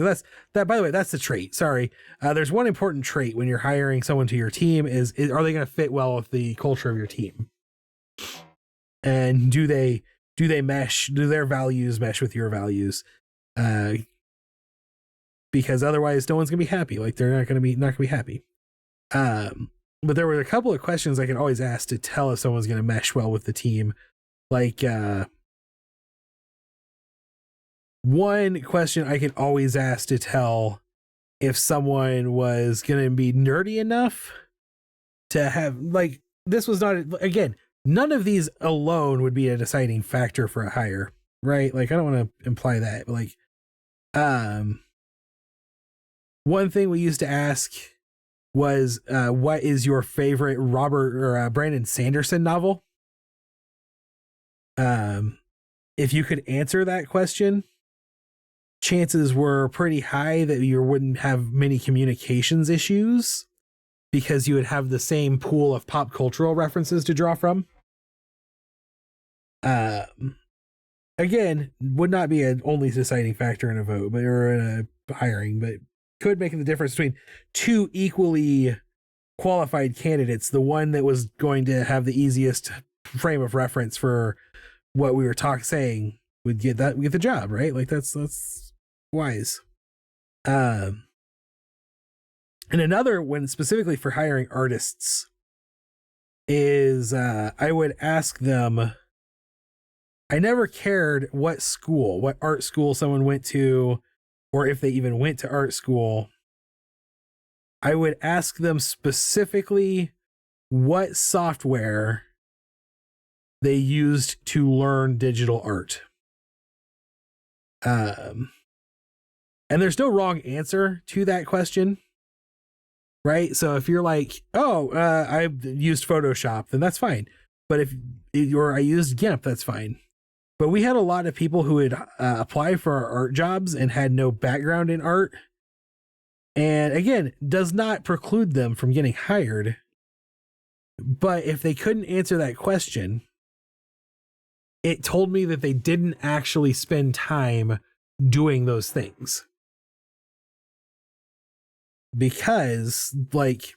By the way, that's the trait. Sorry. There's one important trait when you're hiring someone to your team is are they going to fit well with the culture of your team? And do they mesh? Do their values mesh with your values? Because otherwise no one's going to be happy. Like, they're not going to be happy. But there were a couple of questions I could always ask to tell if someone's going to mesh well with the team. Like, one question I could always ask to tell if someone was going to be nerdy enough to have, like, this was not, again, none of these alone would be a deciding factor for a hire, right? Like, I don't want to imply that, but like, one thing we used to ask was, what is your favorite Robert or Brandon Sanderson novel? If you could answer that question, chances were pretty high that you wouldn't have many communications issues because you would have the same pool of pop cultural references to draw from. Um, again, would not be an only deciding factor in a vote, but or in a hiring, but could make the difference between two equally qualified candidates. The one that was going to have the easiest frame of reference for what we were saying would get the job, right? Like that's wise. And another one specifically for hiring artists is I would ask them. I never cared what art school someone went to, or if they even went to art school. I would ask them specifically what software they used to learn digital art. And there's no wrong answer to that question, right? So if you're like, oh, I used Photoshop, then that's fine. But if I used GIMP, that's fine. But we had a lot of people who would apply for our art jobs and had no background in art. And again, does not preclude them from getting hired. But if they couldn't answer that question, it told me that they didn't actually spend time doing those things. Because, like,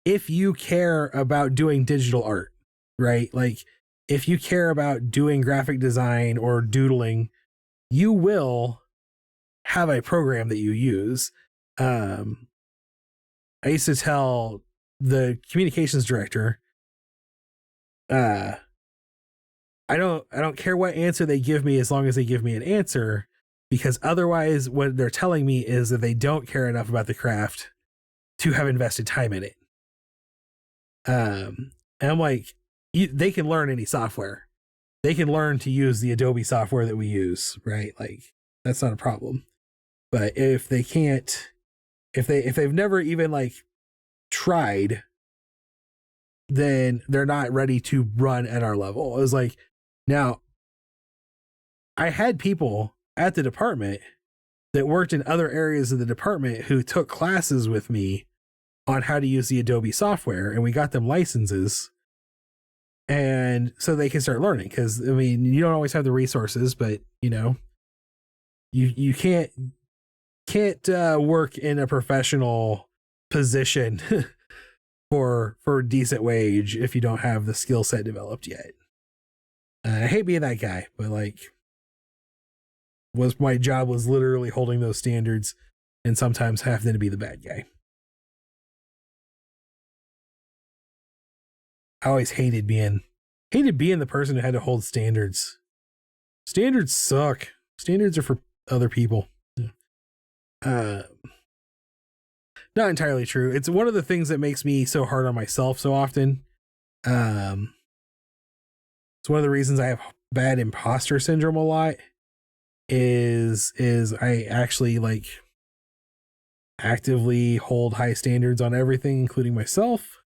if you care about doing digital art, right? Like, if you care about doing graphic design or doodling, you will have a program that you use. I used to tell the communications director, I don't care what answer they give me as long as they give me an answer, because otherwise what they're telling me is that they don't care enough about the craft to have invested time in it. And I'm like, they can learn any software. They can learn to use the Adobe software that we use, right? Like, that's not a problem. But if they can't, if they've never even like tried, then they're not ready to run at our level. It was like, now I had people at the department that worked in other areas of the department who took classes with me on how to use the Adobe software, and we got them licenses. And so they can start learning, because I mean, you don't always have the resources, but you know, you can't work in a professional position for a decent wage if you don't have the skill set developed yet. I hate being that guy, but like, my job was literally holding those standards, and sometimes having to be the bad guy. I always hated being the person who had to hold standards. Standards suck. Standards are for other people. Not entirely true. It's one of the things that makes me so hard on myself so often. It's one of the reasons I have bad imposter syndrome a lot. Is I actually like actively hold high standards on everything, including myself.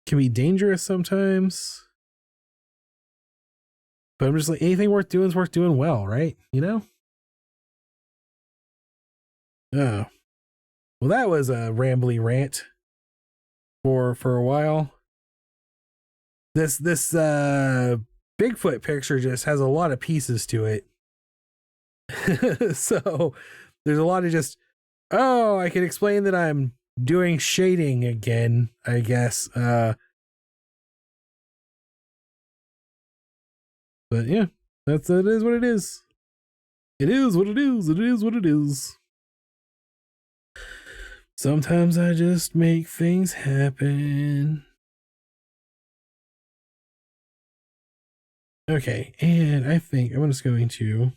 Can be dangerous sometimes, but I'm just like, anything worth doing is worth doing well, right? You know? Oh, well, that was a rambly rant for a while. This Bigfoot picture just has a lot of pieces to it. So there's a lot of just, oh, I can explain that I'm doing shading again, I guess. But yeah, it is what it is. It is what it is. It is what it is. Sometimes I just make things happen. Okay, and I think I'm just going to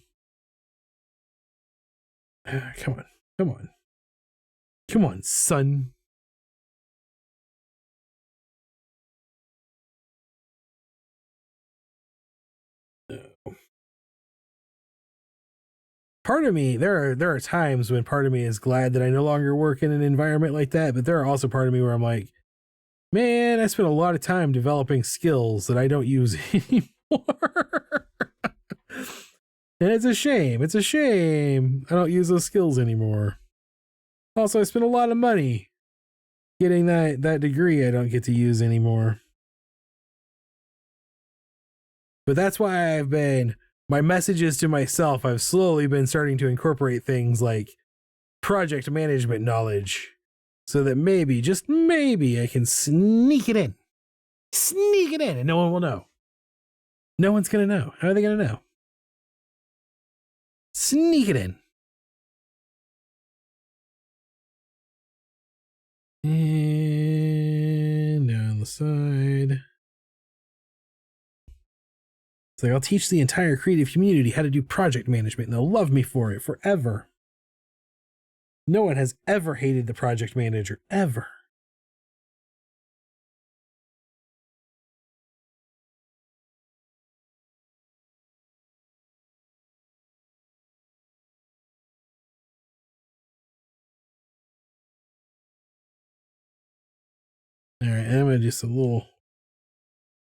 come on, son. Part of me, there are times when part of me is glad that I no longer work in an environment like that, but there are also part of me where I'm like, man, I spent a lot of time developing skills that I don't use anymore. And it's a shame. It's a shame I don't use those skills anymore. Also, I spent a lot of money getting that degree I don't get to use anymore. But that's why my messages to myself, I've slowly been starting to incorporate things like project management knowledge so that maybe, just maybe, I can sneak it in. Sneak it in and no one will know. No one's going to know. How are they going to know? Sneak it in. And down the side. It's like, I'll teach the entire creative community how to do project management and they'll love me for it forever. No one has ever hated the project manager, ever. All right, I'm going to just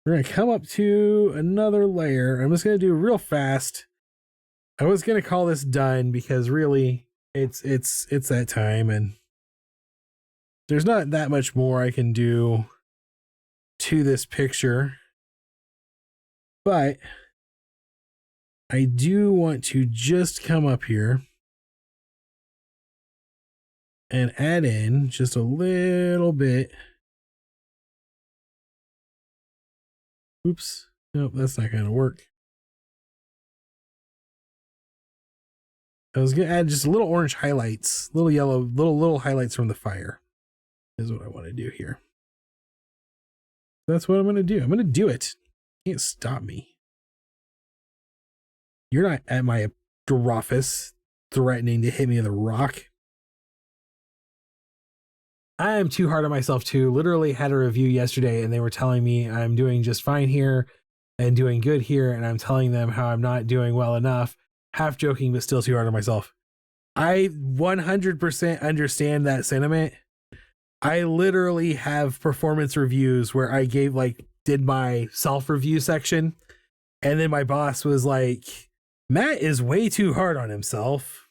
we're going to come up to another layer. I'm just going to do real fast. I was going to call this done because really it's that time and there's not that much more I can do to this picture. But I do want to just come up here and add in just a little bit. Oops. Nope, that's not going to work. I was going to add just a little orange highlights, little yellow, little highlights from the fire is what I want to do here. That's what I'm going to do. I'm going to do it. You can't stop me. You're not at my office threatening to hit me with a rock. I am too hard on myself too. Literally had a review yesterday and they were telling me I'm doing just fine here and doing good here. And I'm telling them how I'm not doing well enough, half joking, but still too hard on myself. I 100% understand that sentiment. I literally have performance reviews where I did my self-review section. And then my boss was like, Matt is way too hard on himself.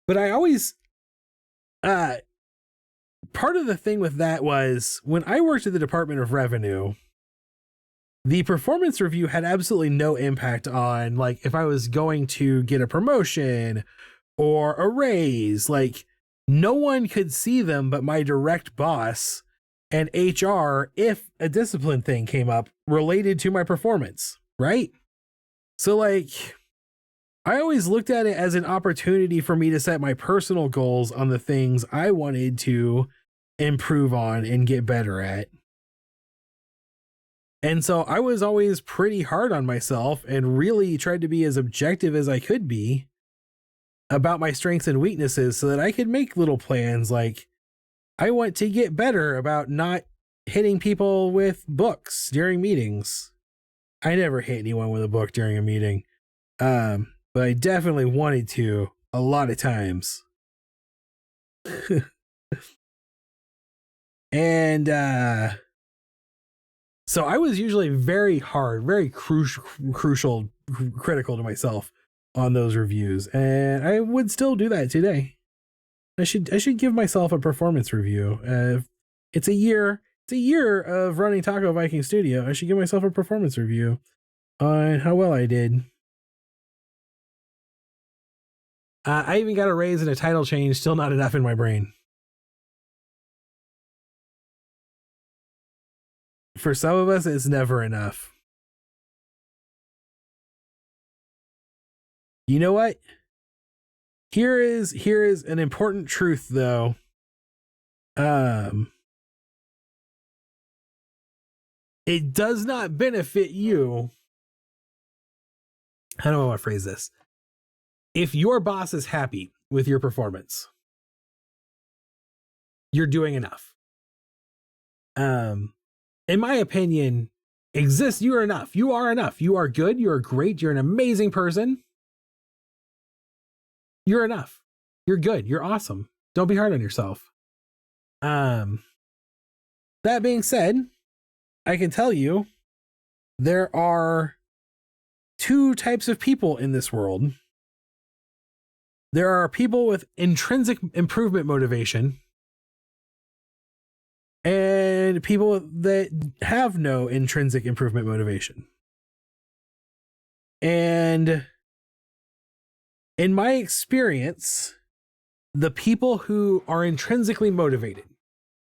But I always, part of the thing with that was when I worked at the Department of Revenue, the performance review had absolutely no impact on like if I was going to get a promotion or a raise. Like no one could see them but my direct boss and HR if a discipline thing came up related to my performance, right? So like I always looked at it as an opportunity for me to set my personal goals on the things I wanted to improve on and get better at. And so I was always pretty hard on myself and really tried to be as objective as I could be about my strengths and weaknesses so that I could make little plans like I want to get better about not hitting people with books during meetings. I never hit anyone with a book during a meeting. But I definitely wanted to a lot of times. And so I was usually very hard, very critical to myself on those reviews. And I would still do that today. I should give myself a performance review. It's a year of running Taco Viking Studio. I should give myself a performance review on how well I did. I even got a raise and a title change, still not enough in my brain. For some of us, it's never enough. You know what? Here is an important truth, though. It does not benefit you. How do I want to phrase this? If your boss is happy with your performance, you're doing enough. In my opinion, you are enough. You are enough. You are good. You are great. You're an amazing person. You're enough. You're good. You're awesome. Don't be hard on yourself. That being said, I can tell you there are two types of people in this world. There are people with intrinsic improvement motivation, and and people that have no intrinsic improvement motivation. And in my experience, the people who are intrinsically motivated,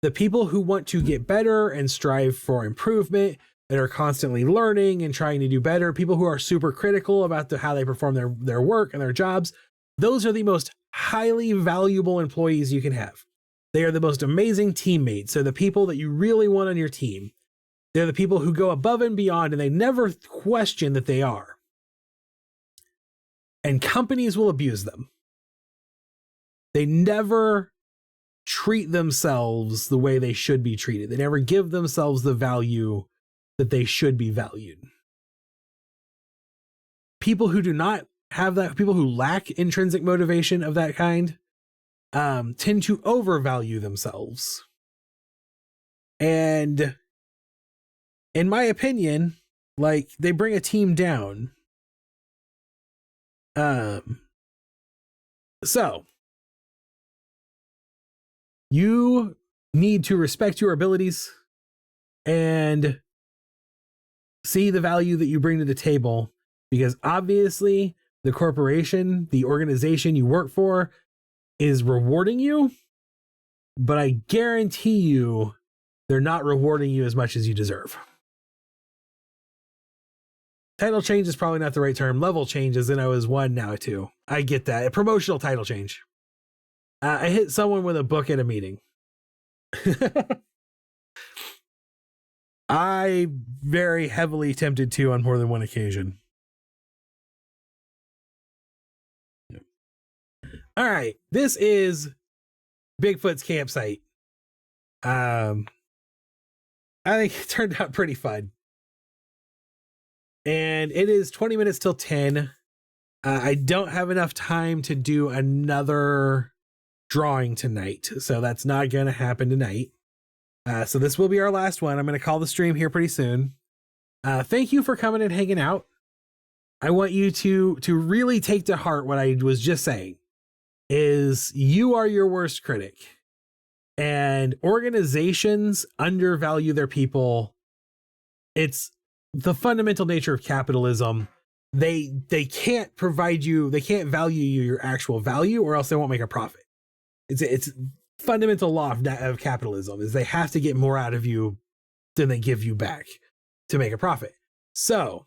the people who want to get better and strive for improvement, that are constantly learning and trying to do better, people who are super critical about how they perform their work and their jobs, those are the most highly valuable employees you can have. They are the most amazing teammates. They're the people that you really want on your team. They're the people who go above and beyond, and they never question that they are. And companies will abuse them. They never treat themselves the way they should be treated. They never give themselves the value that they should be valued. People who do not have that, people who lack intrinsic motivation of that kind, tend to overvalue themselves. And in my opinion, like, they bring a team down. So you need to respect your abilities and see the value that you bring to the table, because obviously the corporation, the organization you work for, is rewarding you, but I guarantee you they're not rewarding you as much as you deserve. Title change is probably not the right term. Level changes, and I was 1, now a 2. I get that. A promotional title change. I hit someone with a book at a meeting. I very heavily tempted to on more than one occasion. All right, this is Bigfoot's campsite. I think it turned out pretty fun. And it is 20 minutes till 10. I don't have enough time to do another drawing tonight, so that's not going to happen tonight. So this will be our last one. I'm going to call the stream here pretty soon. Thank you for coming and hanging out. I want you to really take to heart what I was just saying, is you are your worst critic, and organizations undervalue their people. It's the fundamental nature of capitalism. They can't provide you, they can't value you your actual value, or else they won't make a profit. It's fundamental law of capitalism is they have to get more out of you than they give you back to make a profit. So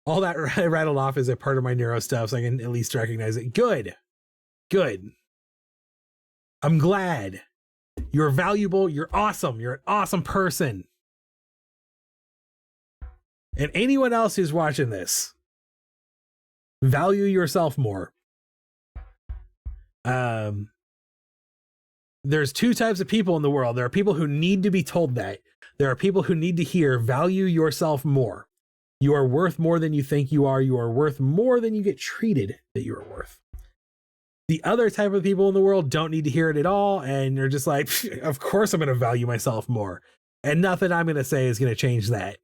all that I rattled off is a part of my neuro stuff, so I can at least recognize it. Good. I'm glad. You're valuable. You're awesome. You're an awesome person. And anyone else who's watching this, value yourself more. There's 2 types of people in the world. There are people who need to be told that. There are people who need to hear, value yourself more. You are worth more than you think you are. You are worth more than you get treated that you are worth. The other type of people in the world don't need to hear it at all, and they're just like, of course I'm going to value myself more. And nothing I'm going to say is going to change that.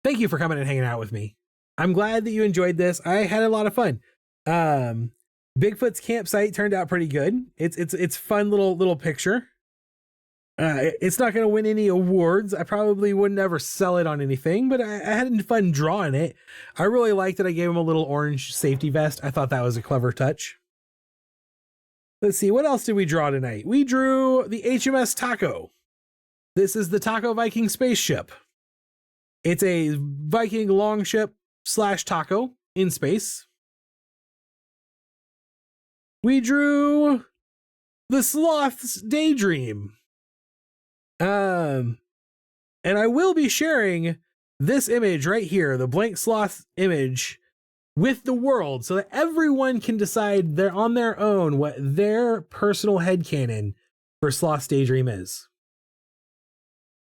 Thank you for coming and hanging out with me. I'm glad that you enjoyed this. I had a lot of fun. Bigfoot's campsite turned out pretty good. It's fun little picture. It's not going to win any awards. I probably wouldn't ever sell it on anything, but I had fun drawing it. I really liked that I gave him a little orange safety vest. I thought that was a clever touch. Let's see, what else did we draw tonight? We drew the HMS Taco. This is the Taco Viking spaceship. It's a Viking longship / taco in space. We drew the Sloth's Daydream. And I will be sharing this image right here, the blank sloth image, with the world so that everyone can decide they're on their own what their personal headcanon for Sloth's Daydream is.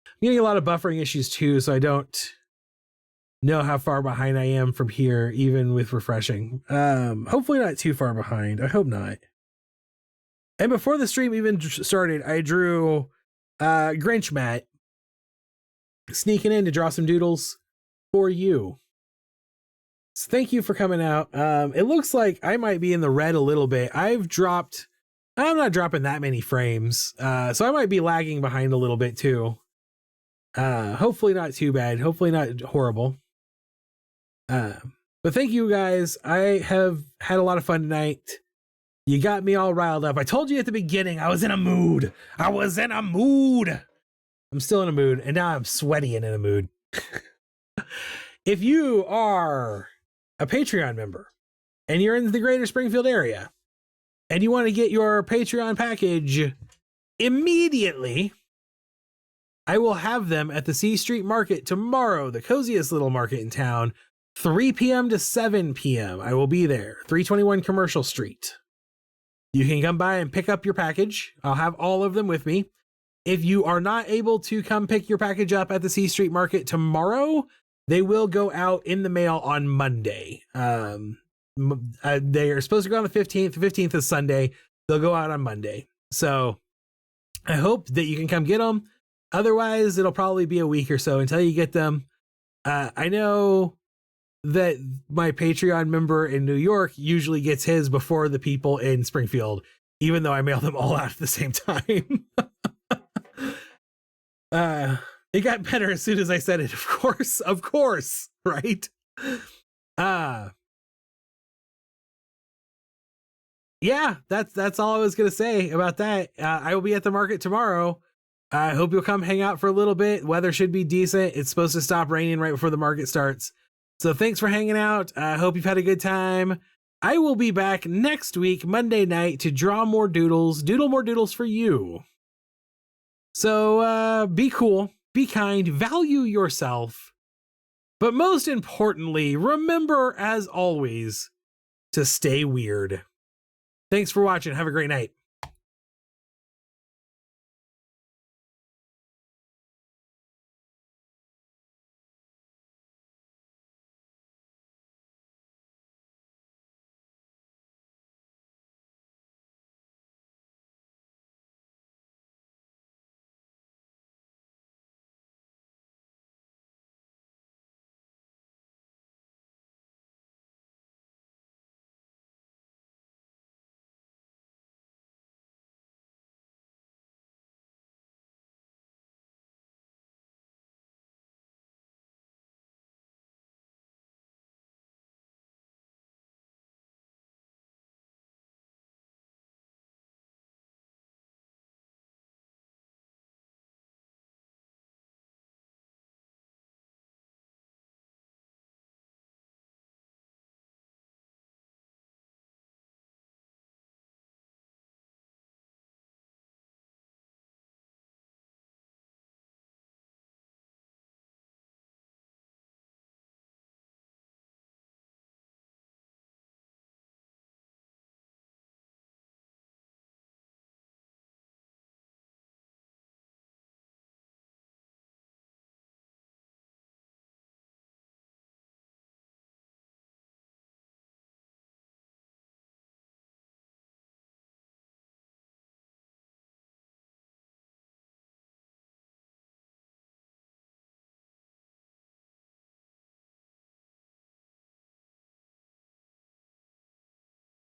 I'm getting a lot of buffering issues too, so I don't know how far behind I am from here, even with refreshing. Hopefully not too far behind. I hope not. And before the stream even started, I drew Grinch Matt sneaking in to draw some doodles for you. So thank you for coming out. It looks like I might be in the red a little bit. I'm not dropping that many frames. So I might be lagging behind a little bit too. Hopefully not too bad. Hopefully not horrible. But thank you guys. I have had a lot of fun tonight. You got me all riled up. I told you at the beginning, I was in a mood. I'm still in a mood, and now I'm sweaty and in a mood. If you are a Patreon member and you're in the greater Springfield area and you want to get your Patreon package immediately, I will have them at the C Street Market tomorrow, the coziest little market in town, 3 p.m. to 7 p.m. I will be there, 321 Commercial Street. You can come by and pick up your package. I'll have all of them with me. If you are not able to come pick your package up at the C Street Market tomorrow, they will go out in the mail on Monday. They are supposed to go on the 15th. The 15th is Sunday. They'll go out on Monday. So I hope that you can come get them. Otherwise, it'll probably be a week or so until you get them. I know that my Patreon member in New York usually gets his before the people in Springfield, even though I mail them all out at the same time. It got better as soon as I said it, of course, right? Yeah, that's all I was gonna say about that. I will be at the market tomorrow. I hope you'll come hang out for a little bit. Weather should be decent. It's supposed to stop raining right before the market starts. So thanks for hanging out. I hope you've had a good time. I will be back next week, Monday night, to draw more doodles, doodle more doodles for you. So be cool, be kind, value yourself. But most importantly, remember, as always, to stay weird. Thanks for watching. Have a great night.